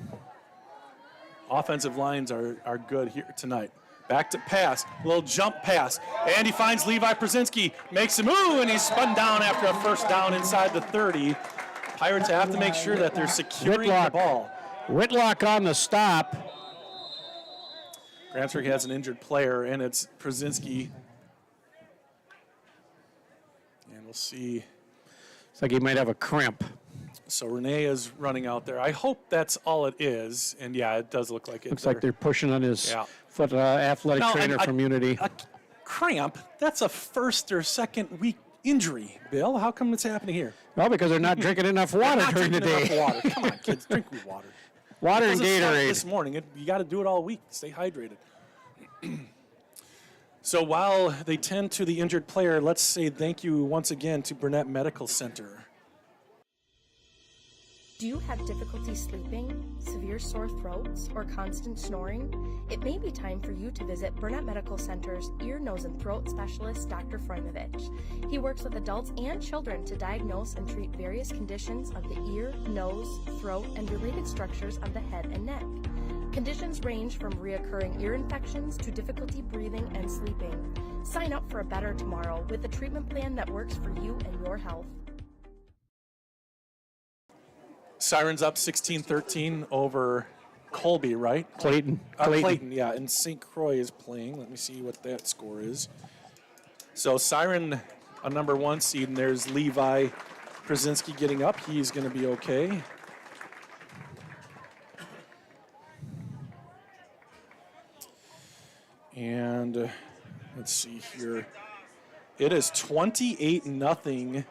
[SPEAKER 1] offensive lines are good here tonight. Back to pass, a little jump pass. And he finds Levi Przinski, makes a move, and he's spun down after a first down inside the 30. Pirates have to make sure that they're securing the ball.
[SPEAKER 2] Whitlock on the stop.
[SPEAKER 1] Grantsburg has an injured player, and it's Przinski. And we'll see.
[SPEAKER 2] It's like he might have a cramp.
[SPEAKER 1] So Renee is running out there. I hope that's all it is. And yeah, it does look like it.
[SPEAKER 2] Looks like they're pushing on his foot, athletic trainer from Unity.
[SPEAKER 1] A cramp, that's a first or second week injury, Bill. How come it's happening here?
[SPEAKER 2] Well, because they're not drinking enough water during the day.
[SPEAKER 1] Enough water. Come on, kids, drink water.
[SPEAKER 2] Water and Gatorade.
[SPEAKER 1] This morning, you got to do it all week. Stay hydrated. So while they tend to the injured player, let's say thank you once again to Burnett Medical Center.
[SPEAKER 5] Do you have difficulty sleeping, severe sore throats, or constant snoring? It may be time for you to visit Burnett Medical Center's ear, nose, and throat specialist, Dr. Frojmovich. He works with adults and children to diagnose and treat various conditions of the ear, nose, throat, and related structures of the head and neck. Conditions range from reoccurring ear infections to difficulty breathing and sleeping. Sign up for a better tomorrow with a treatment plan that works for you and your health.
[SPEAKER 1] Sirens up 16-13 over Colby, right?
[SPEAKER 2] Clayton.
[SPEAKER 1] Clayton, yeah, and St. Croix is playing. Let me see what that score is. So Siren, a number 1 seed, and there's Levi Przinski getting up. He's going to be okay. And let's see here. It is 28-0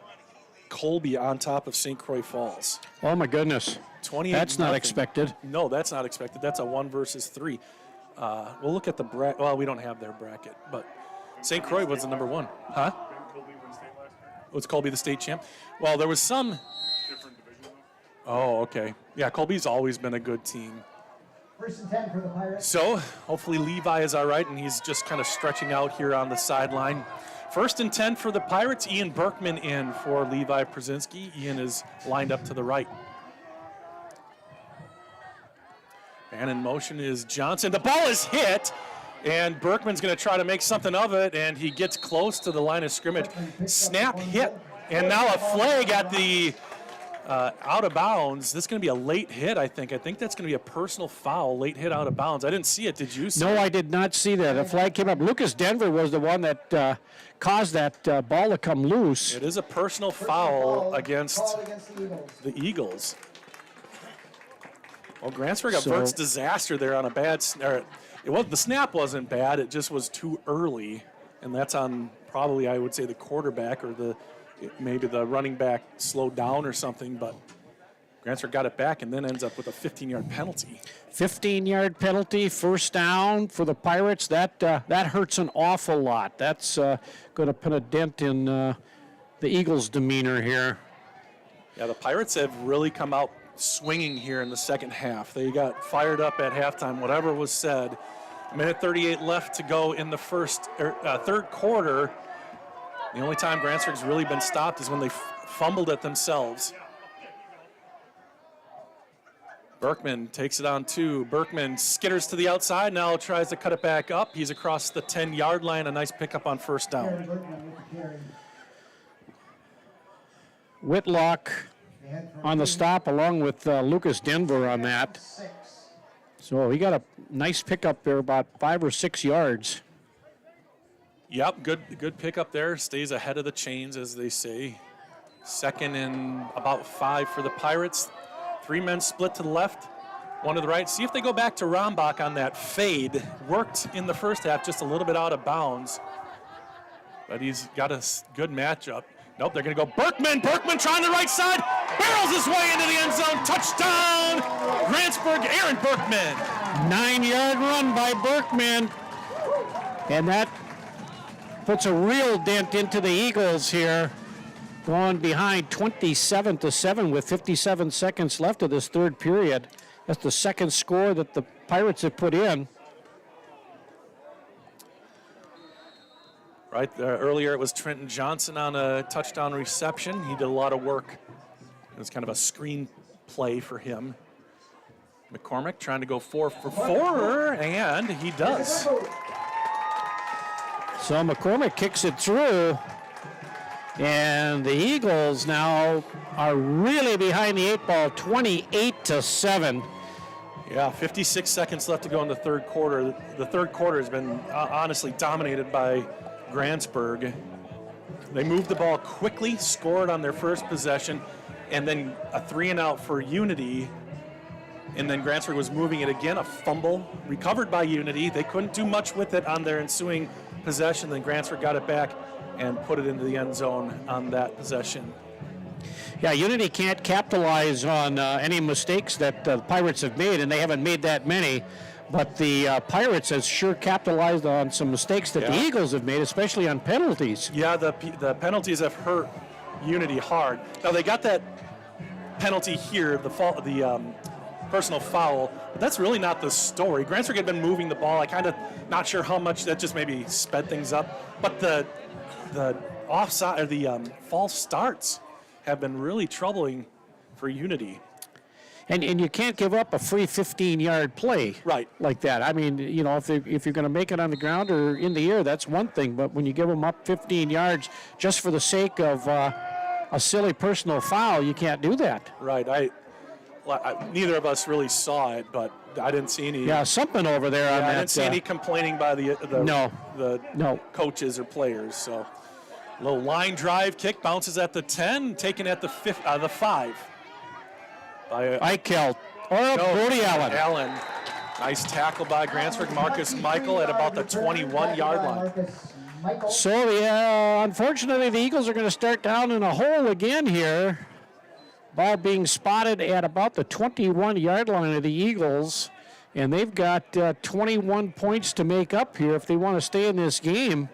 [SPEAKER 1] Colby on top of St. Croix Falls.
[SPEAKER 2] Oh, my goodness.
[SPEAKER 1] 28.
[SPEAKER 2] That's not expected.
[SPEAKER 1] No, that's not expected. That's a 1 versus 3. We'll look at the bracket. Well, we don't have their bracket, but St. Croix was the number 1. Huh? Was Colby the state champ? Well, there was some.
[SPEAKER 7] Different division.
[SPEAKER 1] Oh, okay. Yeah, Colby's always been a good team.
[SPEAKER 3] 1st and 10 for the Pirates.
[SPEAKER 1] So hopefully Levi is all right, and he's just kind of stretching out here on the sideline. 1st and 10 for the Pirates. Ian Berkman in for Levi Przinski. Ian is lined up to the right. And in motion is Johnson. The ball is hit, and Berkman's going to try to make something of it, and he gets close to the line of scrimmage. Snap hit, and now a flag at the out of bounds. This is going to be a late hit, I think. I think that's going to be a personal foul, late hit out of bounds. I didn't see it. Did you see it?
[SPEAKER 2] No, I did not see that. A flag came up. Lucas Denver was the one that caused that ball to come loose.
[SPEAKER 1] It is a personal foul against
[SPEAKER 3] the
[SPEAKER 1] Eagles. Well, Grantsburg averts disaster there on a bad snap. The snap wasn't bad. It just was too early, and that's on probably, I would say, the quarterback or maybe the running back slowed down or something, but Grantsburg got it back and then ends up with a 15-yard penalty.
[SPEAKER 2] 15-yard penalty, first down for the Pirates. That hurts an awful lot. That's going to put a dent in the Eagles' demeanor here.
[SPEAKER 1] Yeah, the Pirates have really come out swinging here in the second half. They got fired up at halftime, whatever was said. Minute 38 left to go in the third quarter. The only time Grantsburg's really been stopped is when they fumbled it themselves. Berkman takes it on 2. Berkman skitters to the outside, now tries to cut it back up. He's across the 10-yard line, a nice pickup on first down.
[SPEAKER 2] Whitlock on the stop along with Lucas Denver on that. So he got a nice pickup there, about 5 or 6 yards.
[SPEAKER 1] Yep, good pickup there. Stays ahead of the chains, as they say. Second and about 5 for the Pirates. 3 men split to the left, 1 to the right. See if they go back to Rombach on that fade. Worked in the first half, just a little bit out of bounds. But he's got a good matchup. Nope, they're going to go Berkman. Berkman trying the right side. Barrels his way into the end zone. Touchdown, Grantsburg, Aaron Berkman.
[SPEAKER 2] 9-yard run by Berkman. And that puts a real dent into the Eagles here. Going behind 27-7 with 57 seconds left of this third period. That's the second score that the Pirates have put in.
[SPEAKER 1] Right there, earlier it was Trenton Johnson on a touchdown reception. He did a lot of work. It was kind of a screen play for him. McCormick trying to go 4 for 4, and he does.
[SPEAKER 2] So McCormick kicks it through, and the Eagles now are really behind the 8 ball, 28-7.
[SPEAKER 1] Yeah, 56 seconds left to go in the third quarter. The third quarter has been honestly dominated by Grantsburg. They moved the ball quickly, scored on their first possession, and then a 3-and-out for Unity. And then Grantsburg was moving it again, a fumble recovered by Unity. They couldn't do much with it on their ensuing possession. Then Grantsburg got it back and put it into the end zone on that possession.
[SPEAKER 2] Yeah, Unity can't capitalize on any mistakes that the Pirates have made, and they haven't made that many. But the Pirates has sure capitalized on some mistakes that the Eagles have made, especially on penalties.
[SPEAKER 1] Yeah, the penalties have hurt Unity hard. Now they got that penalty here, the personal foul. But that's really not the story. Grantsburg had been moving the ball. I kind of not sure how much that just maybe sped things up. But the offside or the false starts have been really troubling for Unity.
[SPEAKER 2] And you can't give up a free 15-yard play like that. I mean, you know, if you're going to make it on the ground or in the air, that's one thing. But when you give them up 15 yards just for the sake of a silly personal foul, you can't do that.
[SPEAKER 1] Right. I neither of us really saw it, but I didn't see any.
[SPEAKER 2] Yeah, something over there on that.
[SPEAKER 1] I didn't see any complaining by the
[SPEAKER 2] no
[SPEAKER 1] coaches or players. So, little line drive kick bounces at the 10, taken at the 5. By
[SPEAKER 2] Eichel or Brody Allen.
[SPEAKER 1] Nice tackle by Grantsburg. Marcus Michael at about the 21-yard line.
[SPEAKER 2] So, unfortunately, the Eagles are going to start down in a hole again here. Ball being spotted at about the 21-yard line of the Eagles. And they've got 21 points to make up here if they want to stay in this game.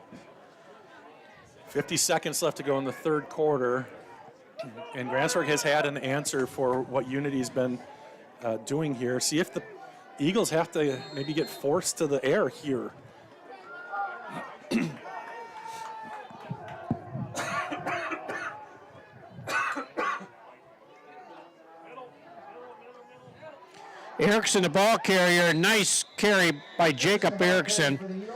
[SPEAKER 1] 50 seconds left to go in the third quarter. And Grantsburg has had an answer for what Unity's been doing here. See if the Eagles have to maybe get forced to the air here.
[SPEAKER 2] Erickson, the ball carrier. Nice carry by Jacob Erickson.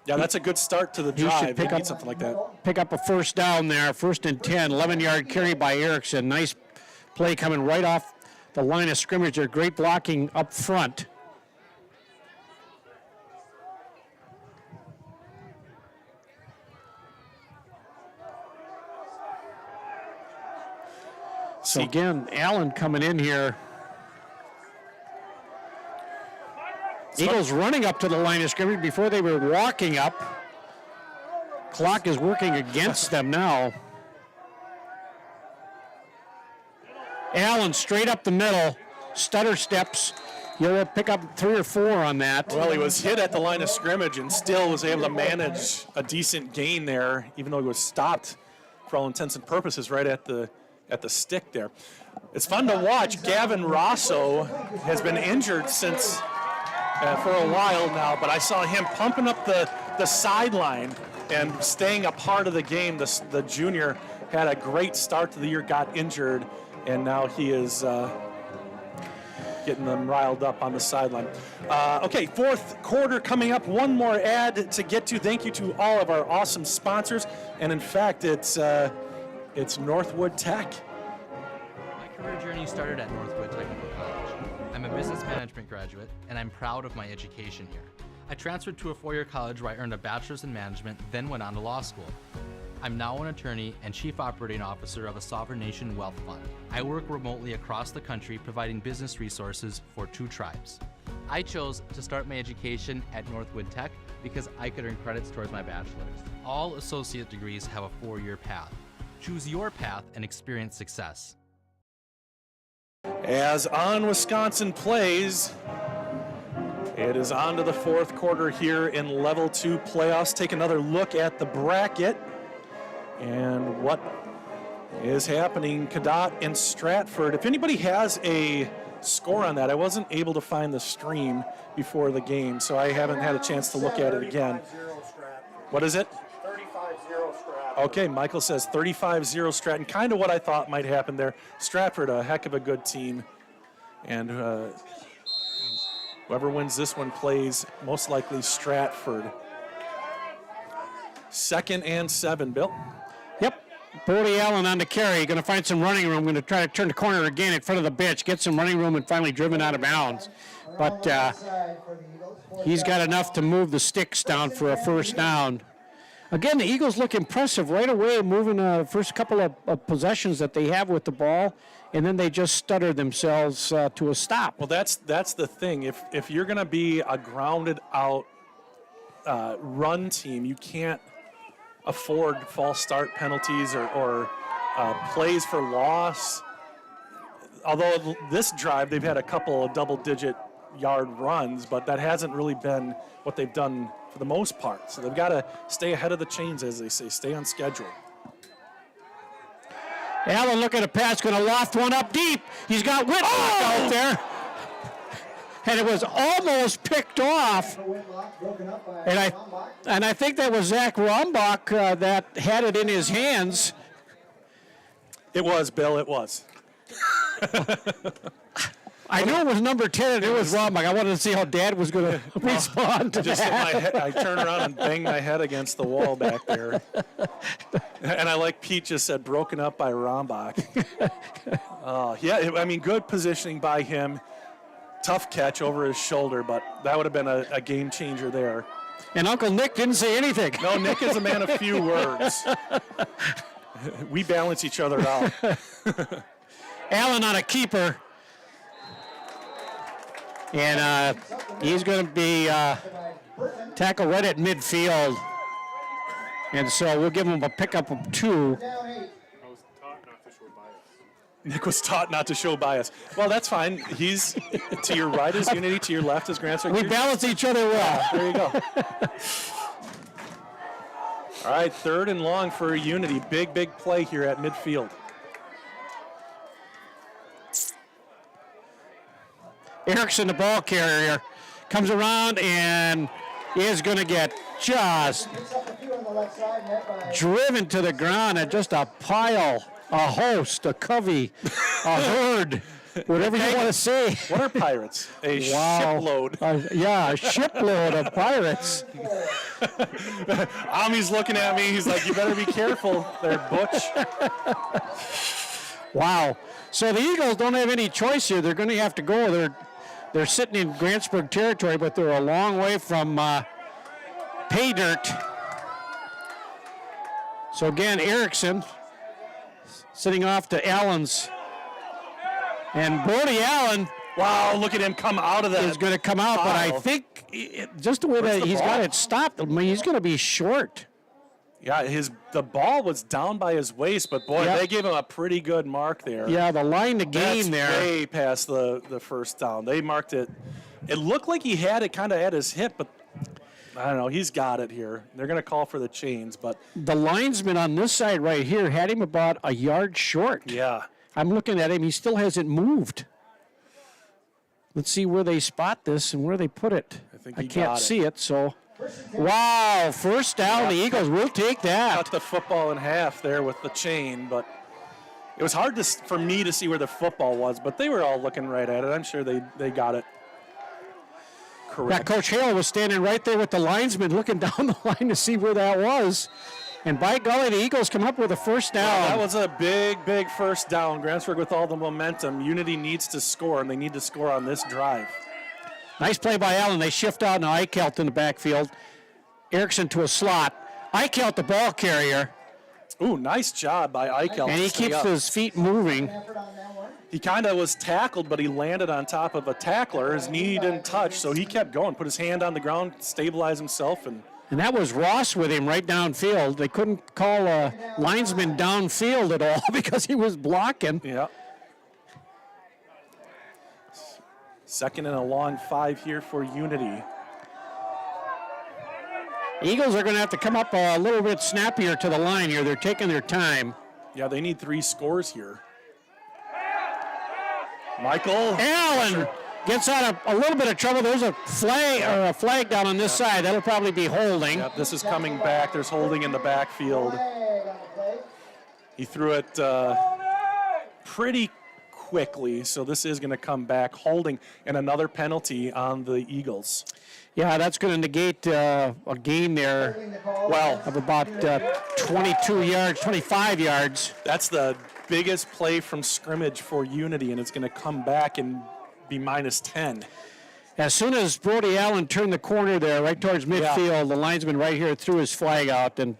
[SPEAKER 1] Yeah, that's a good start to the drive. They need something like that.
[SPEAKER 2] Pick up a first down there. 1st and 10. 11-yard carry by Erickson. Nice play coming right off the line of scrimmage. There. Great blocking up front. So again, Allen coming in here. Eagles running up to the line of scrimmage before they were walking up. Clock is working against them now. Allen straight up the middle, stutter steps. You'll pick up 3 or 4 on that.
[SPEAKER 1] Well, he was hit at the line of scrimmage and still was able to manage a decent gain there, even though he was stopped for all intents and purposes, right at the stick there. It's fun to watch. Gavin Rosso has been injured since for a while now, but I saw him pumping up the sideline and staying a part of the game. The junior had a great start to the year, got injured, and now he is getting them riled up on the sideline. Okay, fourth quarter coming up. One more ad to get to. Thank you to all of our awesome sponsors, and in fact, it's Northwood Tech.
[SPEAKER 6] My career journey started at Northwood Technical College. I'm a business management graduate, and I'm proud of my education here. I transferred to a four-year college where I earned a bachelor's in management, then went on to law school. I'm now an attorney and chief operating officer of a sovereign nation wealth fund. I work remotely across the country providing business resources for 2 tribes. I chose to start my education at Northwood Tech because I could earn credits towards my bachelor's. All associate degrees have a 4-year path. Choose your path and experience success.
[SPEAKER 1] As On Wisconsin plays, it is on to the fourth quarter here in Level 2 playoffs. Take another look at the bracket and what is happening. Cadott and Stratford. If anybody has a score on that, I wasn't able to find the stream before the game, so I haven't had a chance to look at it again. What is it?
[SPEAKER 7] 35-0 Stratford.
[SPEAKER 1] Okay, Michael says 35-0 Stratton. Kind of what I thought might happen there. Stratford, a heck of a good team. And whoever wins this one plays most likely Stratford. 2nd and 7, Bill.
[SPEAKER 2] Yep. Brody Allen on the carry. Going to find some running room. Going to try to turn the corner again in front of the bench, get some running room, and finally driven out of bounds. But he's got enough to move the sticks down for a first down. Again, the Eagles look impressive right away, moving the first couple of possessions that they have with the ball, and then they just stutter themselves to a stop.
[SPEAKER 1] Well, that's the thing. If you're going to be a grounded out run team, you can't afford false start penalties or plays for loss. Although this drive, they've had a couple of double-digit yard runs, but that hasn't really been what they've done for the most part. So they've got to stay ahead of the chains, as they say, stay on schedule.
[SPEAKER 2] Allen looking at a pass, going to loft one up deep. He's got Whitlock out there. And it was almost picked off. And I think that was Zach Rombach that had it in his hands.
[SPEAKER 1] It was, Bill, it was.
[SPEAKER 2] I knew it was number 10 and it was Rombach. I wanted to see how Dad was going to respond to
[SPEAKER 1] Just hit
[SPEAKER 2] that.
[SPEAKER 1] my head, I turned around and banged my head against the wall back there. And I, like Pete just said, broken up by Rombach. Yeah, I mean, good positioning by him. Tough catch over his shoulder, but that would have been a game changer there.
[SPEAKER 2] And Uncle Nick didn't say anything.
[SPEAKER 1] No, Nick is a man of few words. We balance each other out.
[SPEAKER 2] Allen on a keeper. And he's going to be tackled right at midfield. And so we'll give him a pickup of 2.
[SPEAKER 1] Nick was taught not to show bias. Well, that's fine. He's to your right is Unity, to your left is Grantsburg.
[SPEAKER 2] We balance each other well.
[SPEAKER 1] There you go. All right, 3rd and long for Unity. Big play here at midfield.
[SPEAKER 2] Erickson, the ball carrier, comes around and is going to get just driven to the ground and just a pile, a host, a covey, a herd, whatever you want to say.
[SPEAKER 1] What are pirates? A shipload.
[SPEAKER 2] Yeah, a shipload of pirates.
[SPEAKER 1] Ami's looking at me. He's like, you better be careful there, Butch.
[SPEAKER 2] Wow. So the Eagles don't have any choice here. They're going to have to go. They're sitting in Grantsburg territory, but they're a long way from pay dirt. So again, Erickson sitting off to Allen's. And Brody Allen.
[SPEAKER 1] Wow, look at him come out of that.
[SPEAKER 2] Is going to come out, but I think just the way that he's got it stopped, I mean, he's going to be short.
[SPEAKER 1] Yeah, the ball was down by his waist, but boy, they gave him a pretty good mark there.
[SPEAKER 2] Yeah, the line to gain there.
[SPEAKER 1] That's way past the first down. They marked it. It looked like he had it kind of at his hip, but I don't know. He's got it here. They're going to call for the chains, but
[SPEAKER 2] The linesman on this side right here had him about a yard short.
[SPEAKER 1] yeah.
[SPEAKER 2] I'm looking at him. He still hasn't moved. Let's see where they spot this and where they put it.
[SPEAKER 1] I think
[SPEAKER 2] I
[SPEAKER 1] he
[SPEAKER 2] can't
[SPEAKER 1] got it.
[SPEAKER 2] see it, so. Wow, first down, the Eagles will take that.
[SPEAKER 1] Cut the football in half there with the chain, but it was hard for me to see where the football was, but they were all looking right at it. I'm sure they got it
[SPEAKER 2] Yeah,
[SPEAKER 1] correct.
[SPEAKER 2] Coach Hale was standing right there with the linesman looking down the line to see where that was. And by golly, the Eagles come up with a first down.
[SPEAKER 1] That was a big first down. Grantsburg with all the momentum. Unity needs to score, and they need to score on this drive.
[SPEAKER 2] Nice play by Allen. They shift out now. Eichelt in the backfield. Erickson to a slot. Eichelt, the ball carrier.
[SPEAKER 1] Ooh, nice job by Eichel.
[SPEAKER 2] And he keeps his feet moving.
[SPEAKER 1] He kind of was tackled, but he landed on top of a tackler. His knee didn't touch, so he kept going. Put his hand on the ground, stabilized himself, and
[SPEAKER 2] And that was Ross with him right downfield. They couldn't call a linesman downfield at all because he was blocking.
[SPEAKER 1] yeah. Second and a long 5 here for Unity.
[SPEAKER 2] Eagles are going to have to come up a little bit snappier to the line here. They're taking their time.
[SPEAKER 1] Yeah, they need 3 scores here. Michael.
[SPEAKER 2] Allen gets out of a little bit of trouble. There's a flag down on this side. That'll probably be holding.
[SPEAKER 1] Yep, this is coming back. There's holding in the backfield. He threw it pretty quickly, so this is going to come back holding, and another penalty on the Eagles.
[SPEAKER 2] Yeah, that's going to negate a gain there, well, of about 22 yards, 25 yards.
[SPEAKER 1] That's the biggest play from scrimmage for Unity, and it's going to come back and be minus 10.
[SPEAKER 2] As soon as Brody Allen turned the corner there, right towards midfield, the linesman right here threw his flag out, and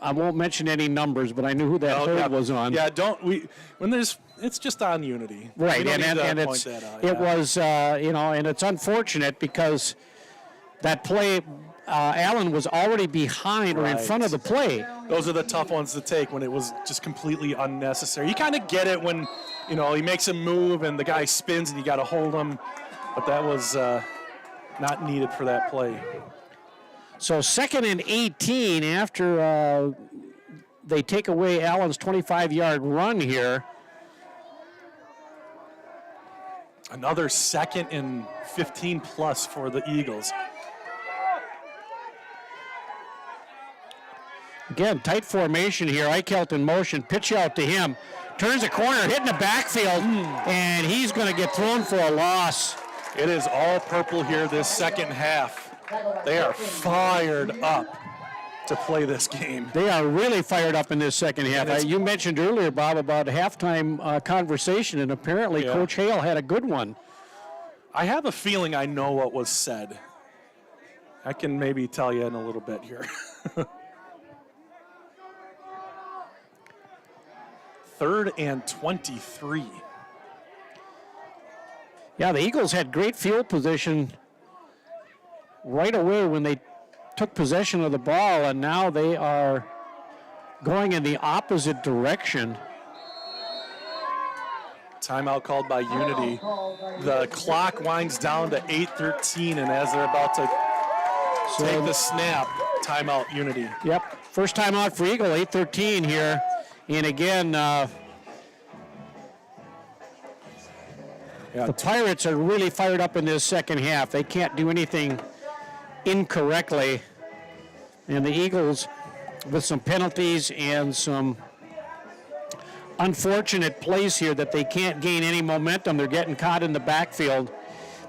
[SPEAKER 2] I won't mention any numbers, but I knew who that hold was on.
[SPEAKER 1] Yeah, it's just on Unity.
[SPEAKER 2] Right,
[SPEAKER 1] We don't
[SPEAKER 2] and
[SPEAKER 1] need to
[SPEAKER 2] it's,
[SPEAKER 1] point that out,
[SPEAKER 2] it
[SPEAKER 1] yeah.
[SPEAKER 2] was, and it's unfortunate because that play, Allen was already behind or in
[SPEAKER 1] Right.
[SPEAKER 2] front of the play.
[SPEAKER 1] Those are the tough ones to take when it was just completely unnecessary. You kind of get it when, he makes a move and the guy spins and you got to hold him, but that was not needed for that play.
[SPEAKER 2] So 2nd and 18 after they take away Allen's 25-yard run here.
[SPEAKER 1] Another 2nd and 15 plus for the Eagles.
[SPEAKER 2] Again, tight formation here. Eichelt in motion, pitch out to him. Turns the corner, hitting the backfield, and he's going to get thrown for a loss.
[SPEAKER 1] It is all purple here this second half. They are fired up to play this game.
[SPEAKER 2] They are really fired up in this second half. You mentioned earlier, Bob, about halftime conversation, and apparently
[SPEAKER 1] Yeah.
[SPEAKER 2] Coach Hale had a good one.
[SPEAKER 1] I have a feeling I know what was said. I can maybe tell you in a little bit here. 3rd and 23.
[SPEAKER 2] Yeah, the Eagles had great field position right away when they took possession of the ball, and now they are going in the opposite direction.
[SPEAKER 1] Timeout called by Unity. The clock winds down to 8:13, and as they're about to take the snap, timeout Unity.
[SPEAKER 2] Yep, first time out for Eagle, 8:13 here. And again, the Pirates are really fired up in this second half. They can't do anything incorrectly. And the Eagles, with some penalties and some unfortunate plays here that they can't gain any momentum. They're getting caught in the backfield.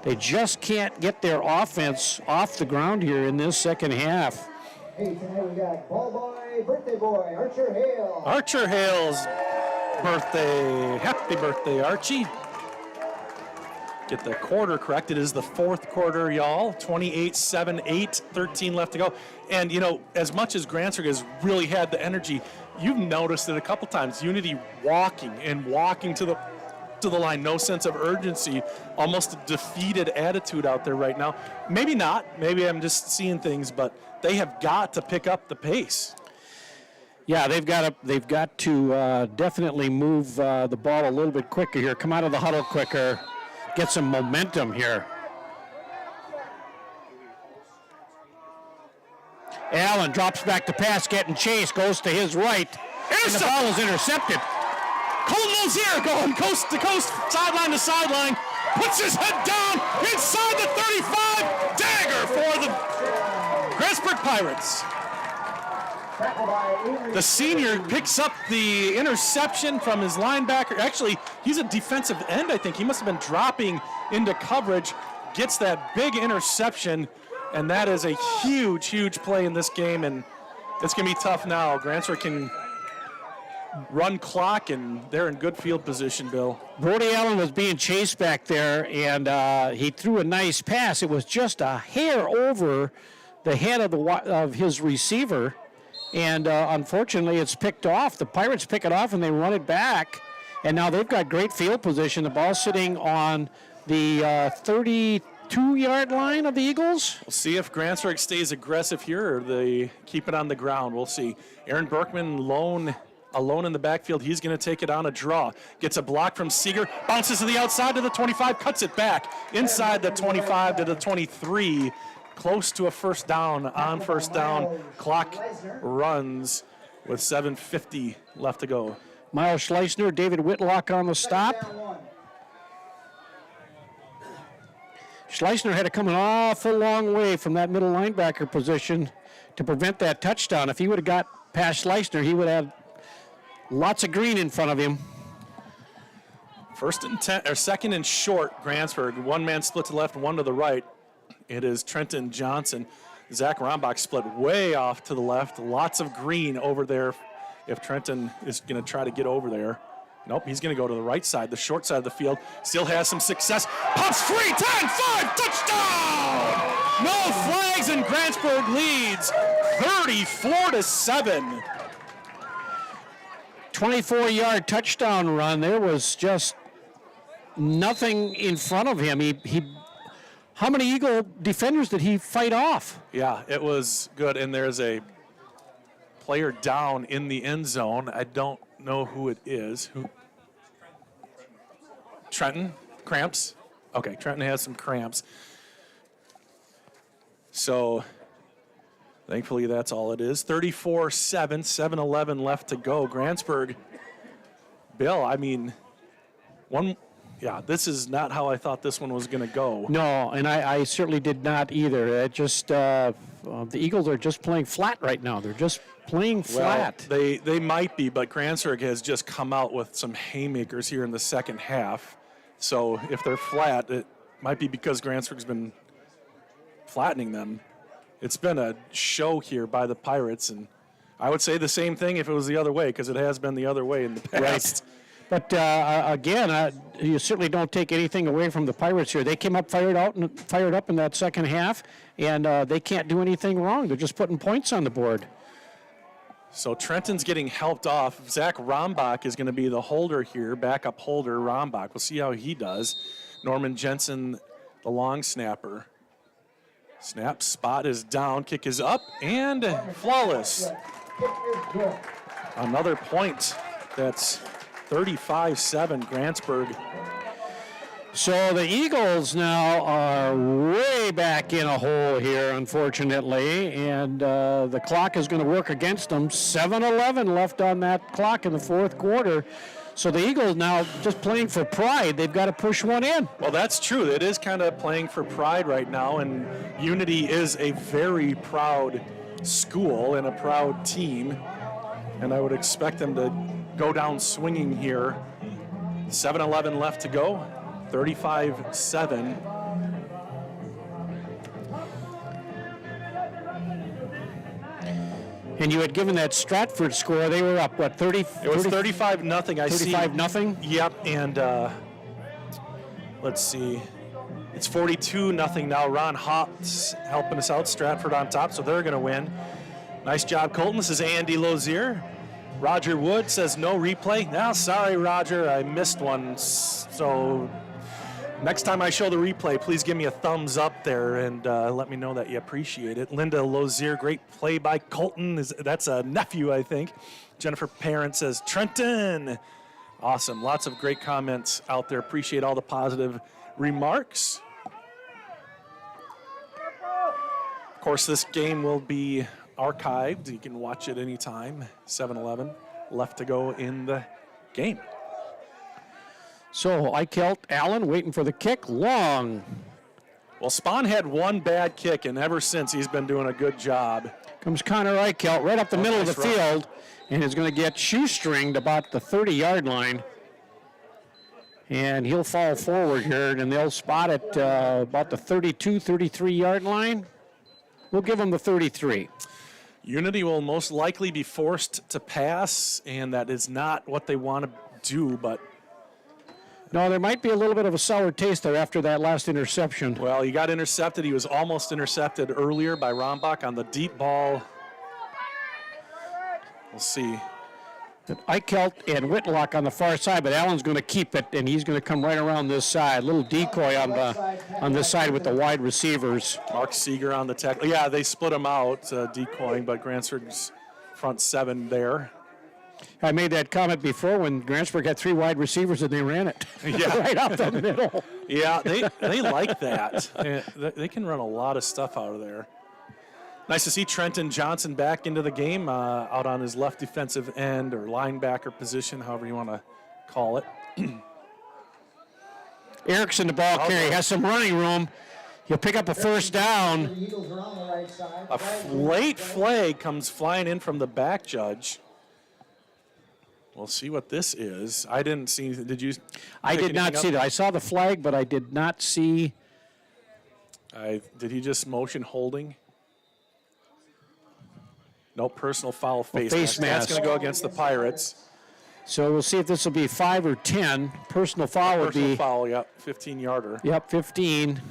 [SPEAKER 2] They just can't get their offense off the ground here in this second half.
[SPEAKER 3] Hey, tonight we got ball boy, birthday boy, Archer Hale.
[SPEAKER 1] Archer Hale's birthday. Happy birthday, Archie. Get the quarter correct. It is the 4th quarter, y'all. 28-7, 8:13 left to go. And, as much as Grantsburg has really had the energy, you've noticed it a couple times. Unity walking to the line. No sense of urgency. Almost a defeated attitude out there right now. Maybe not. Maybe I'm just seeing things, but they have got to pick up the pace.
[SPEAKER 2] Yeah, they've got to definitely move the ball a little bit quicker here. Come out of the huddle quicker. Get some momentum here. Allen drops back to pass, getting chased, goes to his right. And the ball is intercepted.
[SPEAKER 1] Colton Lozier going coast to coast, sideline to sideline, puts his head down inside the 35. Dagger for the Grantsburg Pirates. The senior picks up the interception from his linebacker. Actually, he's a defensive end, I think. He must have been dropping into coverage, gets that big interception, and that is a huge, huge play in this game, and it's going to be tough now. Grantsburg can run clock, and they're in good field position, Bill.
[SPEAKER 2] Brody Allen was being chased back there, and he threw a nice pass. It was just a hair over the head of his receiver, and unfortunately it's picked off. The Pirates pick it off, and they run it back, and now they've got great field position. The ball's sitting on the 32-yard line of the Eagles.
[SPEAKER 1] We'll see if Grantsburg stays aggressive here or they keep it on the ground. We'll see. Aaron Berkman alone in the backfield. He's going to take it on a draw. Gets a block from Seeger, bounces to the outside to the 25, cuts it back inside the 25 to the 23. Close to a first down. On first down, clock runs with 7:50 left to go.
[SPEAKER 2] Miles Schleisner, David Whitlock on the stop. Schleisner had to come an awful long way from that middle linebacker position to prevent that touchdown. If he would have got past Schleisner, he would have lots of green in front of him.
[SPEAKER 1] First and 10, or second and short, Grantsburg. One man split to the left, one to the right. It is Trenton Johnson. Zach Rombach split way off to the left. Lots of green over there if Trenton is going to try to get over there. Nope, he's going to go to the right side, the short side of the field. Still has some success. Pumps free, 10, 5, touchdown! No flags, and Grantsburg leads 34-7.
[SPEAKER 2] 24-yard touchdown run. There was just nothing in front of him. How many Eagle defenders did he fight off?
[SPEAKER 1] Yeah, it was good, and there's a player down in the end zone. I don't know who it is. Trenton? Cramps? Okay, Trenton has some cramps. So thankfully that's all it is. 34-7, 7:11 left to go. Grantsburg, Bill, I mean, this is not how I thought this one was going to go.
[SPEAKER 2] No, and I certainly did not either. It just the Eagles are just playing flat right now. They're just playing flat.
[SPEAKER 1] Well, they might be, but Grantsburg has just come out with some haymakers here in the second half. So if they're flat, it might be because Grantsburg's been flattening them. It's been a show here by the Pirates, and I would say the same thing if it was the other way, because it has been the other way in the past.
[SPEAKER 2] Right. But again, you certainly don't take anything away from the Pirates here. They came up fired up in that second half, and they can't do anything wrong. They're just putting points on the board.
[SPEAKER 1] So Trenton's getting helped off. Zach Rombach is going to be the holder here, backup holder Rombach. We'll see how he does. Norman Jensen, the long snapper. Snap, spot is down, kick is up, and flawless. Another point. That's 35-7, Grantsburg.
[SPEAKER 2] So the Eagles now are way back in a hole here, unfortunately, and the clock is going to work against them. 7:11 left on that clock in the fourth quarter. So the Eagles now just playing for pride. They've got to push one in.
[SPEAKER 1] Well, that's true. It is kind of playing for pride right now, and Unity is a very proud school and a proud team, and I would expect them to go down swinging here. 7:11 left to go. 35-7.
[SPEAKER 2] And you had given that Stratford score. They were up, what, 30?
[SPEAKER 1] It was 35-0.
[SPEAKER 2] 35-0?
[SPEAKER 1] Yep, and let's see. It's 42-0 now. Ron Hopp's helping us out. Stratford on top, so they're going to win. Nice job, Colton. This is Andy Lozier. Roger Wood says no replay. No, sorry, Roger. I missed one. So next time I show the replay, please give me a thumbs up there and let me know that you appreciate it. Linda Lozier, great play by Colton. That's a nephew, I think. Jennifer Parent says, Trenton. Awesome. Lots of great comments out there. Appreciate all the positive remarks. Of course, this game will be archived. You can watch it anytime. 7-11 left to go in the game.
[SPEAKER 2] So Eichelt, Allen waiting for the kick. Long.
[SPEAKER 1] Well, Spahn had one bad kick, and ever since he's been doing a good job.
[SPEAKER 2] Comes Connor Eichelt right up the middle of the
[SPEAKER 1] nice run.
[SPEAKER 2] field, and is going to get shoestringed about the 30-yard line. And he'll fall forward here, and they'll spot it about the 32, 33-yard line. We'll give him the 33.
[SPEAKER 1] Unity will most likely be forced to pass, and that is not what they want to do, but
[SPEAKER 2] No, there might be a little bit of a sour taste there after that last interception.
[SPEAKER 1] well, he got intercepted. He was almost intercepted earlier by Rombach on the deep ball. We'll see.
[SPEAKER 2] Eichelt and Whitlock on the far side, but Allen's going to keep it, and he's going to come right around this side. Little decoy on this side with the wide receivers.
[SPEAKER 1] Mark Seeger on the tackle. Yeah, they split him out, decoying, but Grantsburg's front seven there.
[SPEAKER 2] I made that comment before when Grantsburg had 3 wide receivers and they ran it
[SPEAKER 1] Yeah.
[SPEAKER 2] right up the middle.
[SPEAKER 1] Yeah, they like that. They can run a lot of stuff out of there. Nice to see Trenton Johnson back into the game, out on his left defensive end or linebacker position, however you want to call it.
[SPEAKER 2] Erickson, the ball carry, has some running room. He'll pick up a first down.
[SPEAKER 3] The Eagles are on the right side.
[SPEAKER 1] A late flag comes flying in from the back judge. We'll see what this is. I didn't see. Did you?
[SPEAKER 2] I
[SPEAKER 1] pick
[SPEAKER 2] did not
[SPEAKER 1] anything
[SPEAKER 2] see
[SPEAKER 1] up?
[SPEAKER 2] that. I saw the flag, but I did not see.
[SPEAKER 1] Did he just motion holding? No personal foul, face
[SPEAKER 2] face
[SPEAKER 1] mask. That's
[SPEAKER 2] mask.
[SPEAKER 1] going to go against the Pirates.
[SPEAKER 2] So we'll see if this will be 5 or 10. Personal foul would
[SPEAKER 1] Personal
[SPEAKER 2] be,
[SPEAKER 1] foul, yep, 15-yarder.
[SPEAKER 2] yep, 15.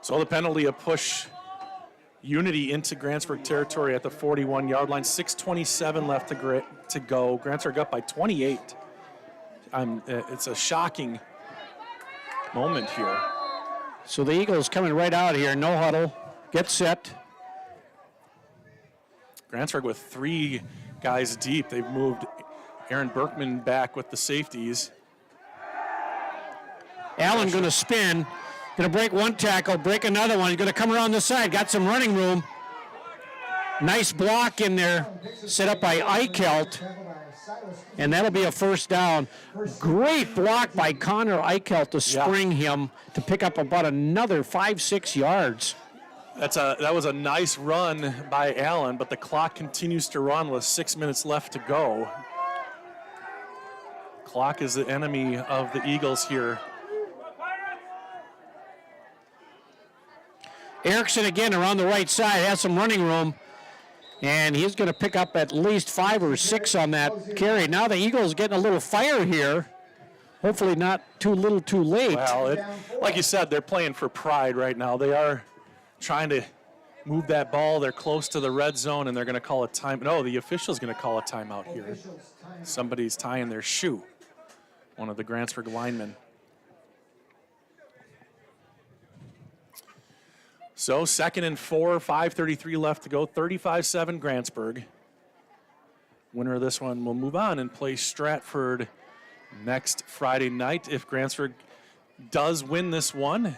[SPEAKER 1] So the penalty of push Unity into Grantsburg territory at the 41-yard line. 6:27 left to go. Grantsburg up by 28. It's a shocking moment here.
[SPEAKER 2] So the Eagles coming right out here. No huddle. Get set.
[SPEAKER 1] Grantsburg with 3 guys deep. They've moved Aaron Berkman back with the safeties.
[SPEAKER 2] Allen going to spin. Going to break one tackle, break another one. He's going to come around the side. Got some running room. Nice block in there, set up by Eichelt. And that'll be a first down. Great block by Connor Eichelt to spring him to pick up about another 5-6 yards.
[SPEAKER 1] That was a nice run by Allen, but the clock continues to run with 6 minutes left to go. Clock is the enemy of the Eagles here.
[SPEAKER 2] Erickson again around the right side, has some running room, and he's going to pick up at least 5 or 6 on that carry. Now the Eagles getting a little fire here. Hopefully not too little too late.
[SPEAKER 1] Well, like you said, they're playing for pride right now. They are trying to move that ball. They're close to the red zone, and they're going to call a time. No, the official's going to call a timeout here. Somebody's tying their shoe. One of the Grantsburg linemen. So 2nd and 4, 5:33 left to go. 35-7 Grantsburg. Winner of this one will move on and play Stratford next Friday night. If Grantsburg does win this one,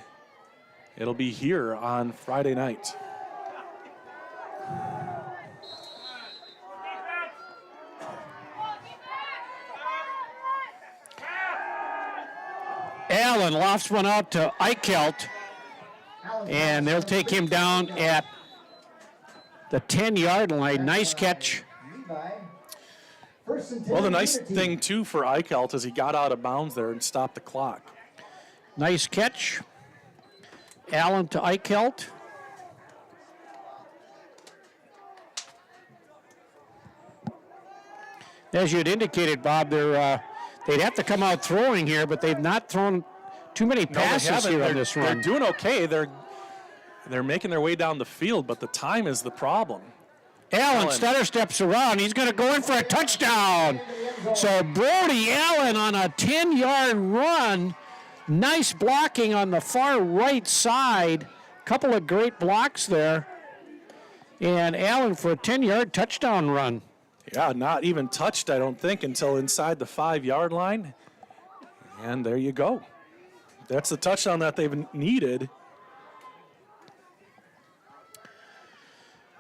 [SPEAKER 1] it'll be here on Friday night.
[SPEAKER 2] Allen lofts one out to Eichelt, and they'll take him down at the 10-yard line. Nice catch.
[SPEAKER 1] Well, the nice thing, too, for Eichelt is he got out of bounds there and stopped the clock.
[SPEAKER 2] Nice catch. Allen to Eichelt. As you had indicated, Bob, they'd have to come out throwing here, but they've not thrown too many passes here on this run.
[SPEAKER 1] They're doing okay. They're making their way down the field, but the time is the problem.
[SPEAKER 2] Allen stutter steps around. He's going to go in for a touchdown. So Brody Allen on a 10-yard run. Nice blocking on the far right side. Couple of great blocks there. And Allen for a 10-yard touchdown run.
[SPEAKER 1] Yeah, not even touched, I don't think, until inside the 5-yard line. And there you go. That's the touchdown that they've needed.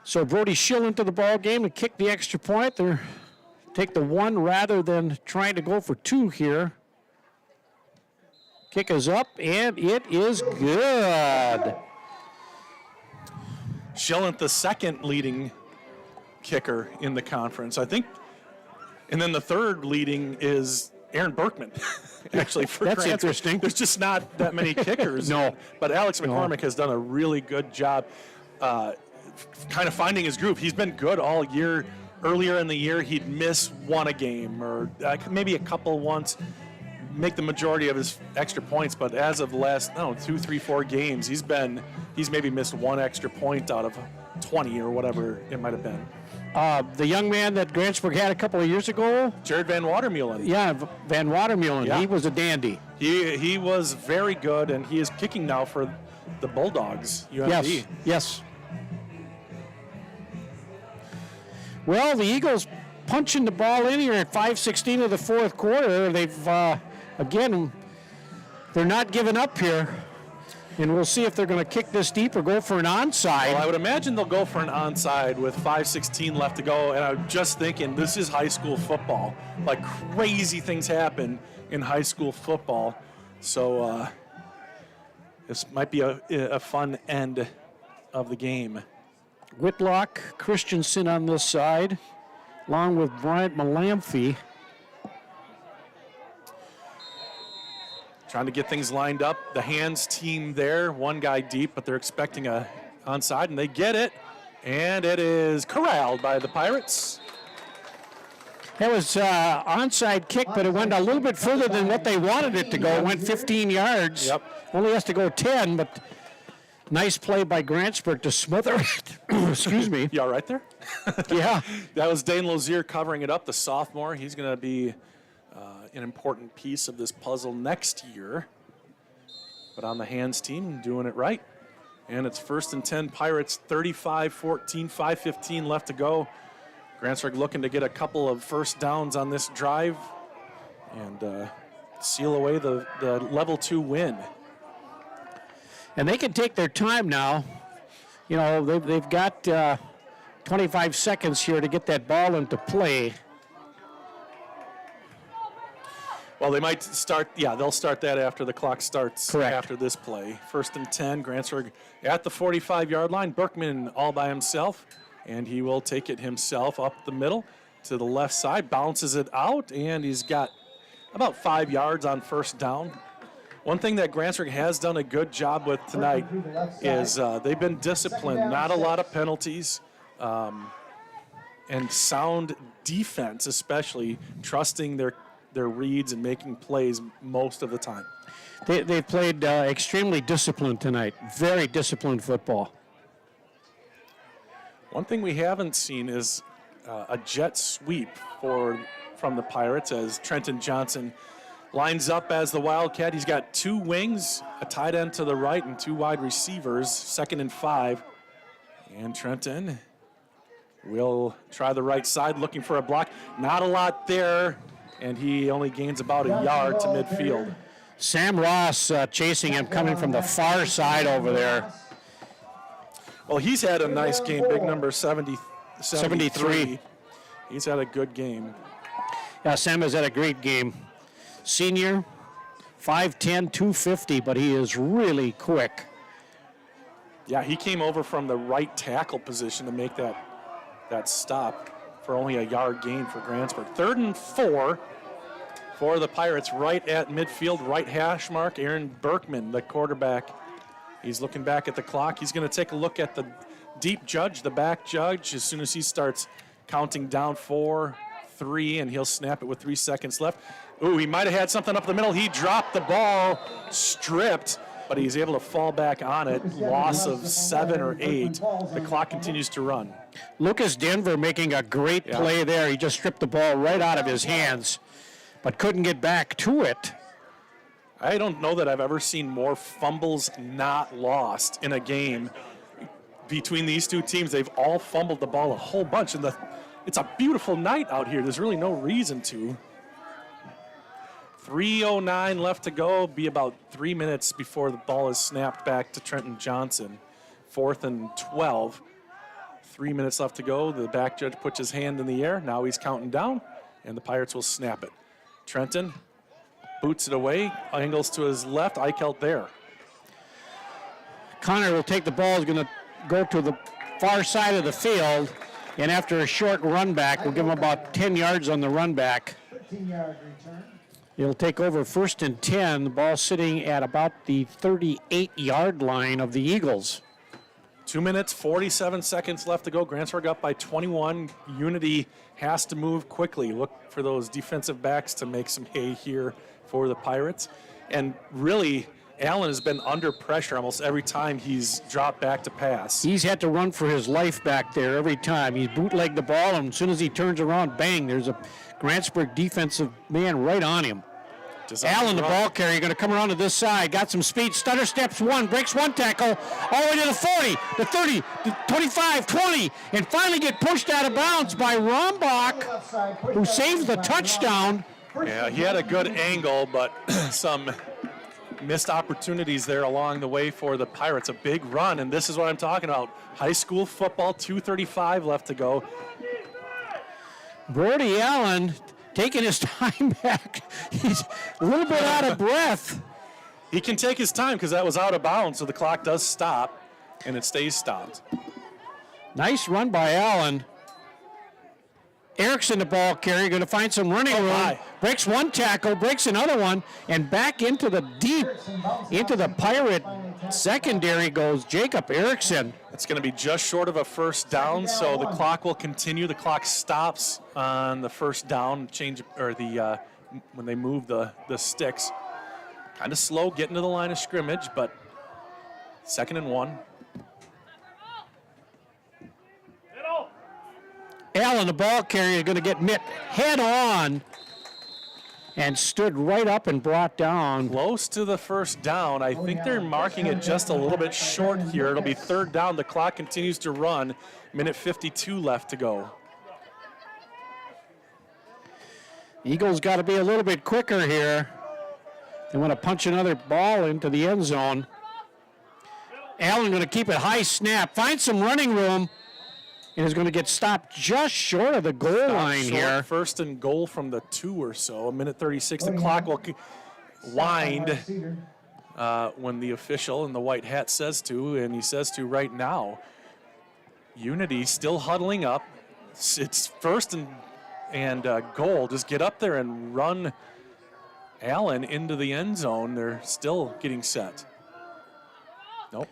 [SPEAKER 2] So Brody Schill into the ball game to kick the extra point. They're take the one rather than trying to go for two here. Kick is up, and it is good.
[SPEAKER 1] Schillant, the second leading kicker in the conference, I think. And then the third leading is Aaron Berkman. Actually, for
[SPEAKER 2] That's
[SPEAKER 1] Grantsburg.
[SPEAKER 2] interesting.
[SPEAKER 1] There's just not that many kickers.
[SPEAKER 2] No.
[SPEAKER 1] But Alex McCormick has done a really good job kind of finding his groove. He's been good all year. Earlier in the year, he'd miss one a game or maybe a couple once, make the majority of his extra points. But as of the last, 2, 3, 4 games, he's maybe missed one extra point out of 20 or whatever it might have been.
[SPEAKER 2] The young man that Grantsburg had a couple of years ago.
[SPEAKER 1] Jared Van Watermeulen.
[SPEAKER 2] Yeah, Van Watermeulen.
[SPEAKER 1] Yeah.
[SPEAKER 2] He was a dandy.
[SPEAKER 1] He was very good, and he is kicking now for the Bulldogs, UMD.
[SPEAKER 2] Yes. Well, the Eagles punching the ball in here at 5:16 of the fourth quarter. They've, again, they're not giving up here. And we'll see if they're going to kick this deep or go for an onside.
[SPEAKER 1] Well, I would imagine they'll go for an onside with 5:16 left to go. And I'm just thinking, this is high school football. Like, crazy things happen in high school football. So this might be a fun end of the game.
[SPEAKER 2] Whitlock, Christensen on this side, along with Bryant Malamphy.
[SPEAKER 1] Trying to get things lined up. The hands team there, one guy deep, but they're expecting a onside, and they get it. And it is corralled by the Pirates.
[SPEAKER 2] That was onside kick, but it went a little bit further than what they wanted it to go. It went 15 yards.
[SPEAKER 1] Yep.
[SPEAKER 2] Only has to go 10, but nice play by Grantsburg to smother it. Excuse me.
[SPEAKER 1] You all right there?
[SPEAKER 2] Yeah.
[SPEAKER 1] That was Dane Lozier covering it up, the sophomore. He's going to be an important piece of this puzzle next year. But on the hands team, doing it right. And it's 1st and 10, Pirates 35-14, 5:15 left to go. Grantsburg looking to get a couple of first downs on this drive and seal away the level 2 win.
[SPEAKER 2] And they can take their time now. You know, they've got 25 seconds here to get that ball into play.
[SPEAKER 1] Well, they might start, they'll start that after the clock starts.
[SPEAKER 2] Correct.
[SPEAKER 1] After this play. 1st and 10, Grantsburg at the 45-yard line. Berkman all by himself, and he will take it himself up the middle to the left side, bounces it out, and he's got about 5 yards on first down. One thing that Grantsburg has done a good job with tonight is they've been disciplined, not a lot of penalties, and sound defense, especially trusting their reads and making plays most of the time.
[SPEAKER 2] They've played extremely disciplined tonight. Very disciplined football.
[SPEAKER 1] One thing we haven't seen is a jet sweep from the Pirates as Trenton Johnson lines up as the Wildcat. He's got 2 wings, a tight end to the right, and 2 wide receivers, 2nd and 5. And Trenton will try the right side, looking for a block. Not a lot there, and he only gains about a yard to midfield.
[SPEAKER 2] Sam Ross chasing him, coming from the far side over there.
[SPEAKER 1] Well, he's had a nice game, big number 73. He's had a good game.
[SPEAKER 2] Yeah, Sam has had a great game. Senior, 5'10", 250, but he is really quick.
[SPEAKER 1] Yeah, he came over from the right tackle position to make that stop for only a yard gain for Grantsburg. 3rd and 4 for the Pirates, right at midfield, right hash mark. Aaron Berkman, the quarterback. He's looking back at the clock. He's going to take a look at the deep judge, the back judge, as soon as he starts counting down 4, 3, and he'll snap it with 3 seconds left. Ooh, he might have had something up the middle. He dropped the ball, stripped, but he's able to fall back on it. Loss of 7 or 8. The clock continues to run.
[SPEAKER 2] Lucas Denver making a great play there. He just stripped the ball right out of his hands, but couldn't get back to it.
[SPEAKER 1] I don't know that I've ever seen more fumbles not lost in a game between these two teams. They've all fumbled the ball a whole bunch, and it's a beautiful night out here. There's really no reason to. 3:09 left to go. Be about 3 minutes before the ball is snapped back to Trenton Johnson. 4th and 12. 3 minutes left to go. The back judge puts his hand in the air. Now he's counting down, and the Pirates will snap it. Trenton boots it away, angles to his left, Eichelt there.
[SPEAKER 2] Connor will take the ball, is going to go to the far side of the field, and after a short run back, we'll give him about 10 yards on the run back.
[SPEAKER 3] 13-yard return.
[SPEAKER 2] He'll take over 1st and 10, the ball sitting at about the 38-yard line of the Eagles.
[SPEAKER 1] 2 minutes, 47 seconds left to go. Grantsburg up by 21. Unity has to move quickly. Look for those defensive backs to make some hay here for the Pirates. And really, Allen has been under pressure almost every time he's dropped back to pass.
[SPEAKER 2] He's had to run for his life back there every time. He's bootlegged the ball, and as soon as he turns around, bang, there's a Grantsburg defensive man right on him. Allen, the ball carrier, going to come around to this side. Got some speed. Stutter steps one, breaks one tackle, all the way to the 40, the 30, the 25, 20, and finally get pushed out of bounds by Rombach, who saves the touchdown.
[SPEAKER 1] Yeah, he had a good angle, but some missed opportunities there along the way for the Pirates. A big run, and this is what I'm talking about. High school football, 2:35 left to go.
[SPEAKER 2] Brody Allen taking his time back. He's a little bit out of breath.
[SPEAKER 1] He can take his time because that was out of bounds, so the clock does stop, and it stays stopped.
[SPEAKER 2] Nice run by Allen. Erickson, the ball carrier, going to find some running room. Breaks one tackle, breaks another one, and back into the deep, into the Pirate secondary goes Jacob Erickson.
[SPEAKER 1] It's going to be just short of a first down, so the clock will continue. The clock stops on the first down, when they move the sticks. Kind of slow getting to the line of scrimmage, but 2nd and 1.
[SPEAKER 2] Allen, the ball carrier, is going to get met head on and stood right up and brought down.
[SPEAKER 1] Close to the first down. I think they're marking it just a little bit short here. It'll be 3rd down. The clock continues to run. Minute 52 left to go.
[SPEAKER 2] Eagles got to be a little bit quicker here. They want to punch another ball into the end zone. Allen going to keep it high snap, find some running room, and is going to get stopped just short of the goal line here.
[SPEAKER 1] 1st and goal from the 2 or so. 1:36. The clock will wind when the official in the white hat says to, and he says to right now. Unity still huddling up. It's 1st and goal. Just get up there and run Allen into the end zone. They're still getting set. Nope.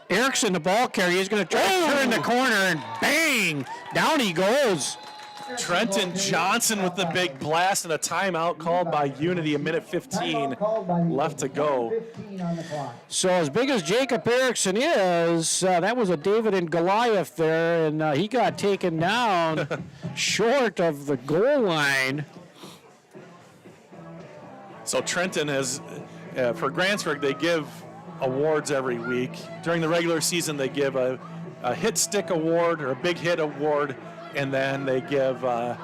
[SPEAKER 2] Erickson, the ball carrier, is going to try to turn the corner, and bang, down he goes.
[SPEAKER 1] Trenton Johnson with the big blast, and a timeout called by Unity. 1:15 left to go.
[SPEAKER 2] So as big as Jacob Erickson is, that was a David and Goliath there, and he got taken down short of the goal line.
[SPEAKER 1] So Trenton has, for Grantsburg, they give awards every week. During the regular season, they give a hit stick award or a big hit award, and then they give a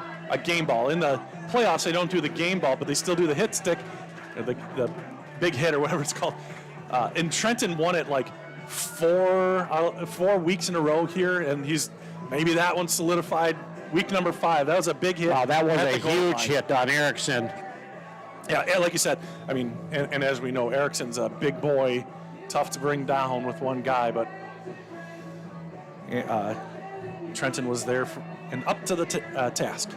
[SPEAKER 1] game ball. In the playoffs, they don't do the game ball, but they still do the hit stick, or the big hit or whatever it's called. And Trenton won it like 4 weeks in a row here, and maybe that one solidified week number 5. That was a big hit.
[SPEAKER 2] Wow, that was
[SPEAKER 1] at
[SPEAKER 2] a
[SPEAKER 1] the goal
[SPEAKER 2] huge
[SPEAKER 1] line.
[SPEAKER 2] hit on Erickson.
[SPEAKER 1] Yeah, like you said, I mean, and as we know, Erickson's a big boy, tough to bring down with one guy, but Trenton was there and up to the task.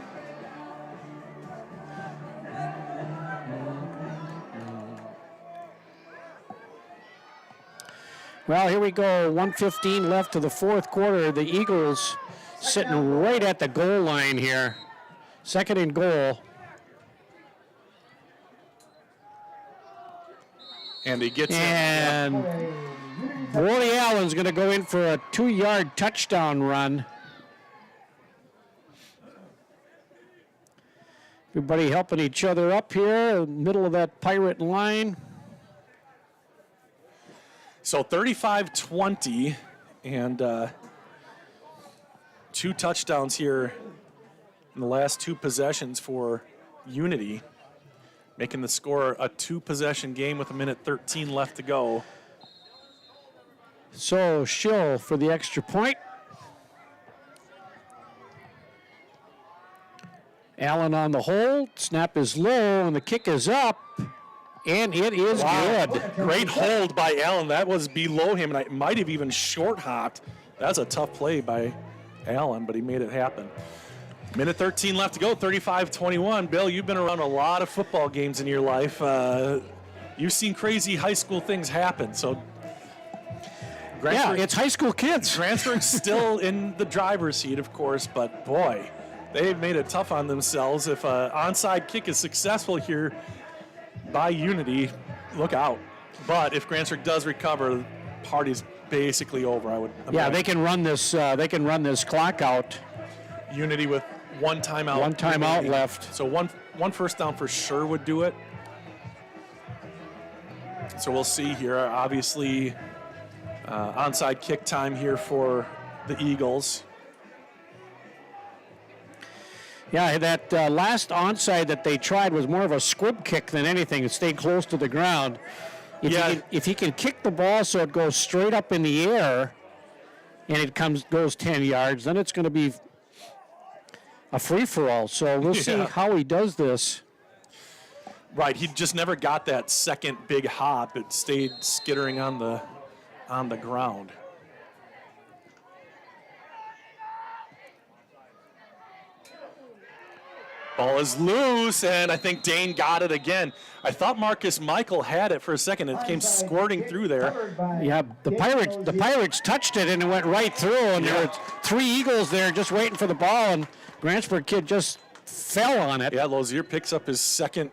[SPEAKER 2] Well, here we go, 1:15 left to the 4th quarter. The Eagles sitting right at the goal line here. 2nd and goal.
[SPEAKER 1] And he gets
[SPEAKER 2] And Brody Allen's going to go in for a 2-yard touchdown run. Everybody helping each other up here, middle of that Pirate line.
[SPEAKER 1] So 35-20, and 2 touchdowns here in the last 2 possessions for Unity. making the score a 2-possession game with 1:13 left to go.
[SPEAKER 2] So Schill for the extra point. Allen on the hold. Snap is low, and the kick is up. And it is good.
[SPEAKER 1] Great hold by Allen. That was below him, and I might have even short hopped. That's a tough play by Allen, but he made it happen. 1:13 left to go, 35-21. Bill, you've been around a lot of football games in your life. You've seen crazy high school things happen. So,
[SPEAKER 2] Yeah, it's high school kids.
[SPEAKER 1] Grantsburg's still in the driver's seat, of course, but boy, they've made it tough on themselves. If an onside kick is successful here by Unity, look out. But if Grantsburg does recover, the party's basically over.
[SPEAKER 2] Yeah, they can run this. They can run this clock out.
[SPEAKER 1] Unity with one timeout.
[SPEAKER 2] One timeout left.
[SPEAKER 1] So one first down for sure would do it. So we'll see here. Obviously, onside kick time here for the Eagles.
[SPEAKER 2] Yeah, that last onside that they tried was more of a squib kick than anything. It stayed close to the ground. If he can kick the ball so it goes straight up in the air and it goes 10 yards, then it's going to be a free-for-all. So we'll see how he does this.
[SPEAKER 1] Right, he just never got that second big hop. It stayed skittering on the ground. Ball is loose, and I think Dane got it again. I thought Marcus Michael had it for a second. It came squirting through there.
[SPEAKER 2] Yeah, the Pirates touched it, and it went right through, and there were 3 Eagles there just waiting for the ball, and Grantsburg kid just fell on it.
[SPEAKER 1] Yeah, Lozier picks up his second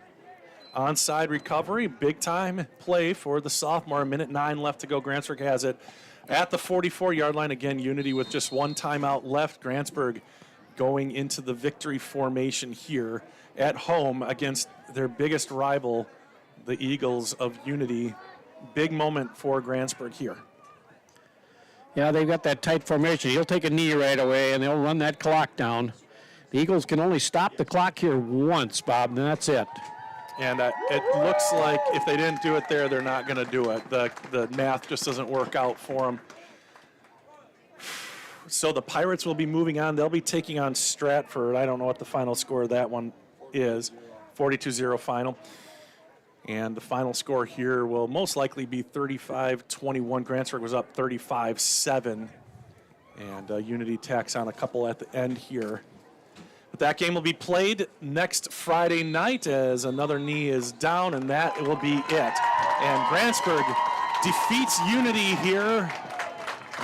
[SPEAKER 1] onside recovery. Big time play for the sophomore. 1:09 left to go. Grantsburg has it at the 44-yard line. Again, Unity with just one timeout left. Grantsburg going into the victory formation here at home against their biggest rival, the Eagles of Unity. Big moment for Grantsburg here.
[SPEAKER 2] Yeah, they've got that tight formation. He'll take a knee right away, and they'll run that clock down. The Eagles can only stop the clock here once, Bob, and that's it.
[SPEAKER 1] And it looks like if they didn't do it there, they're not going to do it. The math just doesn't work out for them. So the Pirates will be moving on. They'll be taking on Stratford. I don't know what the final score of that one is. 42-0 final. And the final score here will most likely be 35-21. Grantsburg was up 35-7. And Unity tacks on a couple at the end here. But that game will be played next Friday night as another knee is down, and that will be it. And Grantsburg defeats Unity here.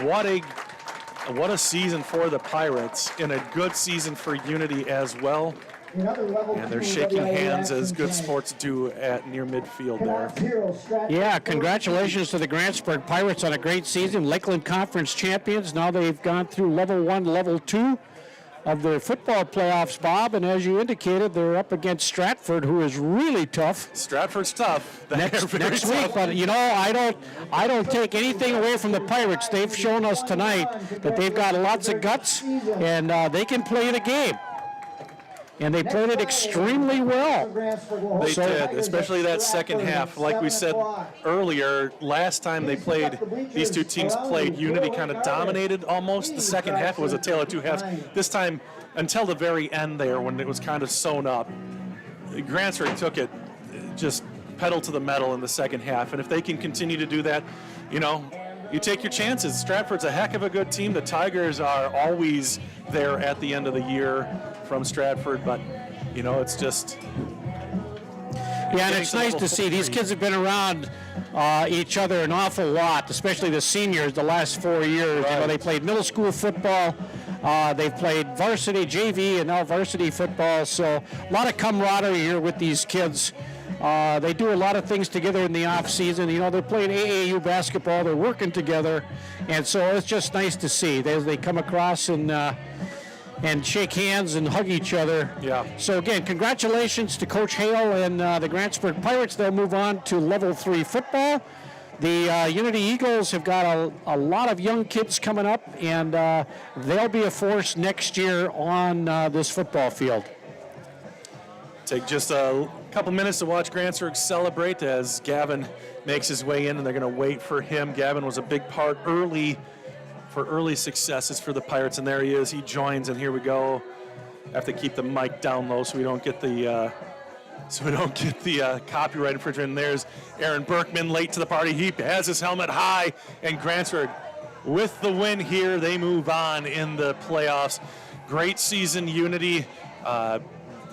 [SPEAKER 1] What a season for the Pirates, and a good season for Unity as well. And they're shaking hands as good sports do at near midfield there.
[SPEAKER 2] Yeah, congratulations to the Grantsburg Pirates on a great season. Lakeland Conference champions. Now they've gone through level 1, level 2 of their football playoffs, Bob. And as you indicated, they're up against Stratford, who is really tough.
[SPEAKER 1] Stratford's tough.
[SPEAKER 2] Next week, but you know, I don't take anything away from the Pirates. They've shown us tonight that they've got lots of guts, and they can play the game. And they played it extremely well.
[SPEAKER 1] They did, especially that second half. Like we said earlier, last time these two teams played, Unity kind of dominated almost. The second half was a tale of two halves. This time, until the very end there, when it was kind of sewn up, Grantsburg took it, just pedal to the metal in the second half. And if they can continue to do that, you know, you take your chances. Stratford's a heck of a good team. The Tigers are always there at the end of the year from Stratford, but, you know, it's just...
[SPEAKER 2] Yeah, and it's nice to see. These kids have been around each other an awful lot, especially the seniors the last 4 years. Right. You know, they played middle school football. They've played varsity, JV, and now varsity football. So a lot of camaraderie here with these kids. They do a lot of things together in the off season. You know, they're playing AAU basketball. They're working together, and so it's just nice to see they come across and shake hands and hug each other.
[SPEAKER 1] Yeah.
[SPEAKER 2] So again, congratulations to Coach Hale and the Grantsburg Pirates. They'll move on to level 3 football. The Unity Eagles have got a lot of young kids coming up, and they'll be a force next year on this football field.
[SPEAKER 1] Take just a couple minutes to watch Grantsburg celebrate as Gavin makes his way in, and they're going to wait for him. Gavin was a big part early successes for the Pirates, and there he is. He joins, and here we go. Have to keep the mic down low so we don't get the copyright infringement. And there's Aaron Berkman late to the party. He has his helmet high, and Grantsburg with the win here. They move on in the playoffs. Great season, Unity.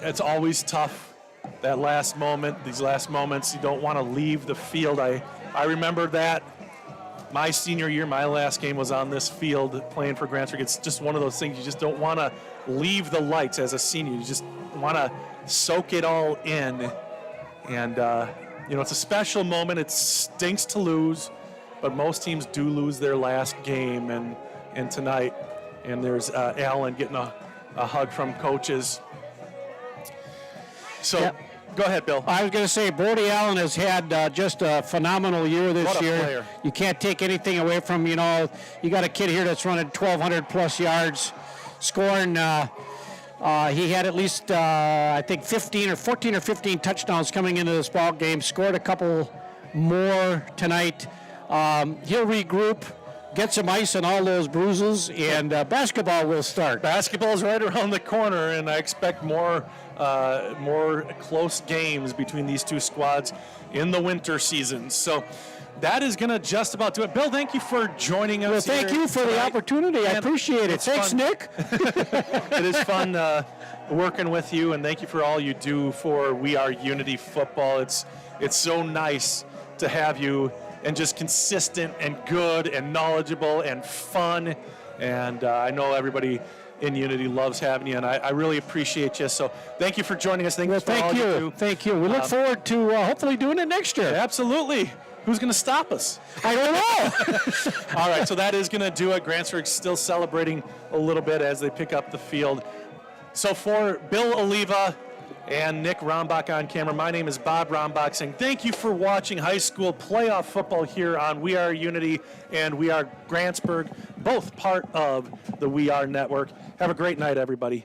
[SPEAKER 1] It's always tough, that last moment, these last moments. You don't want to leave the field. I remember that. My senior year, my last game was on this field playing for Grantsburg. It's just one of those things you just don't want to leave the lights as a senior. You just want to soak it all in. And, it's a special moment. It stinks to lose, but most teams do lose their last game. And tonight, and there's Allen getting a hug from coaches. So,
[SPEAKER 2] Yep.
[SPEAKER 1] Go ahead, Bill.
[SPEAKER 2] I was going to say, Brody Allen has had just a phenomenal year this
[SPEAKER 1] What a
[SPEAKER 2] year.
[SPEAKER 1] player.
[SPEAKER 2] You can't take anything away from, you got a kid here that's running 1,200 plus yards, scoring. He had at least, I think, 14 or 15 touchdowns coming into this ball game. Scored a couple more tonight. He'll regroup, get some ice on all those bruises, and basketball will start.
[SPEAKER 1] Basketball is right around the corner, and I expect more close games between these two squads in the winter season. So that is going to just about do it. Bill, thank you for joining us.
[SPEAKER 2] Well, thank
[SPEAKER 1] here
[SPEAKER 2] you for
[SPEAKER 1] tonight.
[SPEAKER 2] the opportunity. I
[SPEAKER 1] And
[SPEAKER 2] appreciate it.
[SPEAKER 1] it's
[SPEAKER 2] Thanks,
[SPEAKER 1] fun.
[SPEAKER 2] Nick.
[SPEAKER 1] It is fun working with you, and thank you for all you do for We Are Unity Football. It's so nice to have you, and just consistent and good and knowledgeable and fun. And I know everybody in Unity loves having you, and I really appreciate you. So thank you for joining us. Thank you for all you do.
[SPEAKER 2] Thank you. We look forward to hopefully doing it next year.
[SPEAKER 1] Absolutely. Who's going to stop us?
[SPEAKER 2] I don't know.
[SPEAKER 1] All right, so that is going to do it. Grantsburg's still celebrating a little bit as they pick up the field. So for Bill Oliva and Nick Rombach on camera, my name is Bob Rombach saying thank you for watching high school playoff football here on We Are Unity and We Are Grantsburg, both part of the We Are Network. Have a great night, everybody.